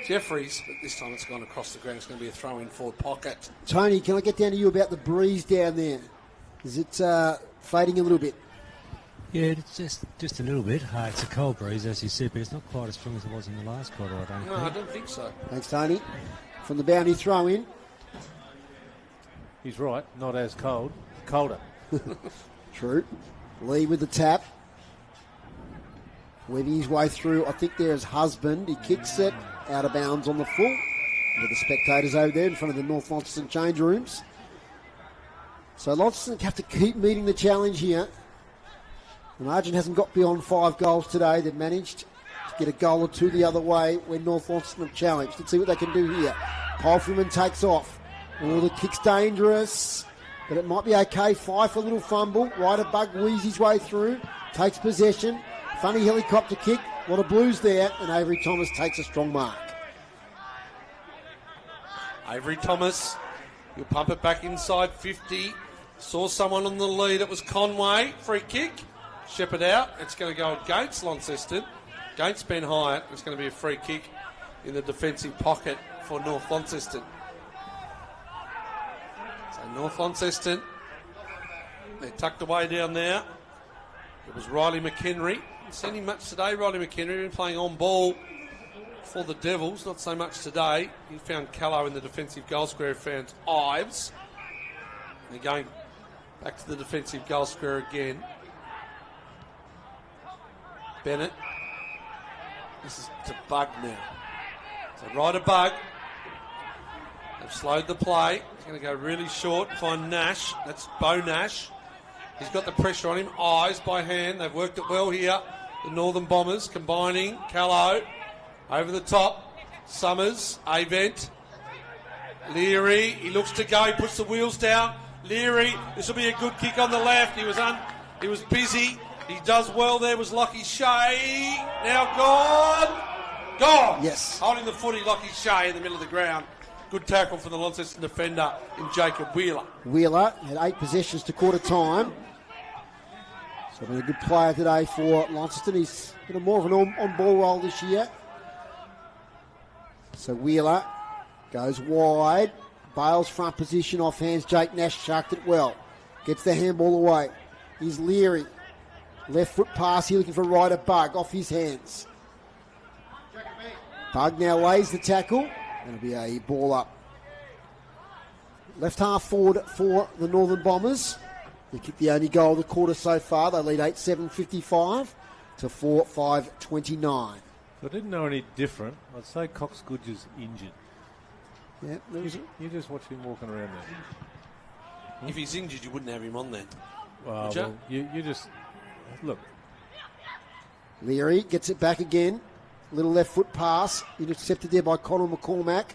Jeffries, but this time it's gone across the ground. It's going to be a throw in forward pocket. Tony, can I get down to you about the breeze down there? Is it fading a little bit? Yeah, it's just a little bit. It's a cold breeze, as you said, but it's not quite as strong as it was in the last quarter, I don't think. No, I don't think so. Thanks, Tony. From the boundary throw in. He's right, not as cold. Colder. True. Lee with the tap. Weaving his way through. I think there's Husband. He kicks it out of bounds on the full. With the spectators over there in front of the North Launceston change rooms. So Launceston have to keep meeting the challenge here. The margin hasn't got beyond 5 goals today. They've managed to get a goal or two the other way when North Launceston have challenged. Let's see what they can do here. Hoffman takes off. Oh, the kick's dangerous, but it might be okay. Fife a little fumble. Ryder Bug weaves his way through, takes possession. Funny helicopter kick. A lot of blues there, and Avery Thomas takes a strong mark. Avery Thomas, he'll pump it back inside 50. Saw someone on the lead. It was Conway. Free kick. Shepherd out. It's going to go against Launceston. Against Ben Hyatt. It's going to be a free kick in the defensive pocket for North Launceston. So North Launceston, they're tucked away down there. It was Riley McHenry. Haven't seen him much today, Riley McHenry. Been playing on ball for the Devils. Not so much today. He found Callow in the defensive goal square. Found Ives. And they're going back to the defensive goal square again. Bennett. This is to Bug now. So Ryder Bug. They've slowed the play. He's going to go really short. Find Nash. That's Bo Nash. He's got the pressure on him. Eyes by hand. They've worked it well here. The Northern Bombers combining. Callow over the top. Summers. Avent. Leary. He looks to go. He puts the wheels down. Leary, this will be a good kick on the left. He was busy. He does well there. Was Lockie Shea. Now gone. Yes. Holding the footy, Lockie Shea in the middle of the ground. Good tackle for the Launceston defender in Jacob Wheeler. Wheeler had 8 possessions to quarter time. So been a good player today for Launceston. He's been more of an on-ball role this year. So Wheeler goes wide. Bales front position off hands. Jake Nash chucked it well. Gets the handball away. Here's Leary. Left foot pass here looking for Ryder Bug off his hands. Bug now lays the tackle. That'll be a ball up. Left half forward for the Northern Bombers. They kicked the only goal of the quarter so far. They lead 8-7-55 to 4-5-29. If I didn't know any different, I'd say Cox Goodger's injured. Yeah, you just watch him walking around there. If he's injured, you wouldn't have him on then. Well, you just... Look. Leary gets it back again. Little left foot pass. Intercepted there by Connor McCormack.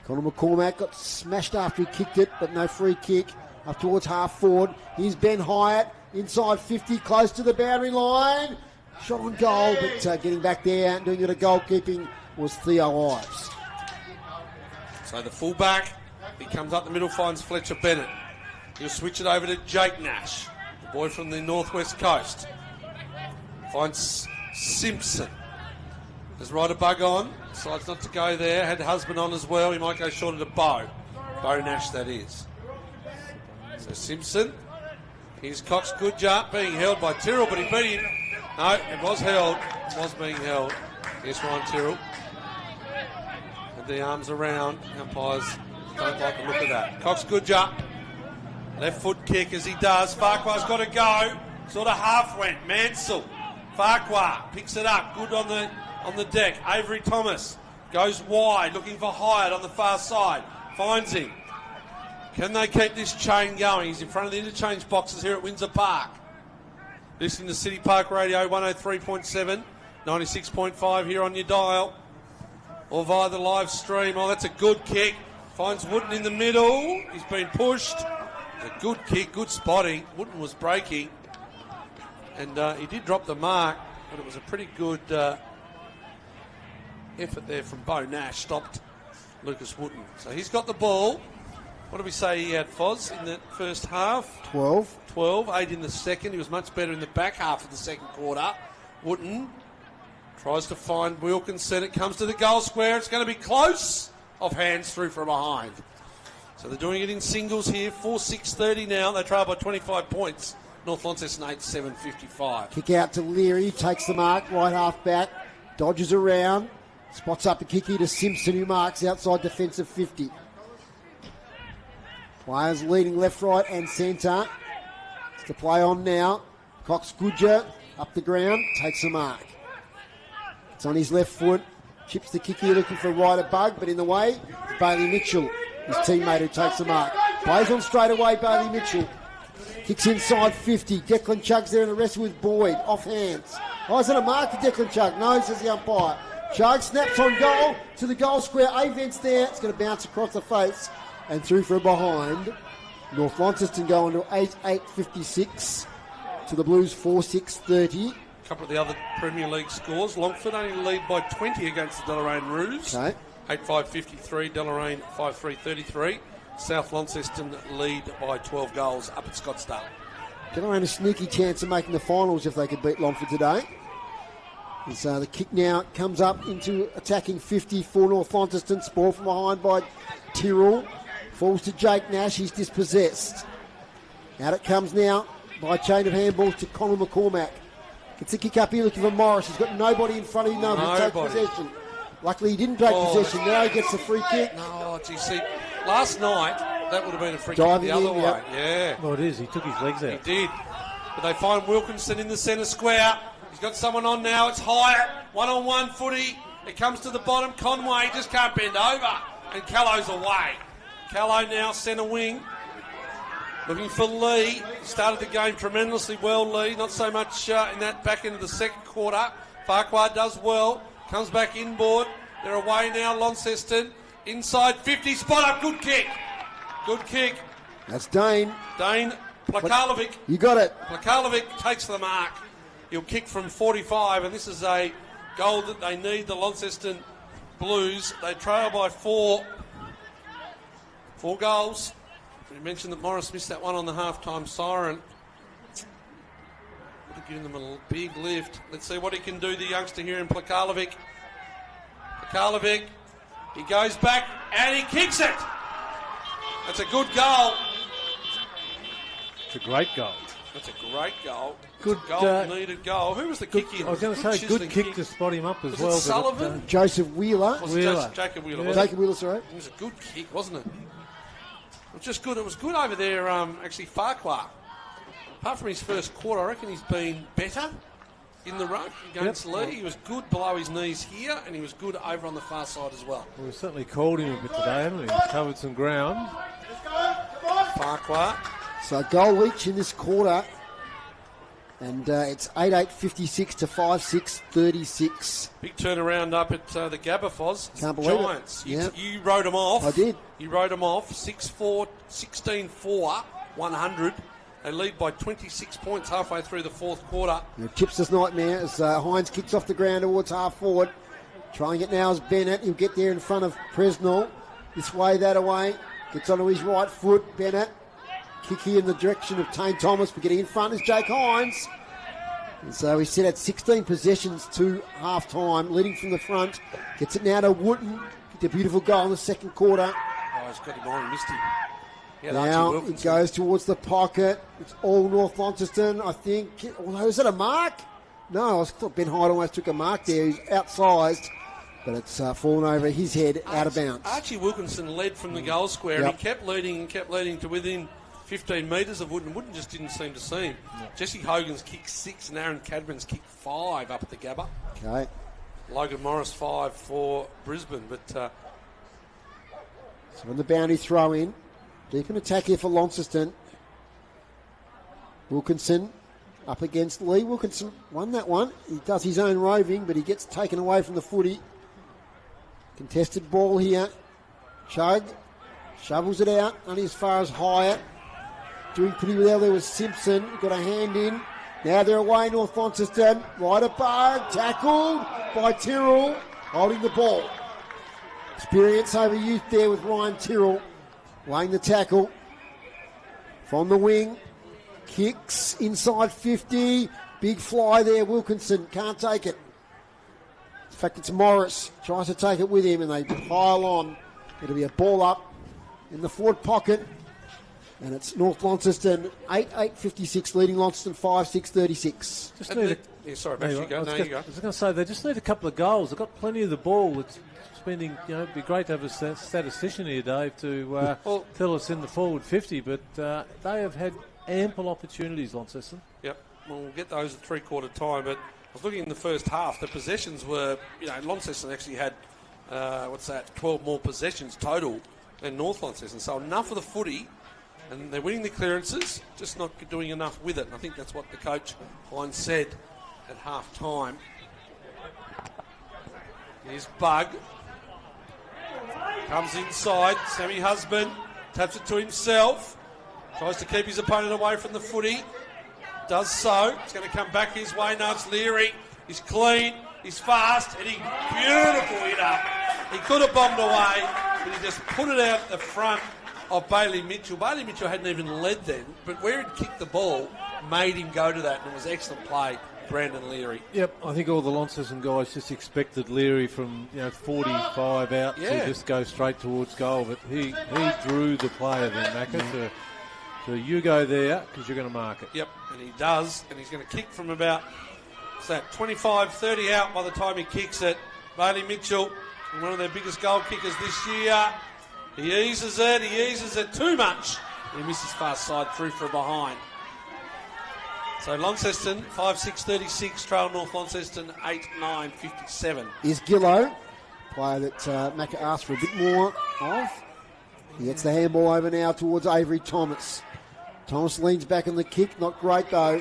Connor McCormack got smashed after he kicked it, but no free kick. Up towards half forward. Here's Ben Hyatt. Inside 50, close to the boundary line. Shot on goal, but getting back there and doing it at goalkeeping was Theo Ives. So the fullback, he comes up the middle, finds Fletcher Bennett. He'll switch it over to Jake Nash, the boy from the northwest coast. Finds Simpson. There's Ryder Bug on, decides not to go there. Had husband on as well. He might go short to Bo Nash, that is. So Simpson. Here's Cox Goodger being held by Tyrrell, but he beat him. No, it was held. It was being held. Here's Ryan Tyrrell. And the arms around. Umpires don't like the look of that. Cox Goodger. Left foot kick as he does. Farquhar's got to go. Sort of half went. Mansell. Farquhar picks it up. Good on the deck. Avery Thomas goes wide, looking for Hyatt on the far side. Finds him. Can they keep this chain going? He's in front of the interchange boxes here at Windsor Park. Listening to City Park Radio 103.7, 96.5 here on your dial, or via the live stream. Oh, that's a good kick. Finds Wooden in the middle. He's been pushed. A good kick, good spotting. Wooden was breaking. And he did drop the mark, but it was a pretty good effort there from Bo Nash. Stopped Lucas Wooden. So he's got the ball. What did we say he had, Foz, in the first half? 12. 8 in the second. He was much better in the back half of the second quarter. Wooden tries to find Wilkinson. It comes to the goal square. It's going to be close. Off hands through from behind. So they're doing it in singles here. 4-6-30 now. They trail by 25 points. North Launceston 8-7-55. Kick out to Leary. Takes the mark. Right half back. Dodges around. Spots up a kick here to Simpson, who marks outside defensive 50. Players leading left, right and centre. It's to play on now. Cox Goodger up the ground, takes the mark. It's on his left foot. Chips the kick here looking for Ryder Bug, but in the way, it's Bailey Mitchell, his teammate, who takes the mark. Plays on straight away, Bailey Mitchell. Kicks inside 50. Declan Chug's there and the rest with Boyd. Off hands. Oh, is it a mark to Declan Chug? No, says the umpire. Chug snaps on goal to the goal square. A-Vent's there. It's going to bounce across the face and through from behind. North Launceston going to 8-8-56 to the Blues 4-6-30. A couple of the other Premier League scores. Longford only lead by 20 against the Deloraine Roos. Okay. 8-5-53, Deloraine 5-3-33. South Launceston lead by 12 goals up at Scottsdale. Deloraine a sneaky chance of making the finals if they could beat Longford today. And so the kick now comes up into attacking 50 for North Launceston. Ball from behind by Tyrrell. Falls to Jake Nash. He's dispossessed. Out it comes now by a chain of handballs to Connor McCormack. Gets a kick up here looking for Morris. He's got nobody in front of him now to take possession. Luckily he didn't take possession. Now he gets the free kick. No, gee, see, last night that would have been a free Diving kick the other in, way. yep. Yeah. Well, it is. He took his legs out. He did. But they find Wilkinson in the centre square. He's got someone on now. It's Hyatt. One-on-one footy. It comes to the bottom. Conway just can't bend over. And Callow's away. Callow now centre wing. Looking for Lee. Started the game tremendously well, Lee. Not so much in that back end of the second quarter. Farquhar does well. Comes back inboard. They're away now, Launceston. Inside 50. Spot up. Good kick. Good kick. That's Dane. Dane Plakalovic. You got it. Plakalovic takes the mark. He'll kick from 45, and this is a goal that they need, the Launceston Blues. They trail by 4 goals. We mentioned that Morris missed that one on the halftime siren. Would have given them a big lift. Let's see what he can do, the youngster here in Plakalovic. Plakalovic, he goes back and he kicks it. That's a good goal. It's a great goal. That's a great goal. Good needed goal. Who was the kick in? I was going to say, good kick to spot him up as well. Was it Sullivan? Joseph Wheeler. Jacob Wheeler. Yeah. Jacob Wheeler, sorry. It was a good kick, wasn't it? It was just good. It was good over there, actually, Farquhar. Apart from his first quarter, I reckon he's been better in the ruck against Lee. He was good below his knees here, and he was good over on the far side as well. We've certainly called him a bit today, haven't we? He's covered some ground. Farquhar. So a goal each in this quarter. And it's 8-8-56 to 5-6-36. Big turnaround up at the Gabba, Foz. Can't believe Giants. it. You wrote them off. I did. You wrote them off. 6-4, 16-4, 100. They lead by 26 points halfway through the fourth quarter. Chipster's nightmare as Hines kicks off the ground towards half forward. Trying it now is Bennett. He'll get there in front of Presnell. This way, that away. Gets onto his right foot. Bennett. Kick here in the direction of Tane Thomas, but getting in front is Jake Hines. And so we sit at 16 possessions to half-time, leading from the front. Gets it now to Wooten. Get a beautiful goal in the second quarter. Oh, he's got him on. He missed him. Yeah, now it goes towards the pocket. It's all North Launceston, I think. Although, is that a mark? No, I thought Ben Hyde almost took a mark there. He's outsized, but it's fallen over his head, out of bounds. Archie Wilkinson led from the goal square, and he kept leading to within 15 metres of Wooden. Wooden just didn't seem to see him. Jesse Hogan's kicked 6 and Aaron Cadman's kicked 5 up at the Gabba. Okay. Logan Morris 5 for Brisbane. But so on the boundary throw in. Deep in attack here for Launceston. Wilkinson up against Lee. Wilkinson won that one. He does his own roving, but he gets taken away from the footy. Contested ball here. Chug shovels it out, only as far as Hyatt. Doing pretty well there was Simpson. Got a hand in. Now they're away, North Launceston. Right above. Tackled by Tyrrell. Holding the ball. Experience over youth there with Ryan Tyrrell. Laying the tackle. From the wing. Kicks inside 50. Big fly there. Wilkinson can't take it. In fact, it's Morris. Tries to take it with him and they pile on. It'll be a ball up in the forward pocket. And it's North Launceston 8-8-56, leading Launceston 5-6-36. Just need sorry, Max, you go. I was going to say, they just need a couple of goals. They've got plenty of the ball. It's spending, it'd be great to have a statistician here, Dave, to tell us in the forward 50, but they have had ample opportunities, Launceston. Yep, well, we'll get those at three-quarter time, but I was looking in the first half, the possessions were, Launceston actually had, 12 more possessions total than North Launceston, so enough of the footy. And they're winning the clearances, just not doing enough with it. And I think that's what the coach, Hines, said at half-time. Here's Bug. Comes inside. Sammy Husband taps it to himself. Tries to keep his opponent away from the footy. Does so. It's going to come back his way. Now it's Leary. He's clean. He's fast. And beautiful hitter. He could have bombed away, but he just put it out the front of Bailey Mitchell. Bailey Mitchell hadn't even led then, but where he'd kicked the ball made him go to that, and it was excellent play, Brandon Leary. Yep, I think all the Launceston guys just expected Leary from 45 out to just go straight towards goal, but he drew the player then, Macca, so you go there because you're going to mark it. Yep, and he does, and he's going to kick from about 25, 30 out by the time he kicks it. Bailey Mitchell, one of their biggest goal kickers this year. He eases it too much. He misses far side through from behind. So Launceston, 5-6-36, trail North Launceston, 8-9-57. Is Gillo, player that Macca asked for a bit more of. He gets the handball over now towards Avery Thomas. Thomas leans back on the kick, not great though.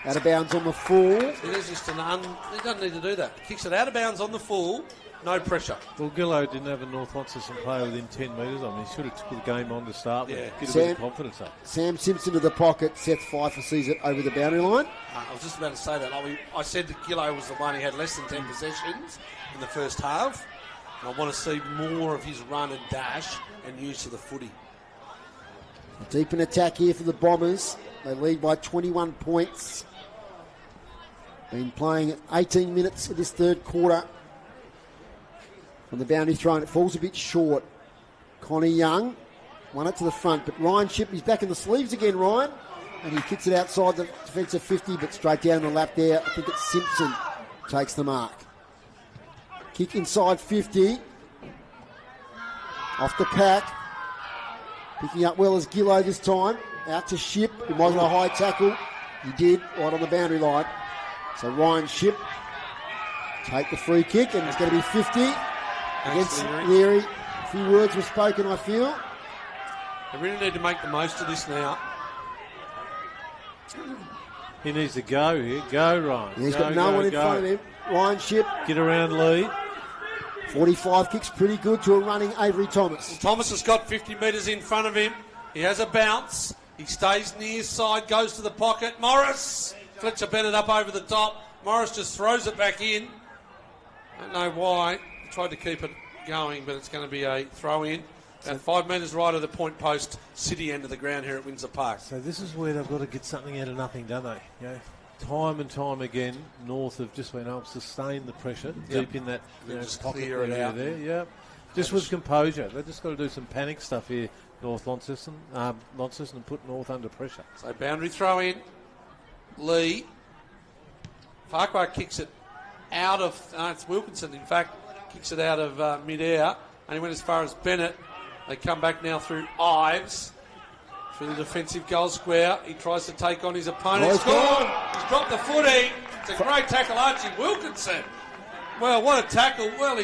Out of bounds on the full. It is just he doesn't need to do that. Kicks it out of bounds on the full. No pressure. Well, Gillow didn't have a North Launceston player within 10 metres. I mean, he should have took the game on to start with. Get a bit of confidence up. Sam Simpson to the pocket. Seth Pfeiffer sees it over the boundary line. I was just about to say that. I said that Gillow was the one who had less than 10 possessions in the first half. And I want to see more of his run and dash and use to the footy. Deep in attack here for the Bombers. They lead by 21 points. Been playing 18 minutes of this third quarter. From the boundary thrown, it falls a bit short. Connie Young won it to the front, but Ryan Ship, he's back in the sleeves again, Ryan. And he kicks it outside the defensive 50, but straight down the lap there. I think it's Simpson takes the mark. Kick inside 50. Off the pack. Picking up well as Gillow this time. Out to Ship. It wasn't a high tackle. He did, right on the boundary line. So Ryan Ship take the free kick, and it's going to be 50 against Leary. A few words were spoken, I feel. They really need to make the most of this now. He needs to go here. Go, Ryan. Yeah, he's got no one in front of him. Ryan Ship. Get around Lee. 45 kicks pretty good to a running Avery Thomas. Well, Thomas has got 50 metres in front of him. He has a bounce. He stays near side, goes to the pocket. Morris. Fletcher Bennett up over the top. Morris just throws it back in. Don't know why. He tried to keep it going, but it's going to be a throw in. About 5 metres right of the point post, city end of the ground here at Windsor Park. So this is where they've got to get something out of nothing, don't they? You know, time and time again, North have just been able to sustain the pressure deep in that just pocket clear it out. there. Yeah, just with composure. They've just got to do some panic stuff here, North Launceston, and put North under pressure. So boundary throw in. Lee. Farquhar kicks it out of... it's Wilkinson, in fact, kicks it out of mid-air. And he went as far as Bennett. They come back now through Ives. Through the defensive goal square. He tries to take on his opponent. He's gone! He's dropped the footy. It's a great tackle, Archie Wilkinson. Well, what a tackle. Well,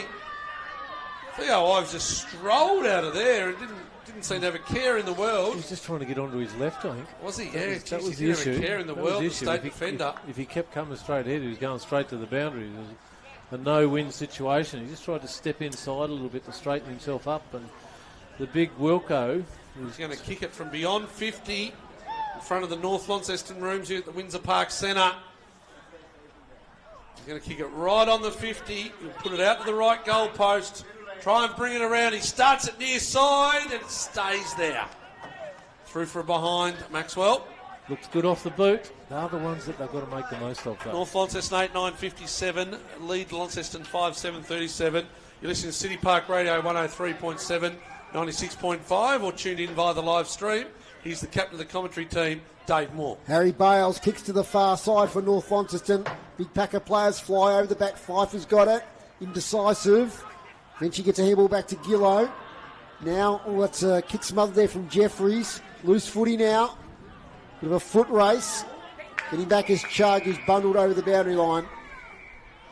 Theo Ives just strolled out of there and didn't seem to have a care in the world. He was just trying to get onto his left, I think. Was he? That was he the didn't issue. have a care in the world, the state defender. If he kept coming straight ahead, he was going straight to the boundary. It was a no-win situation. He just tried to step inside a little bit to straighten himself up, and the big Wilco... He's going to kick it from beyond 50 in front of the North Launceston rooms here at the Windsor Park Centre. He's going to kick it right on the 50. He'll put it out to the right goal post. Try and bring it around. He starts it near side and it stays there. Through for a behind Maxwell. Looks good off the boot. They're the ones that they've got to make the most of, though. North Launceston 8-9-57. Lead Launceston 5-7-37. You're listening to City Park Radio 103.7, 96.5, or tuned in via the live stream. He's the captain of the commentary team, Dave Moore. Harry Bales kicks to the far side for North Launceston. Big pack of players fly over the back. Pfeiffer's got it. Indecisive. Eventually gets a handball back to Gillow. Now, let's kick smothered there from Jeffries. Loose footy now. Bit of a foot race. Getting back is Chug, who's bundled over the boundary line.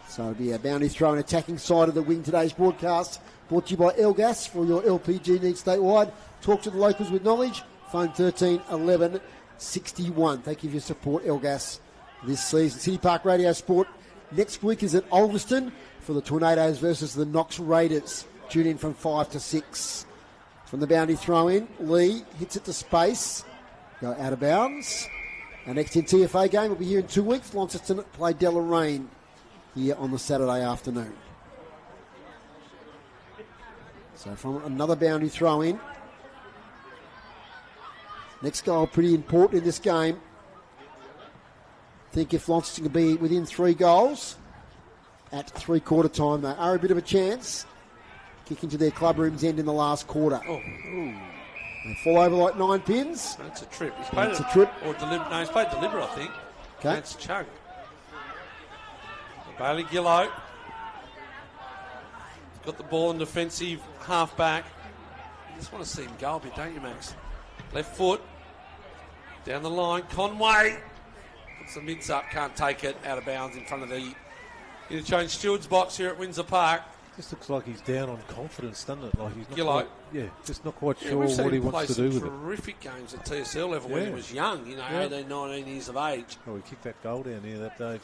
So it'll be a boundary throw and attacking side of the wing. Today's broadcast brought to you by Elgas for your LPG needs statewide. Talk to the locals with knowledge. Phone 13 11 61. Thank you for your support, Elgas, this season. City Park Radio Sport next week is at Ulverston for the Tornadoes versus the Knox Raiders. Tune in from 5 to 6. From the boundary throw in, Lee hits it to space. Go out of bounds. Our next NTFA game will be here in 2 weeks. Launceston play Deloraine here on the Saturday afternoon. So from another boundary throw in. Next goal pretty important in this game. I think if Launceston can be within 3 goals at three-quarter time, they are a bit of a chance. Kicking to their club room's end in the last quarter. They fall over like 9 pins. That's a trip. He's played a trip. Or no, he's played deliberate, I think. Okay. That's Chug. Bailey Gillow. Got the ball in defensive half-back. You just want to see him go a bit, don't you, Max? Left foot. Down the line. Conway. Puts the mids up. Can't take it. Out of bounds in front of the interchange stewards box here at Windsor Park. Just looks like he's down on confidence, doesn't it? Like he's not Gillo. just not quite sure we've seen what he him wants to play do some with it. terrific games at TSL level when he was young, 18, 19 years of age. Oh, he kicked that goal down here that day.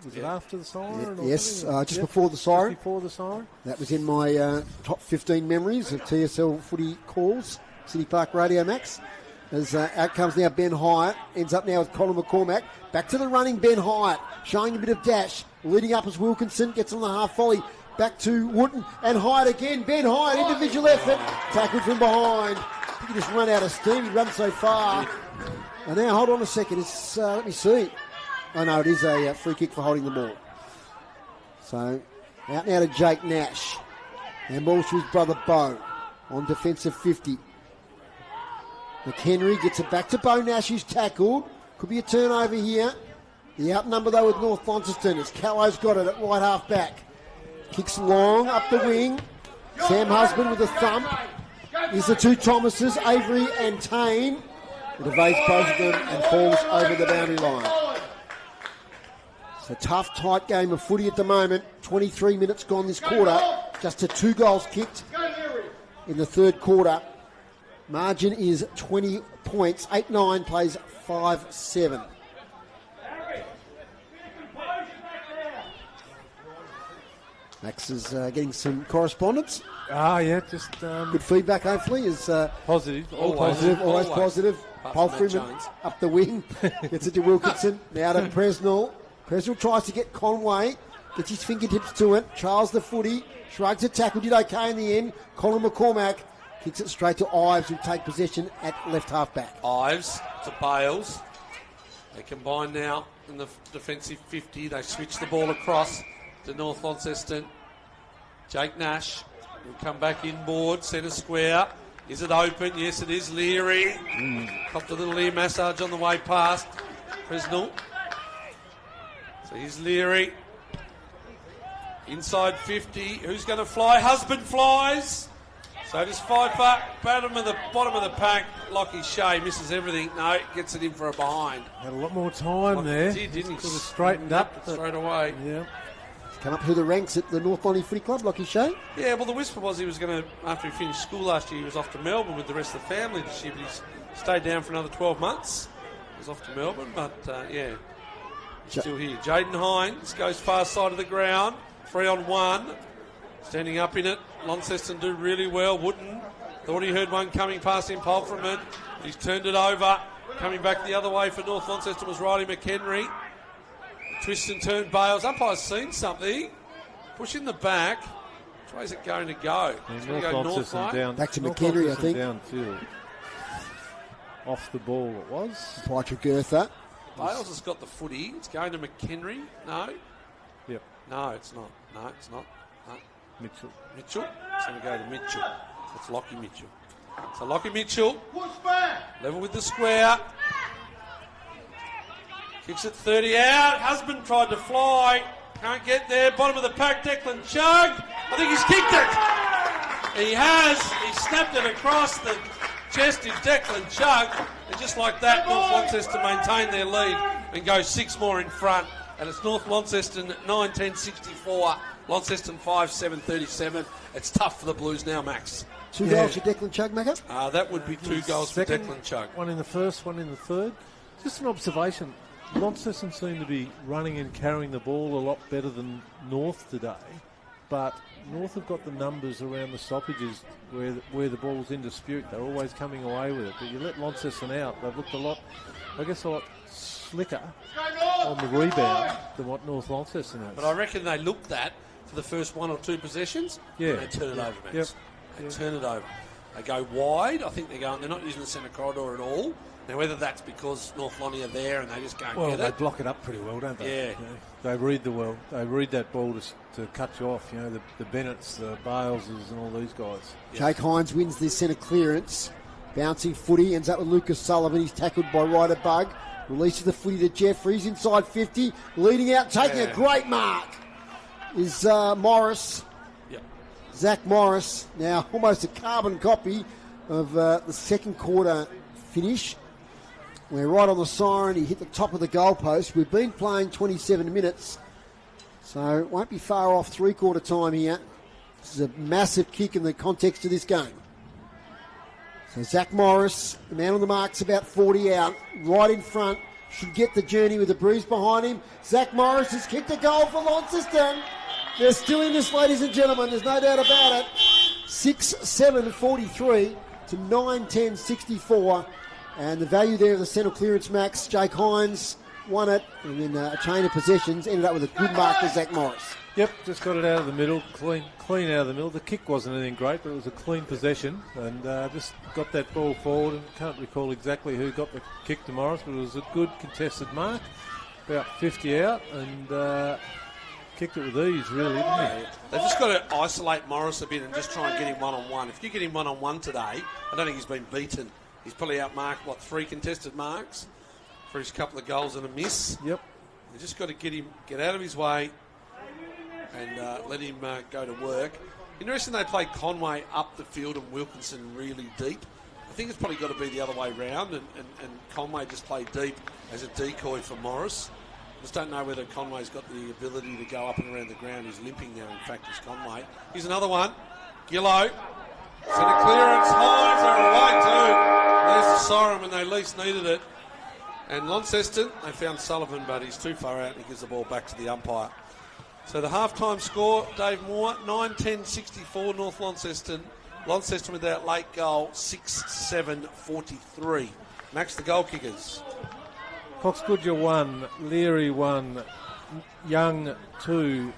Was it after the siren? Or Yes, something? just before the siren. Just before the siren. That was in my top 15 memories of TSL footy calls, City Park Radio Max. As out comes now Ben Hyatt, ends up now with Colin McCormack. Back to the running Ben Hyatt, showing a bit of dash, leading up as Wilkinson gets on the half volley. Back to Wooten and Hyatt again. Ben Hyatt, individual effort, tackled from behind. I think he just run out of steam, he runs so far. And now, hold on a second, it's, let me see. Oh no, it is a free kick for holding the ball. So, out now to Jake Nash. And ball to his brother Bo on defensive 50. McHenry gets it back to Bo Nash, who's tackled. Could be a turnover here. The outnumber though with North Launceston as Callow's got it at right half back. Kicks long up the wing. Sam Husband with a thump. Here's the two Thomases, Avery and Tane. It evades both of them and falls over the boundary line. It's a tough, tight game of footy at the moment. 23 minutes gone this quarter. Just to 2 goals kicked in the third quarter. Margin is 20 points. 8-9 plays 5-7. Max is getting some correspondence. Yeah, just good feedback. Hopefully, is positive. Always positive. Paul Freeman up the wing, gets it to Wilkinson. Now to Presnell. Presnell tries to get Conway, gets his fingertips to it. Charles the footy, shrugs a tackle, did okay in the end. Colin McCormack kicks it straight to Ives, who take possession at left half back. Ives to Bales. They combine now in the defensive 50. They switch the ball across to North Launceston. Jake Nash will come back inboard, centre square. Is it open? Yes, it is. Leary. Copped a little ear massage on the way past. Presnell. So here's Leary. Inside 50. Who's going to fly? Husband flies. So just Pfeiffer. Bottom of the pack. Lockie Shea misses everything. No, gets it in for a behind. Had a lot more time there. He did, didn't he? Sort of straightened up straight away. Yeah. Come up through the ranks at the North Lonnie Footy Club, Lockie Shea. Yeah, well, the whisper was he was going to, after he finished school last year, he was off to Melbourne with the rest of the family this year, but he's stayed down for another 12 months. He's off to Melbourne, but yeah, he's still here. Jaden Hines goes far side of the ground, 3-on-1, standing up in it. Launceston do really well. Wooden thought he heard one coming past him, Polfreman. He's turned it over. Coming back the other way for North Launceston was Riley McHenry. Twist and turn Bales. Umpire's seen something. Push in the back. Which way is it going to go? It's going to go north down. Back to McHenry, I think. Downfield. Off the ball it was. Pietrogurtha. Bales has got the footy. It's going to McHenry. No. Yep. No, it's not. No, it's not. No. Mitchell. It's going to go to Mitchell. It's Lockie Mitchell. So Lockie Mitchell. Level with the square. Kicks it 30 out. Husband tried to fly. Can't get there. Bottom of the pack, Declan Chug. I think he's kicked it. He has. He snapped it across the chest of Declan Chug. And just like that, North Launceston maintain their lead and go 6 more in front. And it's North Launceston 9-10-64. Launceston 5-7-37. It's tough for the Blues now, Max. 2 goals for Declan Chug, Macca? That would be 2 goals for Declan Chug. One in the first, one in the third. Just an observation. Launceston seem to be running and carrying the ball a lot better than North today, but North have got the numbers around the stoppages where the ball's in dispute. They're always coming away with it, but you let Launceston out, they've looked a lot slicker on the rebound than what North Launceston has. But I reckon they looked that for the first 1 or 2 possessions, and they turn it over, Max. They turn it over. They go wide. I think they're not using the centre corridor at all. Now, whether that's because North Lonnie are there and they just can't get it. Well, they block it up pretty well, don't they? Yeah. They read They read that ball to cut you off. You know, the Bennetts, the Baleses and all these guys. Jake Hines wins this centre clearance. Bouncing footy, ends up with Lucas Sullivan. He's tackled by Ryder Bug. Releases the footy to Jeffries inside 50. Leading out, taking a great mark is Morris. Yep. Zach Morris. Now, almost a carbon copy of the second quarter finish. We're right on the siren. He hit the top of the goalpost. We've been playing 27 minutes, so it won't be far off 3-quarter time here. This is a massive kick in the context of this game. So Zach Morris, the man on the mark's about 40 out, right in front, should get the journey with a bruise behind him. Zach Morris has kicked a goal for Launceston. They're still in this, ladies and gentlemen, there's no doubt about it. 6-7-43 to 9-10-64. And the value there of the centre clearance max, Jake Hines won it, and then a chain of possessions ended up with a good mark for Zach Morris. Yep, just got it out of the middle, clean out of the middle. The kick wasn't anything great, but it was a clean possession, and just got that ball forward. And can't recall exactly who got the kick to Morris, but it was a good contested mark, about 50 out, and kicked it with ease, really, didn't he? They've just got to isolate Morris a bit and just try and get him one-on-one. If you get him one-on-one today, I don't think he's been beaten. He's probably outmarked, 3 contested marks for his couple of goals and a miss. Yep. You just got to get out of his way and let him go to work. Interesting they played Conway up the field and Wilkinson really deep. I think it's probably got to be the other way round, and Conway just played deep as a decoy for Morris. Just don't know whether Conway's got the ability to go up and around the ground. He's limping now, in fact, is Conway. Here's another one. Gillow. Centre clearance. Hines are away too. There's the siren when they least needed it. And Launceston, they found Sullivan, but he's too far out and he gives the ball back to the umpire. So the half-time score, Dave Moore, 9-10-64 North Launceston. Launceston with that late goal, 6-7-43. Max, the goal kickers. Fox Goodyer 1, Leary 1, Young 2,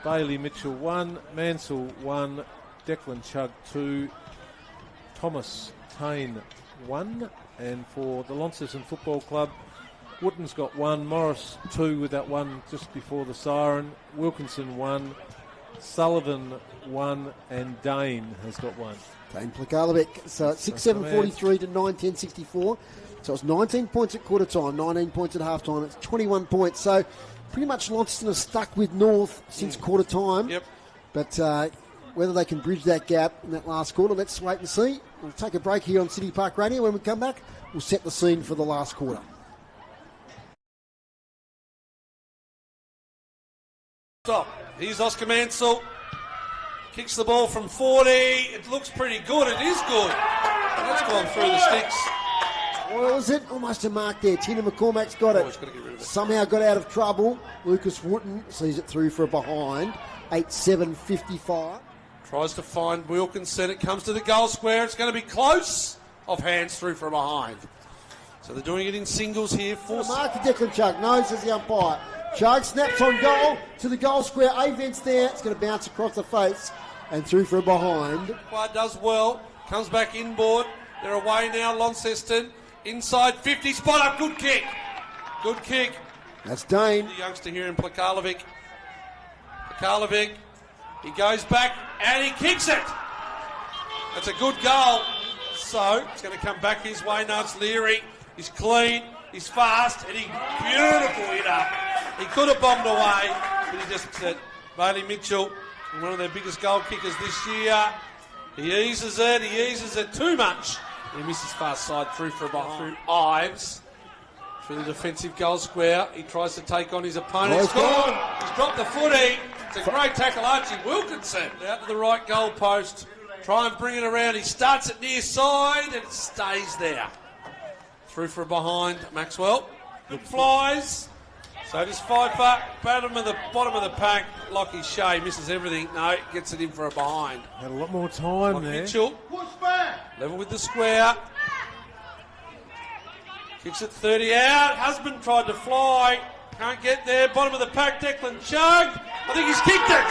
Bailey Mitchell 1, Mansell 1, Declan Chugg 2, Thomas Payne 1, and for the Launceston Football Club, Wooten's got 1, Morris 2 with that one just before the siren, Wilkinson 1, Sullivan 1, and Dane has got 1. Dane Plakalovic. So it's 6-7-43 to 9-10-64. So it's 19 points at quarter time, 19 points at half time. It's 21 points. So pretty much Launceston are stuck with North since quarter time. Yep. But whether they can bridge that gap in that last quarter, let's wait and see. We'll take a break here on City Park Radio. When we come back, we'll set the scene for the last quarter. Stop. Here's Oscar Mansell. Kicks the ball from 40. It looks pretty good. It is good. That's gone through the sticks. Well, was it almost a mark there? Tina McCormack's got it. Got to get rid of it. Somehow got out of trouble. Lucas Wooten sees it through for a behind. 8-7-55. Tries to find Wilkinson. It comes to the goal square. It's going to be close. Off hands through for a behind. So they're doing it in singles here. Mark to Declan Chugg. No, says the umpire. Chugg snaps on goal to the goal square. A-Vent's there. It's going to bounce across the face and through for a behind. Umpire does well. Comes back inboard. They're away now, Launceston. Inside 50, spot up, good kick. Good kick. That's Dane. The youngster here in Plakalovic. Plakalovic, he goes back and he kicks it. That's a good goal. So, it's going to come back his way. Now it's Leary. He's clean, he's fast, and beautiful hitter. He could have bombed away, but he just said, Bailey Mitchell, one of their biggest goal kickers this year. He eases it too much. He misses far side through for a behind. Ives through the defensive goal square. He tries to take on his opponent. It's gone. He's dropped the footy. It's a great tackle, Archie Wilkinson. Out to the right goal post. Try and bring it around. He starts it near side and it stays there. Through for a behind. Maxwell. Good flies. So just Pfeiffer, bottom of the pack. Lockie Shea misses everything. No, gets it in for a behind. Had a lot more time there. Mitchell. Level with the square. Kicks it 30 out. Husband tried to fly. Can't get there. Bottom of the pack, Declan Chugg. I think he's kicked it.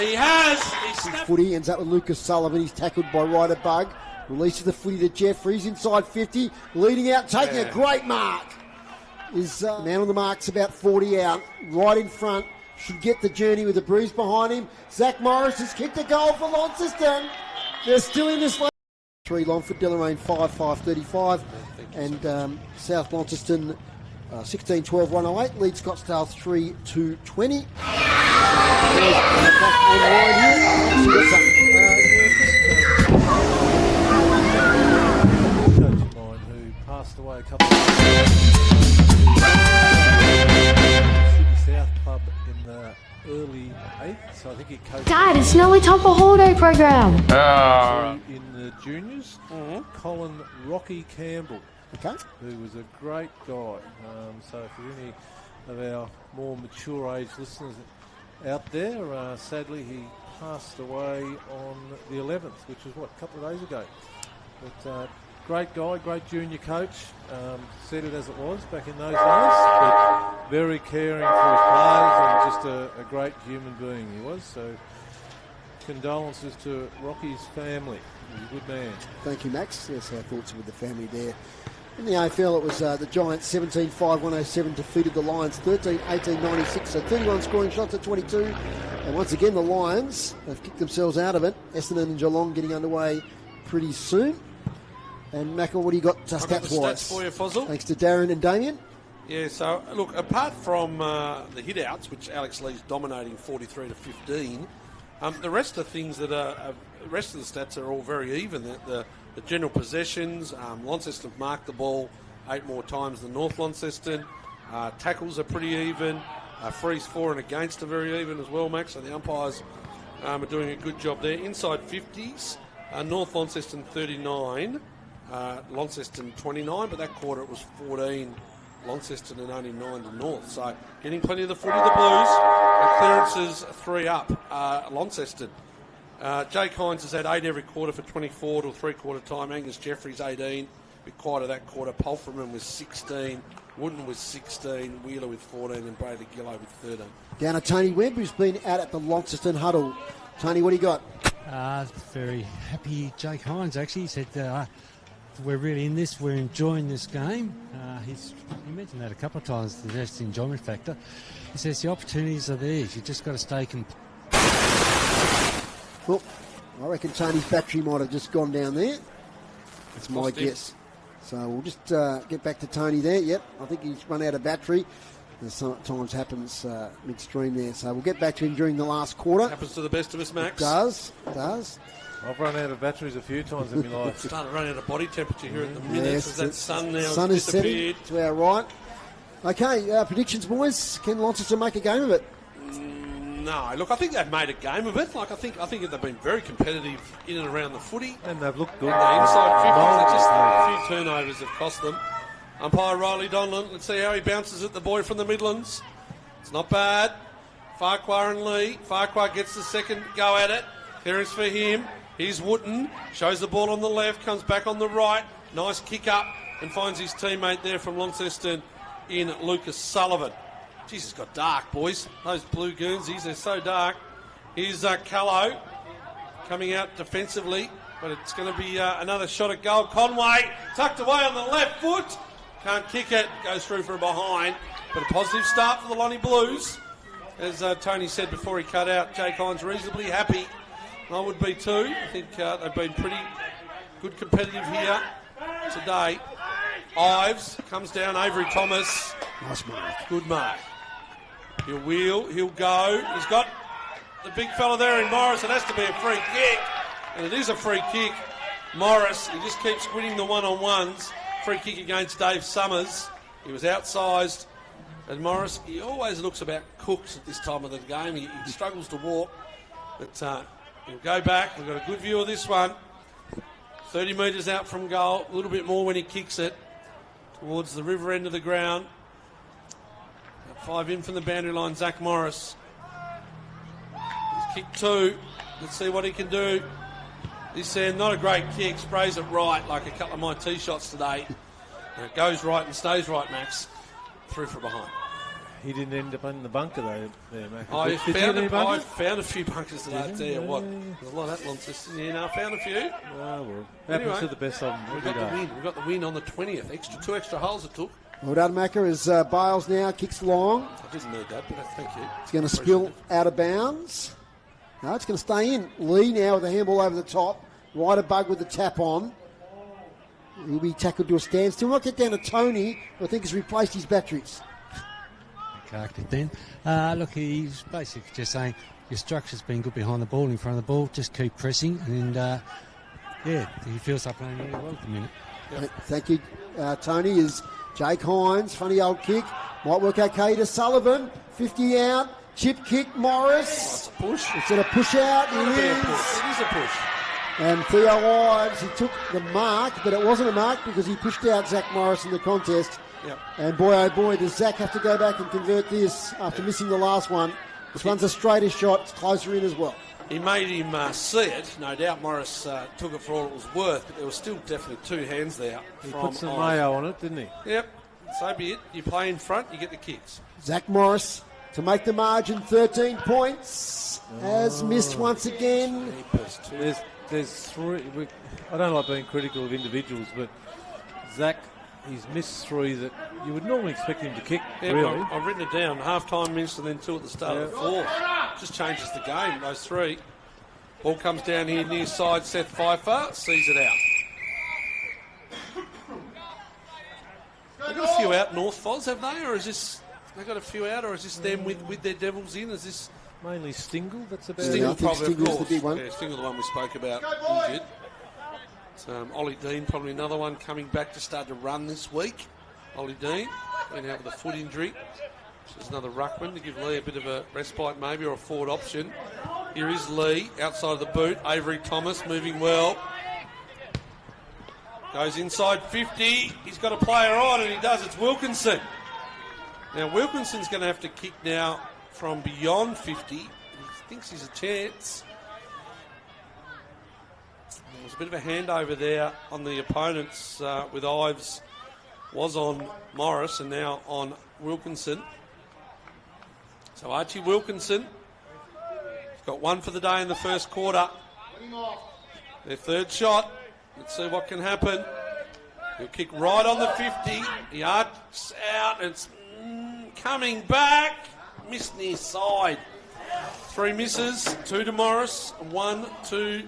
He has. His footy ends up with Lucas Sullivan. He's tackled by Ryder Bug. Releases the footy to Jeffries inside 50. Leading out, taking a great mark. Is man on the mark's about 40 out. Right in front. Should get the journey with a bruise behind him. Zach Morris has kicked a goal for Launceston. They're still in this. 3 Longford, Deloraine 5-5-35. And South Launceston 16-12 108. Lead Scottsdale 3-2-20. Coach of mine who passed away a couple of years ago. City South Club in the early 80s. So I think he coached. Dad, it's nearly time. time for holiday program. In the juniors, Colin Rocky Campbell, who was a great guy. So for any of our more mature age listeners out there, sadly he passed away on the 11th, which was a couple of days ago. But great guy, great junior coach. Said it as it was back in those days, but very caring for his players and just a great human being he was. So condolences to Rocky's family. He was a good man. Thank you, Max. Yes, our thoughts are with the family there. In the AFL, it was the Giants 17-5-107 defeated the Lions 13-18-96, so 31 scoring shots at 22. And once again, the Lions have kicked themselves out of it. Essendon and Geelong getting underway pretty soon. And Macca, what do you got stats-wise? Stats for you, Fozzle. Thanks to Darren and Damien. Yeah, so look, apart from the hit-outs, which Alex Lee's dominating 43-15, the rest of the things that the rest of the stats are all very even. The general possessions, Launceston have marked the ball 8 more times than North Launceston. Tackles are pretty even. Frees for and against are very even as well, Max. So the umpires are doing a good job there. Inside 50s, North Launceston 39, Launceston 29, but that quarter it was 14 Launceston and only 9 to North. So getting plenty of the footy, the Blues. Clearances 3 up, Launceston. Jake Hines has had 8 every quarter for 24 till 3-quarter time. Angus Jeffries 18, a bit quiet of that quarter. Polferman was 16, Wooden was 16, Wheeler with 14 and Bradley Gillow with 13. Down to Tony Webb, who's been out at the Launceston huddle. Tony, what do you got? Very happy Jake Hines, actually. He said, we're really in this, we're enjoying this game. He mentioned that a couple of times, that's the enjoyment factor. He says the opportunities are there, you just got to stay Well, I reckon Tony's battery might have just gone down there. That's my guess. So we'll just get back to Tony there. Yep, I think he's run out of battery. This sometimes happens midstream there. So we'll get back to him during the last quarter. Happens to the best of us, Max. It does. I've run out of batteries a few times in my life. Started running out of body temperature here at the minute because that sun now sun has is setting disappeared. to our right. Okay, predictions, boys. Can Launceston make a game of it? No, look, I think they've made a game of it. Like I think they've been very competitive in and around the footy. And they've looked good. The inside 50s, just a few turnovers have cost them. Umpire Riley Donlan, let's see how he bounces at the boy from the Midlands. It's not bad. Farquhar and Lee. Farquhar gets the second go at it. Clearance for him. Here's Wooten. Shows the ball on the left, comes back on the right. Nice kick up and finds his teammate there from Launceston in Lucas Sullivan. Jeez, it's got dark, boys. Those blue Guernseys, they're so dark. Here's Callow coming out defensively, but it's going to be another shot at goal. Conway tucked away on the left foot. Can't kick it. Goes through for a behind. But a positive start for the Lonnie Blues. As Tony said before he cut out, Jake Hines reasonably happy. I would be too. I think they've been pretty good competitive here today. Ives comes down. Avery Thomas. Nice mark. Good mark. He'll wheel. He'll go. He's got the big fella there in Morris. It has to be a free kick. And it is a free kick. Morris, he just keeps winning the one-on-ones. Free kick against Dave Summers. He was outsized. And Morris, he always looks about cooked at this time of the game. He struggles to walk. But he'll go back. We've got a good view of this one. 30 metres out from goal. A little bit more when he kicks it towards the river end of the ground. 5 in from the boundary line, Zach Morris. He's kicked 2. Let's see what he can do. This end, not a great kick. Sprays it right like a couple of my tee shots today. And it goes right and stays right, Max. Through from behind. He didn't end up in the bunker though, there, Mac. I found a few bunkers today, I tell you what. There's a lot of that Launceston. Yeah, I found a few. Oh, well. Happens to the best of them. We got the win on the 20th. 2 extra holes it took. Well done, Macca, as Bales now kicks long. I didn't need that, but thank you. It's going to spill out of bounds. No, it's going to stay in. Lee now with the handball over the top. Ryder Bug with the tap on. He'll be tackled to a standstill. Not get down to Tony, who I think has replaced his batteries. Carked it then. Look, he's basically just saying your structure's been good behind the ball, in front of the ball. Just keep pressing. And, he feels like playing really well at the minute. Yep. Thank you, Tony. Is Jake Hines. Funny old kick. Might work okay to Sullivan. 50 out. Chip kick, Morris. That's a push. It's a push out. It is a push. And Theo Ives, he took the mark, but it wasn't a mark because he pushed out Zach Morris in the contest. Yep. And boy, oh boy, does Zach have to go back and convert this after missing the last one. This one's a straighter shot. It's closer in as well. He made him see it. No doubt Morris took it for all it was worth, but there was still definitely two hands there. He put some mayo on it, didn't he? Yep. So be it. You play in front, you get the kicks. Zach Morris to make the margin, 13 points. Has missed once again. There's three. I don't like being critical of individuals, but Zach, he's missed three that you would normally expect him to kick. Yeah, really, I've written it down. Half-time miss and then two at the start of the fourth. Just changes the game, those three. Ball comes down here near side. Seth Pfeiffer sees it out. They've got a few out north, Foz, have they? Or is this... They've got a few out, or is this them with their Devils in? Is this... Mainly Stingle, that's about Stingle, I think probably, Stingle's of course. the big one. Yeah, Stingle, the one we spoke about, injured. Ollie Dean, probably another one coming back to start to run this week. Ollie Dean, been out with a foot injury. There's another ruckman to give Lee a bit of a respite maybe, or a forward option. Here is Lee, outside of the boot. Avery Thomas moving well. Goes inside 50. He's got a player on, and he does. It's Wilkinson. Now, Wilkinson's going to have to kick now from beyond 50. He thinks he's a chance. There's a bit of a handover there on the opponents with Ives. Was on Morris and now on Wilkinson. So Archie Wilkinson, he's got one for the day in the first quarter. Their third shot. Let's see what can happen. He'll kick right on the 50. He arcs out. It's coming back. Missed near side. Three misses. Two to Morris. One to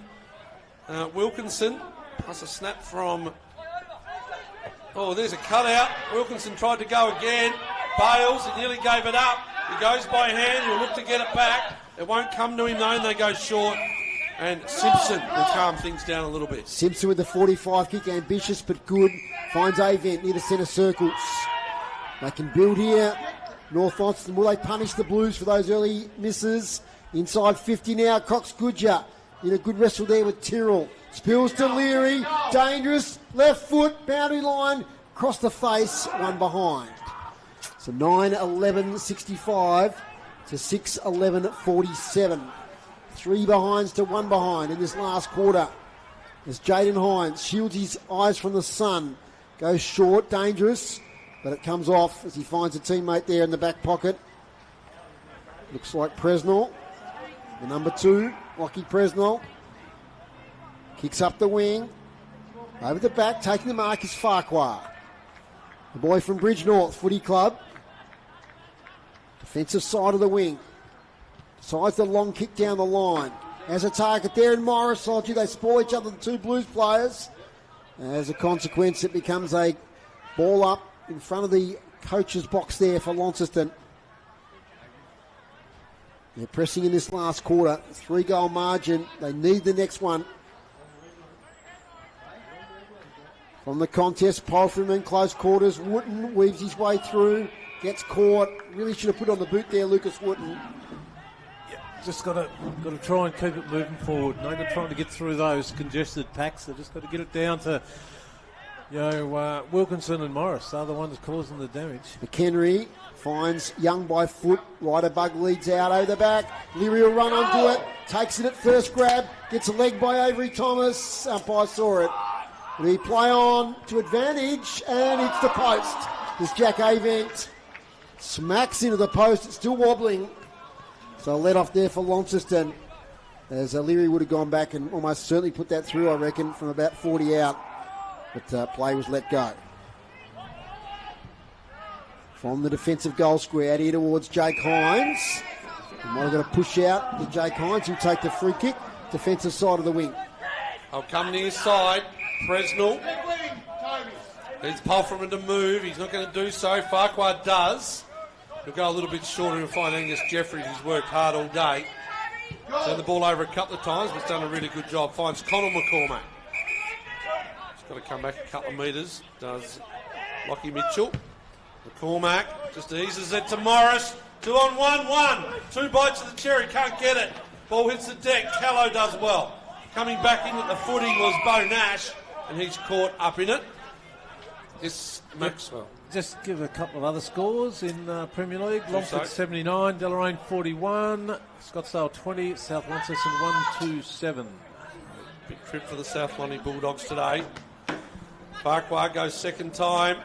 Wilkinson. Plus a snap from... Oh, there's a cutout. Wilkinson tried to go again. Bales, he nearly gave it up. He goes by hand. He'll look to get it back. It won't come to him though, and they go short. And Simpson will calm things down a little bit. Simpson with the 45 kick, ambitious but good. Finds Avent near the centre circles. They can build here. North Launceston, will they punish the Blues for those early misses? Inside 50 now, Cox Goodger in a good wrestle there with Tyrrell. Spills to Leary, dangerous, left foot, boundary line, across the face, one behind. So 9-11-65 to 6-11-47. Three behinds to one behind in this last quarter. As Jaden Hines shields his eyes from the sun. Goes short, dangerous, but it comes off as he finds a teammate there in the back pocket. Looks like Presnell, the number 2, Lockie Presnell. Kicks up the wing. Over the back, taking the mark is Farquhar. The boy from Bridge North Footy Club. Defensive side of the wing. Decides the long kick down the line. As a target there in Morris. Oh, gee, they spoil each other, the two Blues players. As a consequence, it becomes a ball up in front of the coach's box there for Launceston. They're pressing in this last quarter. 3-goal margin. They need the next one. From the contest, Palfrey in close quarters. Wooten weaves his way through. Gets caught. Really should have put on the boot there, Lucas Wooten. Just got to try and keep it moving forward. No good trying to get through those congested packs. They've just got to get it down to, Wilkinson and Morris. They're the ones causing the damage. McHenry finds Young by foot. Ryder Bug leads out over the back. Leary will run onto it. Takes it at first grab. Gets a leg by Avery Thomas. Umpire saw it. We play on to advantage, and it's the post. As Jack Avent smacks into the post. It's still wobbling. So let off there for Launceston. As Leary would have gone back and almost certainly put that through, I reckon, from about 40 out. But play was let go. From the defensive goal square, out here towards Jake Hines. He might have got a push out to Jake Hines, who'll take the free kick. Defensive side of the wing. I'll come near side. Presnell. Needs Palfreyman to move. He's not going to do so. Farquhar does. He'll go a little bit shorter and find Angus Jeffries, who's worked hard all day. Turned the ball over a couple of times, but done a really good job. Finds Connell McCormack. He's got to come back a couple of metres. Does Lockie Mitchell. McCormack just eases it to Morris. 2 on 1. 2 bites of the cherry, can't get it. Ball hits the deck. Callow does well. Coming back in at the footing was Bo Nash, and he's caught up in it. This Maxwell. Just give a couple of other scores in Premier League. Longford 79, Deloraine 41, Scottsdale 20, South Launceston 127. Big trip for the South Lonnie Bulldogs today. Farquhar goes second time.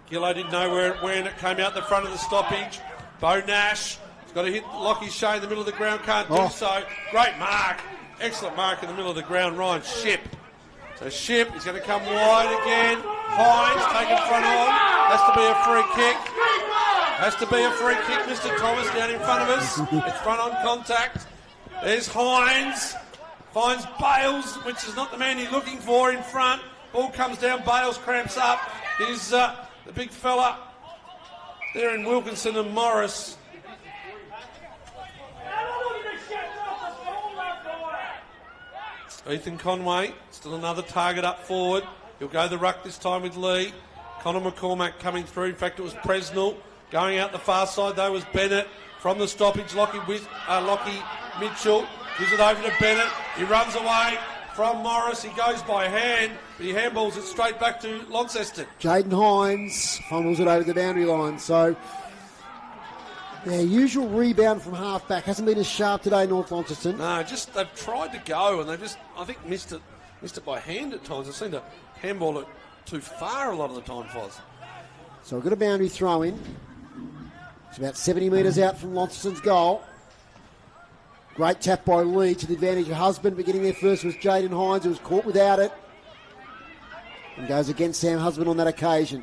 Gillo didn't know where it went. It came out the front of the stoppage. Bo Nash has got to hit Lockie Shea in the middle of the ground. Can't do so. Great mark. Excellent mark in the middle of the ground. Ryan Ship. So Ship is going to come wide again. Hines taken front on. Has to be a free kick. Has to be a free kick. Mr. Thomas down in front of us. It's front on contact. There's Hines. Finds Bales, which is not the man he's looking for in front. Ball comes down. Bales cramps up. Here's the big fella there in Wilkinson and Morris. Ethan Conway, still another target up forward. He'll go the ruck this time with Lee. Connor McCormack coming through. In fact, it was Presnell. Going out the far side, though, was Bennett. From the stoppage, Lockie Mitchell gives it over to Bennett. He runs away from Morris. He goes by hand, but he handballs it straight back to Launceston. Jaden Hines fumbles it over the boundary line. So their usual rebound from half-back hasn't been as sharp today, North Launceston. No, just they've tried to go and they've just, I think, missed it by hand at times. They've seemed to handball it too far a lot of the time, Foz. So we've got a boundary throw in. It's about 70 metres out from Launceston's goal. Great tap by Lee to the advantage of Husband, but getting there first was Jaden Hines, who was caught without it. And goes against Sam Husband on that occasion.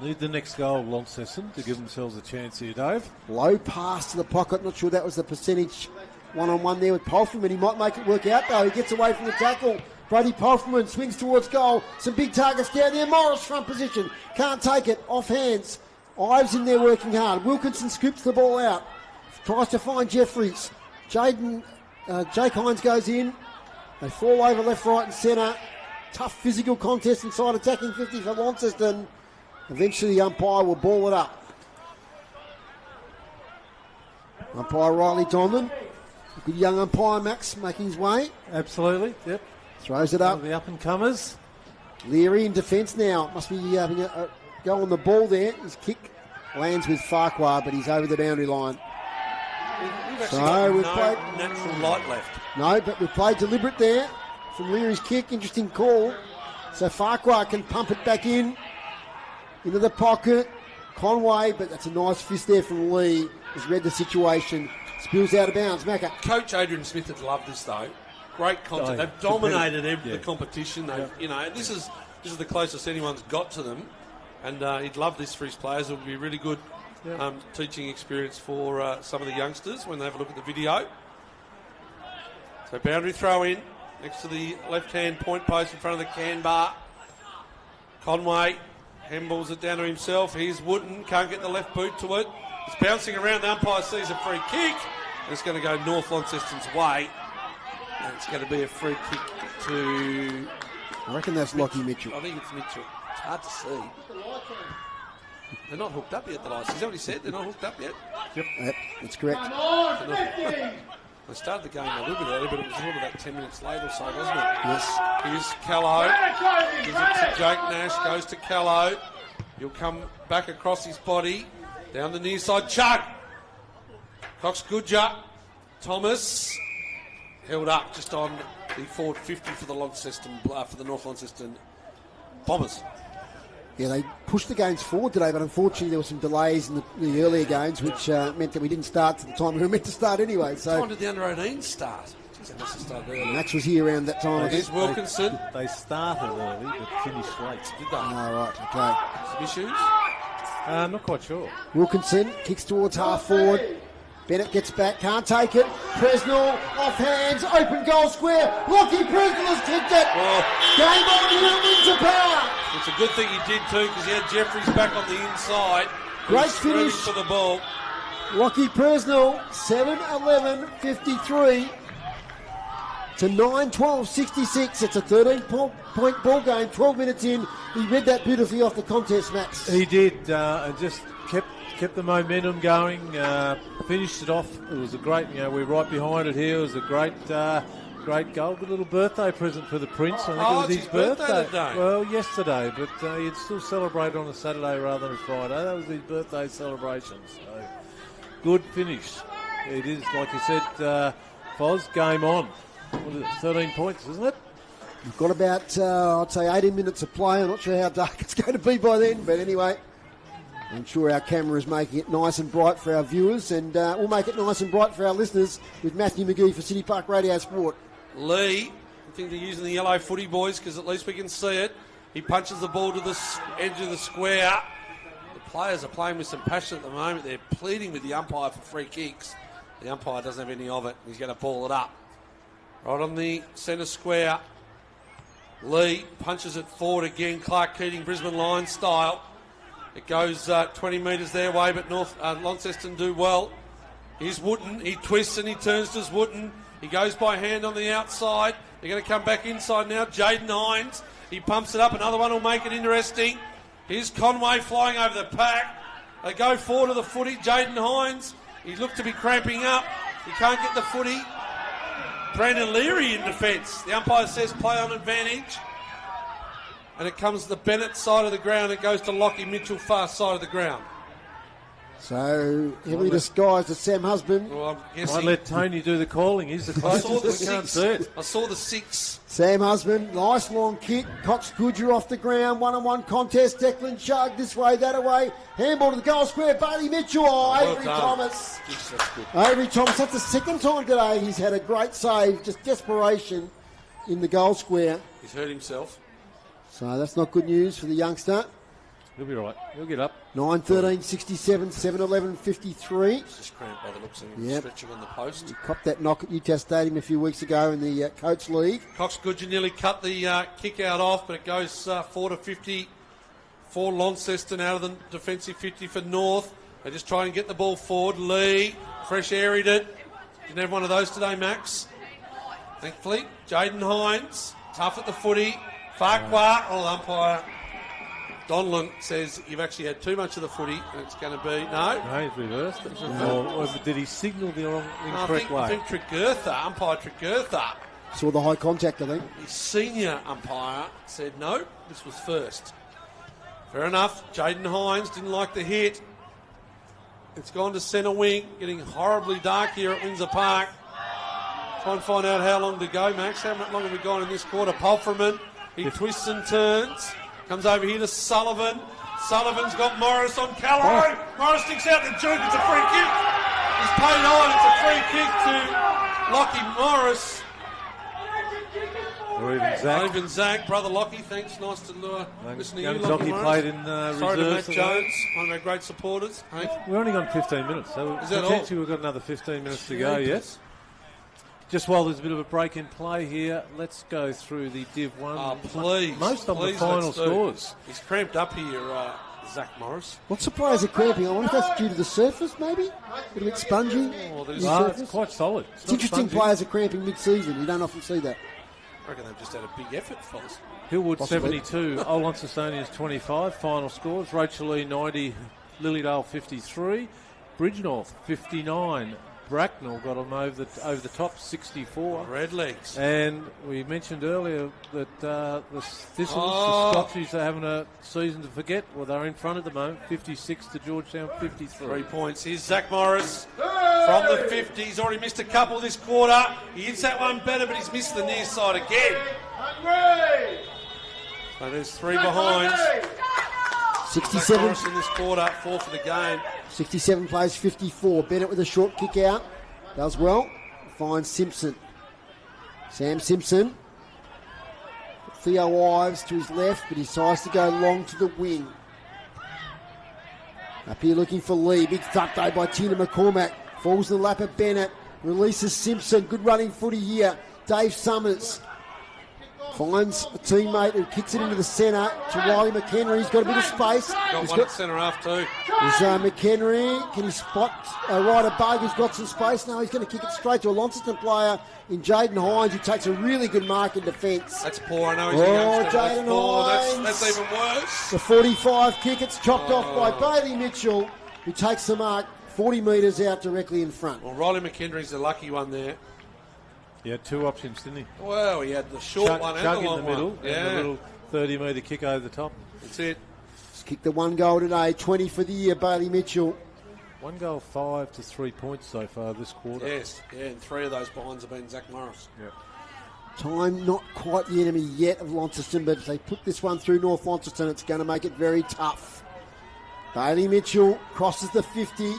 Need the next goal, Launceston, to give themselves a chance here, Dave. Low pass to the pocket. Not sure that was the percentage one-on-one there with Polferman. He might make it work out, though. He gets away from the tackle. Brady Polferman swings towards goal. Some big targets down there. Morris front position. Can't take it. Off hands. Ives in there working hard. Wilkinson scoops the ball out. Tries to find Jeffries. Jake Hines goes in. They fall over left, right and centre. Tough physical contest inside attacking 50 for Launceston. Eventually the umpire will ball it up. Umpire Riley Donman. Good young umpire, Max, making his way. Absolutely, yep. Throws it up. One of the up-and-comers. Leary in defence now. Must be having a go on the ball there. His kick lands with Farquhar, but he's over the boundary line. We've played natural light left. No, but we've played deliberate there from Leary's kick. Interesting call. So Farquhar can pump it back in. Into the pocket. Conway, but that's a nice fist there from Lee. Has read the situation. Spills out of bounds. Macca. Coach Adrian Smith had loved this, though. Great content. They've dominated the competition. You know, this is the closest anyone's got to them. And he'd love this for his players. It would be a really good teaching experience for some of the youngsters when they have a look at the video. So boundary throw in next to the left-hand point post in front of the can bar. Conway handballs it down to himself. Here's Wooden. Can't get the left boot to it. It's bouncing around. The umpire sees a free kick. And it's going to go North Launceston's way. And it's going to be a free kick to... I reckon that's Lockie Mitchell. I think it's Mitchell. It's hard to see. They're not hooked up yet, the lights. Is that what he said? They're not hooked up yet? Yep, that's correct. They started the game a little bit early, but it was sort of about 10 minutes late or so, wasn't it? Yes. Here's Callow. Gives it to Jake Nash. Goes to Callow. He'll come back across his body. Down the near side. Chug. Cox Goodger. Thomas. Held up just on the forward 50 for the North Launceston Bombers. Yeah, they pushed the games forward today, but unfortunately there were some delays in the earlier games, which meant that we didn't start to the time we were meant to start anyway. So what time did the under-18 start? Jeez, they must have started early. Max was here around that time. Here's Wilkinson. They started early, but finished late. Did they? Oh, right, okay. Some issues? Not quite sure. Wilkinson kicks towards half forward. Bennett gets back, can't take it. Presnell, off hands, open goal square. Lockie Presnell has kicked it. Game on here at Windsor Park. It's a good thing he did too, because he had Jeffries back on the inside. Great finish for the ball. Lockie Presnell, 7-11-53 to 9-12-66. It's a 13-point ball game, 12 minutes in. He read that beautifully off the contest, Max. He did, and just kept kept the momentum going, finished it off. It was a great, we're right behind it here. It was a great goal. Good little birthday present for the Prince. I think it was his birthday today. Well, yesterday, but he'd still celebrate on a Saturday rather than a Friday. That was his birthday celebration. So good finish. It is, like you said, Foz, game on. What is it, 13 points, isn't it? We've got about, I'd say, 18 minutes of play. I'm not sure how dark it's going to be by then, but anyway, I'm sure our camera is making it nice and bright for our viewers, and we'll make it nice and bright for our listeners with Matthew McGee for City Park Radio Sport. Lee, I think they're using the yellow footy, boys, because at least we can see it. He punches the ball to the edge of the square. The players are playing with some passion at the moment. They're pleading with the umpire for free kicks. The umpire doesn't have any of it. He's going to ball it up. Right on the centre square. Lee punches it forward again. Clark Keating, Brisbane Lions style. It goes 20 metres their way, but Launceston do well. Here's Wooten. He twists and he turns to Wooten. He goes by hand on the outside. They're going to come back inside now. Jaden Hines. He pumps it up. Another one will make it interesting. Here's Conway flying over the pack. They go forward to the footy. Jaden Hines. He looked to be cramping up. He can't get the footy. Brandon Leary in defence. The umpire says play on advantage. And it comes to the Bennett side of the ground. It goes to Lockie Mitchell, far side of the ground. So, heavily disguised as Sam Husband. Well, Might let Tony do the calling. He's the closest. We can't see it. I saw the 6. Sam Husband, nice long kick. Cox Goodger off the ground. 1-on-1 contest. Declan Chug this way, that away. Handball to the goal square. Bailey Mitchell. Avery Thomas. Jeez, that's good. Avery Thomas. That's the second time today he's had a great save. Just desperation in the goal square. He's hurt himself. So that's not good news for the youngster. He'll be right. He'll get up. 9-13, 67, 7-11, 53. He's just cramped by the looks of him. Yep. Stretching on the post. He copped that knock at Newcastle Stadium a few weeks ago in the Coates League. Cox Goodger nearly cut the kick out off, but it goes 4-50 for Launceston out of the defensive 50 for North. They're just trying to get the ball forward. Lee, fresh airied it. Didn't have one of those today, Max. Thankfully. Jaden Hines, tough at the footy. Farquhar, umpire. Donlan says you've actually had too much of the footy, and it's going to be No, he's reversed it. Or did he signal the incorrect way? I think umpire Trigurtha. Saw the high contact, I think. The senior umpire said no, this was first. Fair enough. Jaden Hines didn't like the hit. It's gone to centre wing, getting horribly dark here at Windsor Park. Try and find out how long to go, Max. How long have we gone in this quarter? Pulverman, he twists and turns. Comes over here to Sullivan. Sullivan's got Morris on Callaway. Morris sticks out the juke. It's a free kick. He's paid on. It's a free kick to Lockie Morris. Or even Zach. Or even Zach. Brother Lockie, thanks. Nice to listen to you, Lockie Jockey Morris. played in Sorry to reserves. Matt Jones, one of our great supporters. Hey. We're only gone 15 minutes, so Is that all? potentially we've got another 15 minutes to go, yes. Just while there's a bit of a break in play here, let's go through the Div 1. Oh, please. Most of the please, final let's do. scores. He's cramped up here, Zach Morris. What's the players are cramping? I wonder if that's due to the surface, maybe? A little bit spongy. It's quite solid. It's interesting players are cramping mid-season. You don't often see that. I reckon they've just had a big effort, fellas. Hillwood Possibly. 72, Old Launcestonians 25. Final scores: Rochalee 90, Lilydale 53, Bridgenorth 59. Bracknell got them over the top, 64. Redlegs. And we mentioned earlier that the Thistles, the Scotchies, are having a season to forget. Well, they're in front at the moment, 56 to Georgetown 53. 3 points. Here's Zach Morris from the 50. He's already missed a couple this quarter. He hits that one better, but he's missed the near side again. So there's 3 behind. 67. Zach Morris in this quarter, 4 for the game. 67 plays 54. Bennett with a short kick out. Does well. Finds Simpson. Sam Simpson. Theo Ives to his left, but he decides to go long to the wing. Up here looking for Lee. Big thump though by Tina McCormack. Falls in the lap of Bennett. Releases Simpson. Good running footy here. Dave Summers. Finds a teammate who kicks it into the centre to Riley McHenry. He's got a bit of space. Got one at centre half too. Is McHenry, can he spot Ryder Bug who's got some space? No, he's going to kick it straight to a Launceston player in Jaden Hines, who takes a really good mark in defence. That's poor. I know he's a youngster. That's Jaden poor. Hines. That's even worse. The 45 kick, it's chopped off by Bailey Mitchell. who takes the mark 40 metres out directly in front. Well, Riley McHenry's the lucky one there. He had two options, didn't he? Well, he had the short one and the long in the middle, one. and the little 30-metre kick over the top. That's it. He's kicked the 1 goal today, 20 for the year, Bailey Mitchell. 1 goal, 5 to 3 points so far this quarter. Yes, yeah, and 3 of those behinds have been Zach Morris. Yeah. Time not quite the enemy yet of Launceston, but if they put this one through North Launceston, it's going to make it very tough. Bailey Mitchell crosses the 50,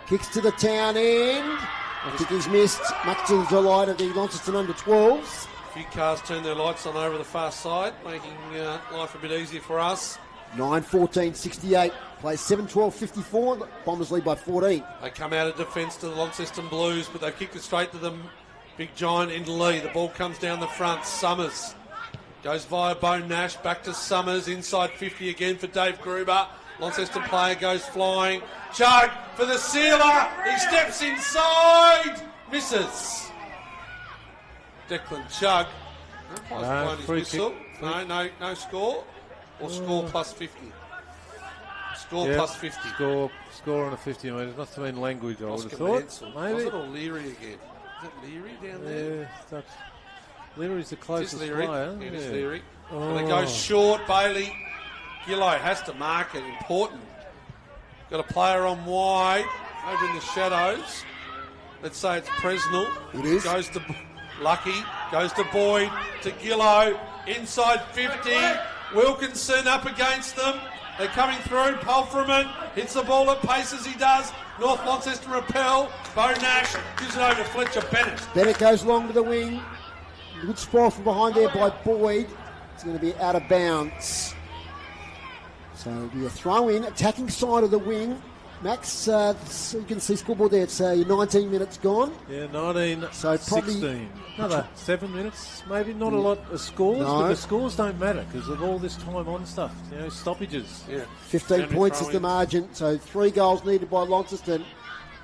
kicks to the town end. I think he's missed, much to the delight of the Launceston under-12s. A few cars turn their lights on over the far side, making life a bit easier for us. 9-14-68, plays 7-12-54, Bombers lead by 14. They come out of defence to the Launceston Blues, but they've kicked it straight to the big giant in Lee. The ball comes down the front. Summers goes via Bo Nash, back to Summers, inside 50 again for Dave Gruber. Launceston player goes flying. Chug for the sealer. He steps inside. Misses. Declan Chug. Free kick. No score. Or score plus 50. Score plus 50. Score on a 50 metres. Must have been language, I would have thought. Mansell. Maybe. Was it O'Leary again? Is it Leary down there? Yeah, that's Leary's the closest Leary. player. It Yeah. is Leary. Oh. And it goes short. Bailey Gillow has to mark it. Important. Got a player on wide over in the shadows. Let's say it's Presnell. It is. Goes to Lucky. Goes to Boyd. To Gillow. Inside 50. Wilkinson up against them. They're coming through. Palfreman hits the ball at pace as he does. North Launceston repel. Bo Nash gives it over to Fletcher Bennett. Bennett goes long to the wing. Good spoil from behind there by Boyd. It's going to be out of bounds. So it'll be a throw in, attacking side of the wing. Max, you can see scoreboard there. It's 19 minutes gone. Yeah, 19, so probably 16. Another 7 minutes, maybe. Not a lot of scores, but the scores don't matter because of all this time on stuff. You know, stoppages. Yeah. 15 points is the margin. So 3 goals needed by Launceston.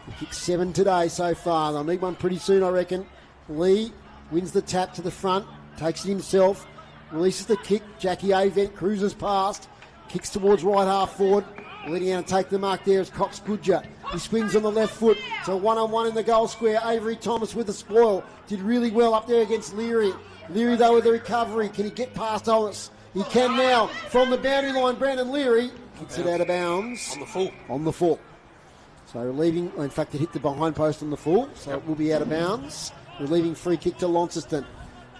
He kicked 7 today so far. They'll need one pretty soon, I reckon. Lee wins the tap to the front, takes it himself, releases the kick. Jackie Avent cruises past, kicks towards right half forward. Leading out and take the mark there is Cox Goodger. He swings on the left foot. So 1-on-1 in the goal square. Avery Thomas with the spoil. Did really well up there against Leary. Leary, though, with the recovery. Can he get past Ollis? He can now. From the boundary line, Brandon Leary kicks it out of bounds. On the full. On the full. So relieving, in fact, it hit the behind post on the full. So it will be out of bounds. Relieving free kick to Launceston.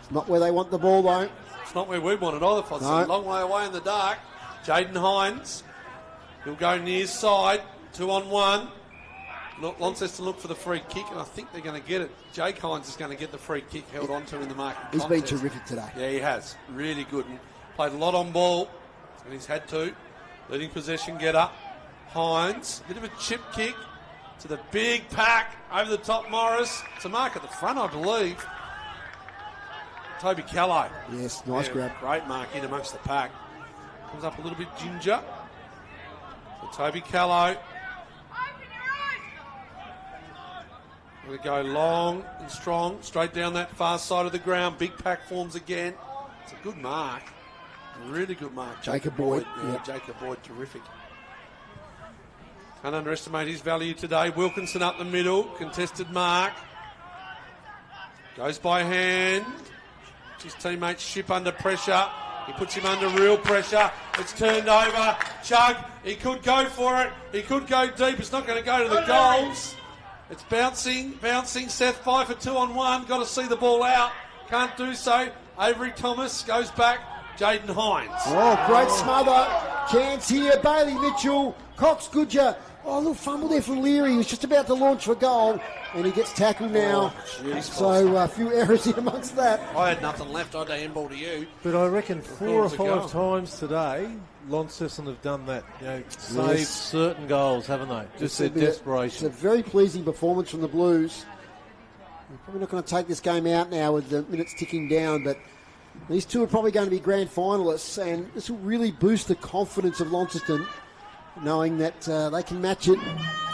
It's not where they want the ball, though. It's not where we want it either, Fosse. No. Long way away in the dark. Jaden Hines. He'll go near side, 2-on-1. Launceston look for the free kick, and I think they're going to get it. Jake Hines is going to get the free kick held onto in the marking He's contest. been terrific today. Yeah, he has. Really good. And played a lot on ball, and he's had to. Leading possession getter. Hines, bit of a chip kick to the big pack over the top. Morris. It's a mark at the front, I believe. Toby Callow. Yes, nice grab. Great mark in amongst the pack. Comes up a little bit ginger. Toby Callow. Going to go long and strong, straight down that far side of the ground. Big pack forms again. It's a good mark. A really good mark. Jacob Boyd. Yeah, Yep. Jacob Boyd, terrific. Can't underestimate his value today. Wilkinson up the middle, contested mark. Goes by hand. His teammates Ship under pressure. He puts him under real pressure. It's turned over. Chug, he could go for it. He could go deep. It's not going to go to the goals. It's bouncing. Seth Pfeiffer 2-on-1. Got to see the ball out. Can't do so. Avery Thomas goes back. Jaden Hines. Oh, great smother. Chance here. Bailey Mitchell. Cox Goodger. Oh, a little fumble there from Leary. He was just about to launch for goal, and he gets tackled now. So a few errors in amongst that. I had nothing left. I'd handball to you. But I reckon 4 or 5 times today, Launceston have done that. You know, saved certain goals, haven't they? Just their desperation. It's a very pleasing performance from the Blues. They're probably not going to take this game out now with the minutes ticking down, but these two are probably going to be grand finalists, and this will really boost the confidence of Launceston, knowing that they can match it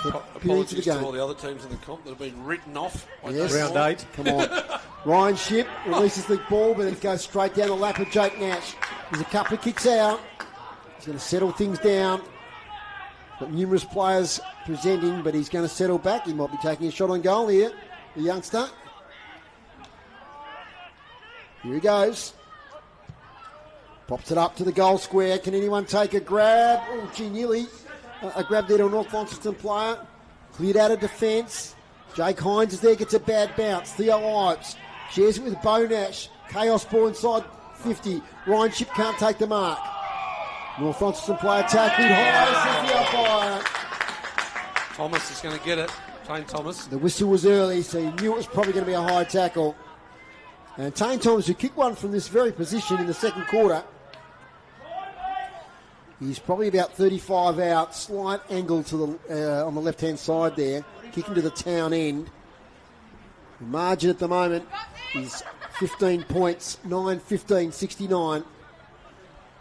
for periods of the Apologies to game. all the other teams in the comp that have been written off. Yes. Round 8. Come on. Ryan Ship releases the ball, but it goes straight down the lap of Jake Nash. There's a couple of kicks out. He's going to settle things down. Got numerous players presenting, but he's going to settle back. He might be taking a shot on goal here, the youngster. Here he goes. Pops it up to the goal square. Can anyone take a grab? Oh, gee, nearly a grab there to a North Launceston player. Cleared out of defence. Jake Hines is there, gets a bad bounce. Theo Ives shares it with Bo Nash. Chaos ball inside 50. Ryan Ship can't take the mark. North Launceston player tackled high, says the umpire. Thomas is going to get it. Tane Thomas. The whistle was early, so he knew it was probably going to be a high tackle. And Tane Thomas, who kicked one from this very position in the second quarter, he's probably about 35 out, slight angle to the on the left-hand side there, kicking to the town end. The margin at the moment is 15 points, 9-15-69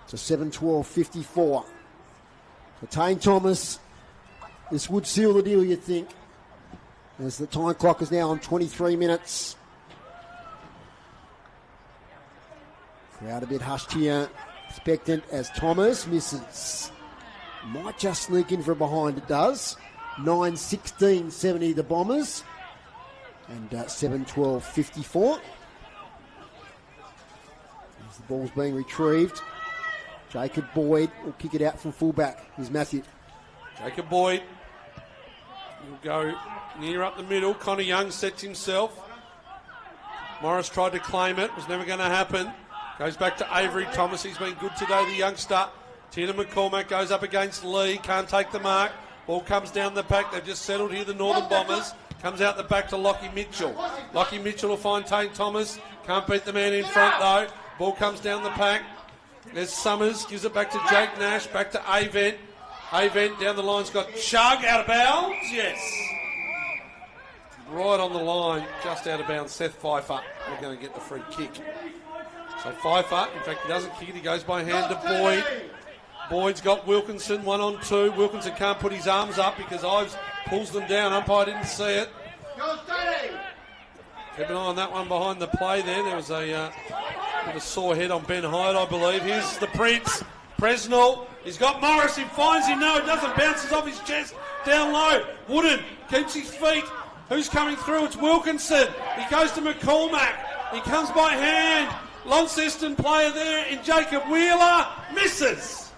to 7-12-54. So Tane Thomas, this would seal the deal, you'd think, as the time clock is now on 23 minutes. Crowd a bit hushed here. Expectant as Thomas misses. Might just sneak in from behind, it does. 9-16-70 the Bombers. And 7-12-54. As the ball's being retrieved, Jacob Boyd will kick it out from fullback. Here's Matthew. Jacob Boyd will go near up the middle. Connor Young sets himself. Morris tried to claim it. Was never going to happen. Goes back to Avery Thomas. He's been good today, the youngster. Tina McCormack goes up against Lee. Can't take the mark. Ball comes down the pack. They've just settled here, the Northern Bombers. Comes out the back to Lockie Mitchell. Lockie Mitchell will find Tane Thomas. Can't beat the man in front, though. Ball comes down the pack. There's Summers. Gives it back to Jake Nash. Back to Avent. Avent down the line's got Chug out of bounds. Yes. Right on the line. Just out of bounds. Seth Pfeiffer. We're going to get the free kick. So Pfeiffer, in fact, he doesn't kick it. He goes by hand to Boyd. Boyd's got Wilkinson, 1-on-2. Wilkinson can't put his arms up because Ives pulls them down. Umpire didn't see it. Keep an eye on that one behind the play there. There was a bit of a sore head on Ben Hyde, I believe. Here's the Prince. Presnell. He's got Morris. He finds him. No, it doesn't. Bounces off his chest. Down low. Wooden keeps his feet. Who's coming through? It's Wilkinson. He goes to McCormack. He comes by hand. Launceston player there in Jacob Wheeler. Misses.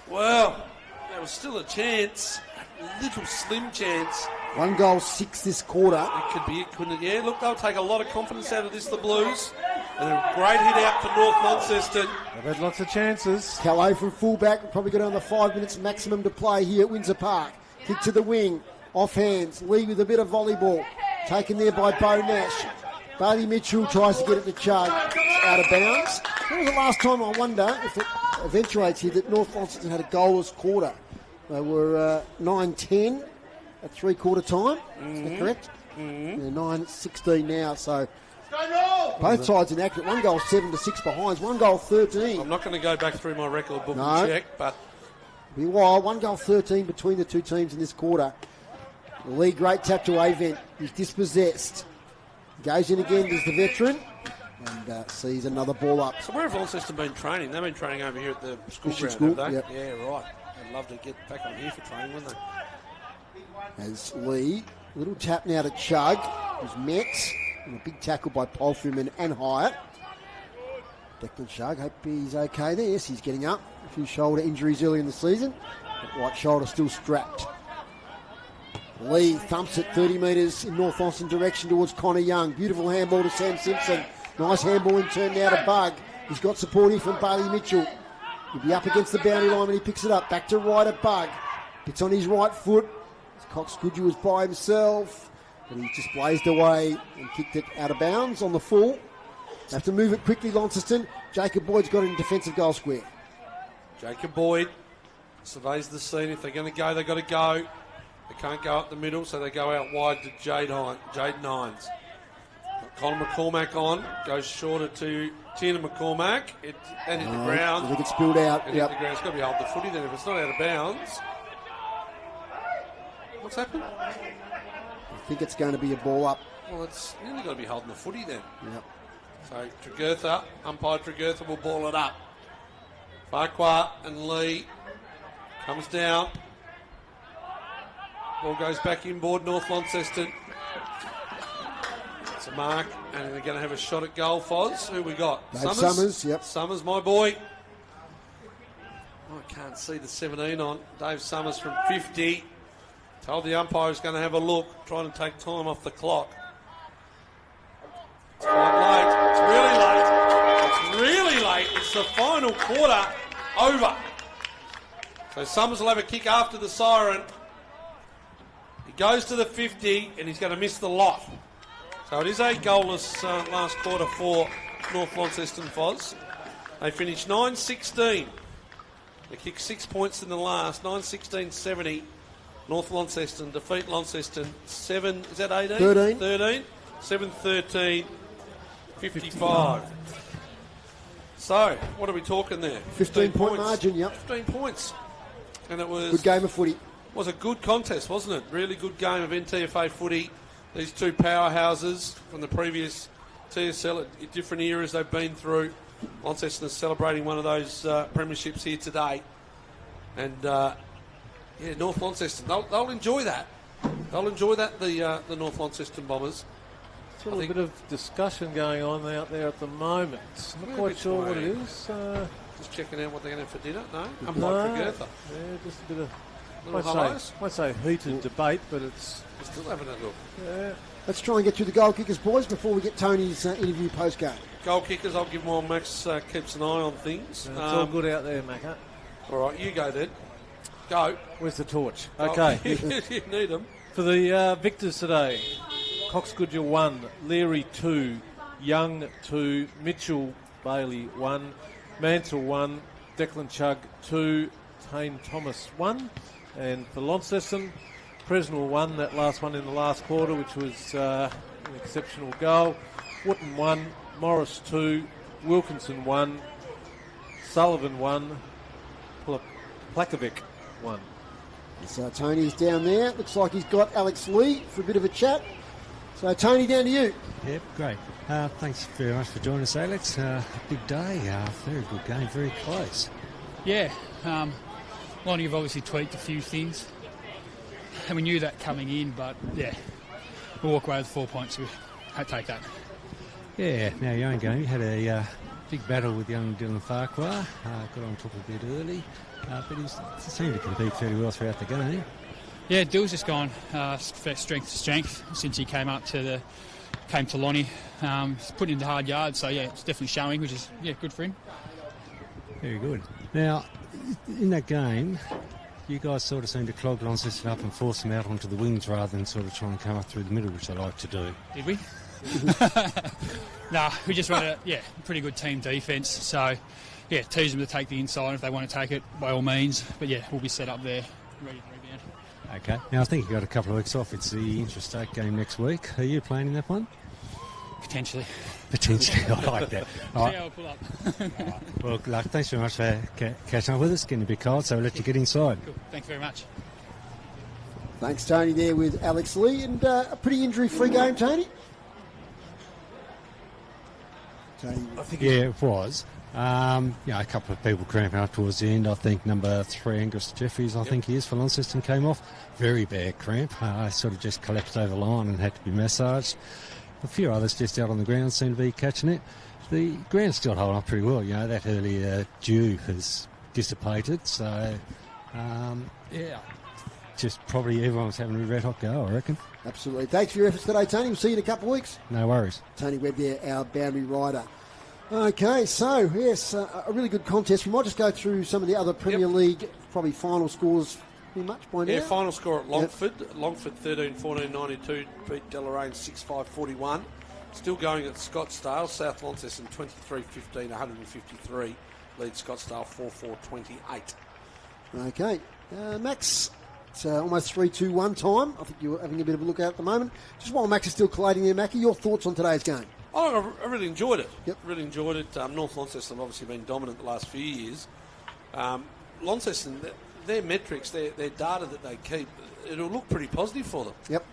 Well, there was still a chance. A little slim chance. 1 goal, 6 this quarter. It could be it, couldn't it? Yeah, look, they'll take a lot of confidence out of this, the Blues. And a great hit out for North Launceston. They've had lots of chances. Calais from fullback, probably got on the 5 minutes maximum to play here at Windsor Park. Kick to the wing, off hands. Lee with a bit of volleyball. Taken there by Bo Nash. Bailey Mitchell tries to get it to Chug. Out of bounds. When was the last time, I wonder, if it eventuates here, that North Launceston had a goalless quarter? They were 9-10 at three-quarter time. Is that correct? They're 9-16 now, so both sides inaccurate. 1 goal, 7-6 behinds. 1 goal, 13. I'm not going to go back through my record book and check, but... Be wild. 1 goal, 13 between the two teams in this quarter. Lee, great tap to Avent. He's dispossessed. Goes in again, there's the veteran, and sees another ball up. So where have Launceston been training? They've been training over here at the school ground, school, have they? yep. Yeah, right. They'd love to get back on here for training, wouldn't they? As Lee, little tap now to Chug, who's met, and a big tackle by Polfriman and Hyatt. Declan Chug, hope he's okay there. Yes, he's getting up. A few shoulder injuries early in the season. That right shoulder still strapped. Lee thumps it 30 metres in North Launceston direction towards Connor Young. Beautiful handball to Sam Simpson. Nice handball in turn now to Bug. He's got support here from Bailey Mitchell. He'll be up against the boundary line when he picks it up. Back to right at Bug. It's on his right foot. Cox Goodyear was by himself, but he just blazed away and kicked it out of bounds on the full. Have to move it quickly, Launceston. Jacob Boyd's got it in defensive goal square. Jacob Boyd surveys the scene. If they're going to go, they've got to go. They can't go up the middle, so they go out wide to Jaden Hines. Colin McCormack on, goes shorter to Tina McCormack. It hit the ground. I think it spilled out. It hit the ground. It's got to be hold the footy then. If it's not out of bounds. What's happened? I think it's going to be a ball up. Well, it's nearly got to be holding the footy then. Yep. So Tregurtha, umpire Tregurtha will ball it up. Farquhar and Lee comes down. Ball goes back inboard, North Launceston. It's a mark, and they're going to have a shot at goal, Foz. Who we got? Dave Summers, yep. Summers, my boy. Oh, I can't see the 17 on. Dave Summers from 50. Told the umpire he's going to have a look, trying to take time off the clock. It's quite late. It's really late. It's really late. It's the final quarter over. So Summers will have a kick after the siren. He goes to the 50 and he's going to miss the lot. So it is a goalless last quarter for North Launceston Foz. They finished 9-16. They kicked 6 points in the last. 9-16-70. North Launceston defeat Launceston 7, is that 18? 13. 7-13, 55. So, what are we talking there? 15 point margin, yep. 15 points. And it was... Good game of footy. Was a good contest, wasn't it? Really good game of NTFA footy. These two powerhouses from the previous TSL at different eras they've been through. Launceston is celebrating one of those premierships here today. And... yeah, North Launceston. They'll enjoy that. They'll enjoy that, the North Launceston Bombers. There's a little bit of discussion going on out there at the moment. Not quite sure what it is. Just checking out what they're going to have for dinner. No? Yeah, just a bit of... Might say heated debate, but it's... We're still having a look. Yeah. Let's try and get through the goal kickers, boys, before we get Tony's interview postcard. Goal kickers, I'll give them while Max keeps an eye on things. It's all good out there, Macca. All right, you go then. Go. Where's the torch? Okay. You need them. For the victors today, Cox Goodyear 1, Leary 2, Young 2, Mitchell Bailey 1, Mansell 1, Declan Chugg 2, Tane Thomas 1. And for Launceston, Presnell 1, that last one in the last quarter, which was an exceptional goal. Wootton 1, Morris 2, Wilkinson 1, Sullivan 1, Plakovic 1. So Tony's down there. Looks like he's got Alex Lee for a bit of a chat. So Tony, down to you. Yep, great. Thanks very much for joining us, Alex. Big day, very good game, very close. Yeah, Lonnie, you've obviously tweaked a few things, and we knew that coming in, but yeah, we'll walk away with 4 points. We I'd take that. Yeah, now your own game, you had a big battle with young Dylan Farquhar, got on top a bit early, but he seemed to compete fairly well throughout the game. Yeah, Dill's just gone strength to strength since he came to Lonnie. He's put into hard yards, so yeah, it's definitely showing, which is good for him. Very good. Now, in that game, you guys sort of seemed to clog Launceston up and force them out onto the wings rather than sort of try and come up through the middle, which I like to do. Did we? Nah, we just run a pretty good team defence. So, yeah, tease them to take the inside if they want to take it, by all means. But yeah, we'll be set up there, ready to rebound. Okay. Now, I think you've got a couple of weeks off. It's the interstate game next week. Are you playing in that one? Potentially. I like that. All right. See how I'll pull up. All right. Well, good luck. Thanks very much for catching up with us. Getting a bit cold, so we'll let you get inside. Cool. Thanks very much. Thanks, Tony, there with Alex Lee. And a pretty injury-free game, Tony? I think it was. A couple of people cramping up towards the end. I think number 3, Angus Jeffries, I think he is, for Launceston, came off. Very bad cramp. Sort of just collapsed over the line and had to be massaged. A few others just out on the ground seem to be catching it. The ground's still holding up pretty well. That earlier dew has dissipated. So, just probably everyone's having a red hot go, I reckon. Absolutely. Thanks for your efforts today, Tony. We'll see you in a couple of weeks. No worries. Tony Webb there, our boundary rider. Okay, so, yes, a really good contest. We might just go through some of the other Premier League, probably final scores pretty much by now. Yeah, final score at Longford. Longford 13-14-92, beat Deloraine 6-5-41. Still going at Scottsdale. South Launceston 23-15-153. Lead Scottsdale 4-4-28. Okay. Max, it's almost 3-2-1 time. I think you're having a bit of a look at the moment. Just while Max is still collating there, Mackie, your thoughts on today's game? Oh, I really enjoyed it. Yep. Really enjoyed it. North Launceston have obviously been dominant the last few years. Launceston, their metrics, their data that they keep, it'll look pretty positive for them. Yep.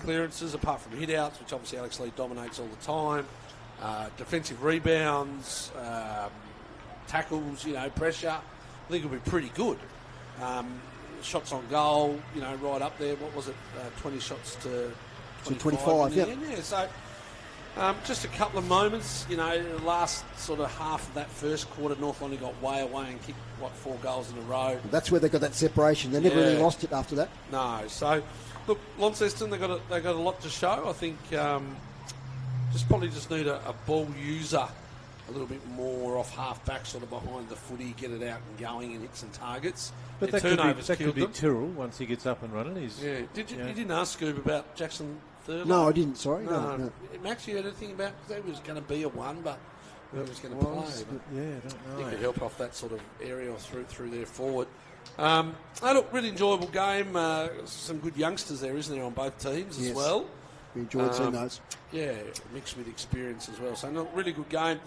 Clearances, apart from hit-outs, which obviously Alex Lee dominates all the time. Defensive rebounds, tackles, pressure. I think it'll be pretty good. shots on goal, right up there. What was it? 20 shots to 25, yeah. Yeah, so just a couple of moments, the last sort of half of that first quarter, North London got way away and kicked, 4 goals in a row. That's where they got that separation. They never really lost it after that. No, so look, Launceston, they got a lot to show. I think just need a ball user a little bit more off half back, sort of behind the footy, get it out and going and hit some targets. But that could be Tyrrell once he gets up and running. You didn't ask Scoob about Jackson Thurlow? No, I didn't. Sorry, no. Max, you heard anything about? Because he was going to be a one, but he was going to play. I don't know. He could help off that sort of area or through there forward. Look, really enjoyable game. Some good youngsters there, isn't there, on both teams as well? We enjoyed seeing those. Yeah, mixed with experience as well. So, really good game.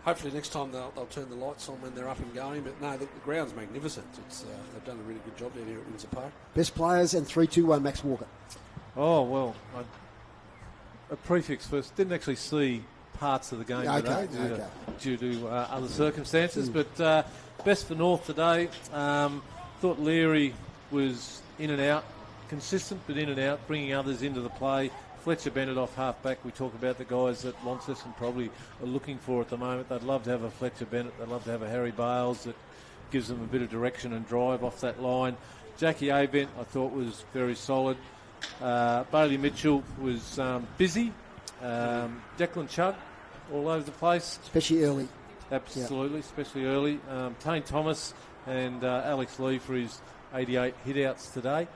Hopefully next time they'll turn the lights on when they're up and going. But no, the ground's magnificent. They've done a really good job down here at Windsor Park. Best players and 3-2-1 Max Walker. Oh, well, a prefix first. Didn't actually see parts of the game today due to other circumstances. But best for North today. Thought Leary was in and out, consistent but in and out, bringing others into the play. Fletcher Bennett off half-back. We talk about the guys that Launceston probably are looking for at the moment. They'd love to have a Fletcher Bennett. They'd love to have a Harry Bales that gives them a bit of direction and drive off that line. Jackie Avent, I thought, was very solid. Bailey Mitchell was busy. Declan Chugg all over the place. Especially early. Absolutely, especially early. Tane Thomas and Alex Lee for his 88 hit-outs today.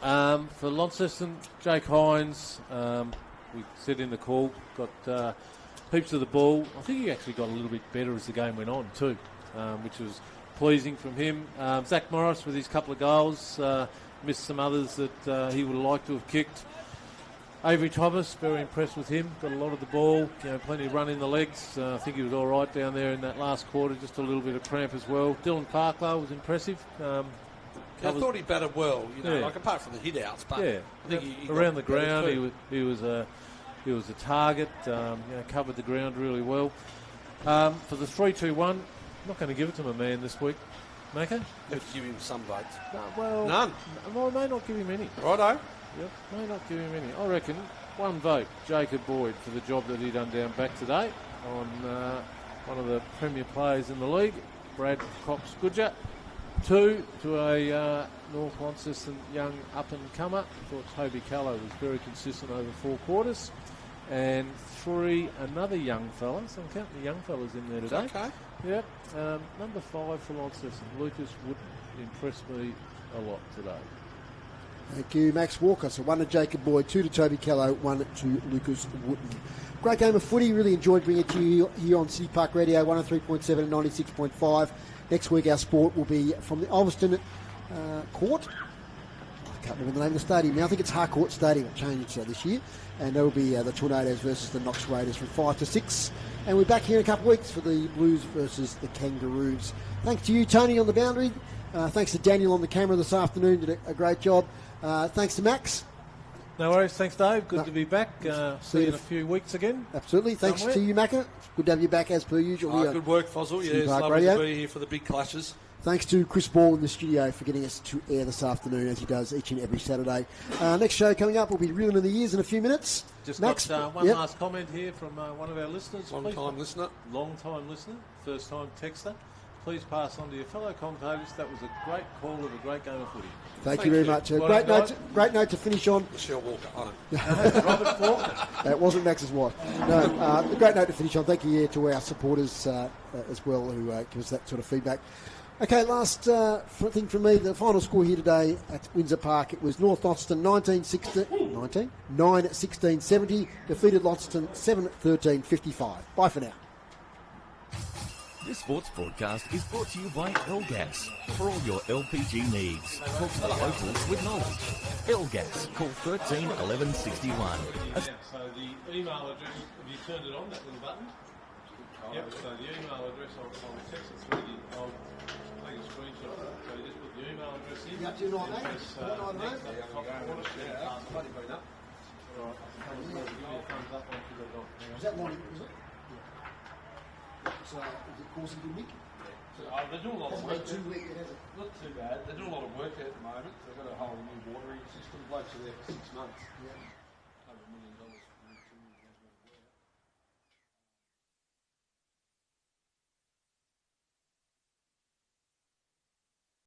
For Launceston, Jake Hines, we said in the call, got heaps of the ball. I think he actually got a little bit better as the game went on too, which was pleasing from him. Zach Morris with his couple of goals, missed some others that he would have liked to have kicked. Avery Thomas, very impressed with him, got a lot of the ball, plenty of run in the legs. I think he was all right down there in that last quarter, just a little bit of cramp as well. Dylan Parklow was impressive. I thought he batted well, like apart from the hit-outs. But I think he around the ground, he was a target. Covered the ground really well. For the 3-2-1, not going to give it to my man this week, Macca. Have to give him some votes. None. I may not give him any. Righto. Yep, may not give him any. I reckon one vote, Jacob Boyd, for the job that he done down back today on one of the premier players in the league, Brad Cox-Goodger. 2 to a North Launceston young up-and-comer. I thought Toby Callow was very consistent over 4 quarters. And 3, another young fella. So I'm counting the young fellas in there today. Okay. Yep. Number 5 for Launceston, Lucas Wooden, impressed me a lot today. Thank you, Max Walker. So 1 to Jacob Boyd, 2 to Toby Callow, 1 to Lucas Wooden. Great game of footy. Really enjoyed bringing it to you here on City Park Radio, 103.7 and 96.5. Next week our sport will be from the Ulverston Court. I can't remember the name of the stadium now. I think it's Harcourt Stadium. It changed this year. And there will be the Tornadoes versus the Knox Raiders from 5 to 6. And we're back here in a couple of weeks for the Blues versus the Kangaroos. Thanks to you, Tony, on the boundary. Thanks to Daniel on the camera this afternoon. Did a great job. Thanks to Max. No worries. Thanks, Dave. Good to be back. See you in a few weeks again. Absolutely. Thanks to you, Macca. Good to have you back as per usual. Good work, Fossil. Yeah, it's lovely to be here for the big clashes. Thanks to Chris Ball in the studio for getting us to air this afternoon, as he does each and every Saturday. Next show coming up, we'll be reeling in the years in a few minutes. Just Max, got one last comment here from one of our listeners. Long-time listener, first-time texter. Please pass on to your fellow commentators. That was a great call of a great game of footy. Thank you very much. Great note to finish on. Michelle Walker, Robert Faulkner. That wasn't Max's wife. No, a great note to finish on. Thank you to our supporters as well who give us that sort of feedback. Okay, last thing from me. The final score here today at Windsor Park. It was North Launceston 9-16-70. Defeated Launceston 7-13-55. Bye for now. This sports broadcast is brought to you by Elgas. For all your LPG needs, talk to the locals with knowledge. Elgas, call 13 11 61. So the email address, have you turned it on, that little button? Yep, so the email address, I'll text it through I'll take a screenshot of it. So you just put the email address in. Yeah, 298. Is that one? Is it? So, is it causing good nick? They're doing a lot of work. Not too bad. bad. They're doing a lot of work there at the moment. They've got a whole new watering system. Blokes are there for 6 months. Yeah. $100 million.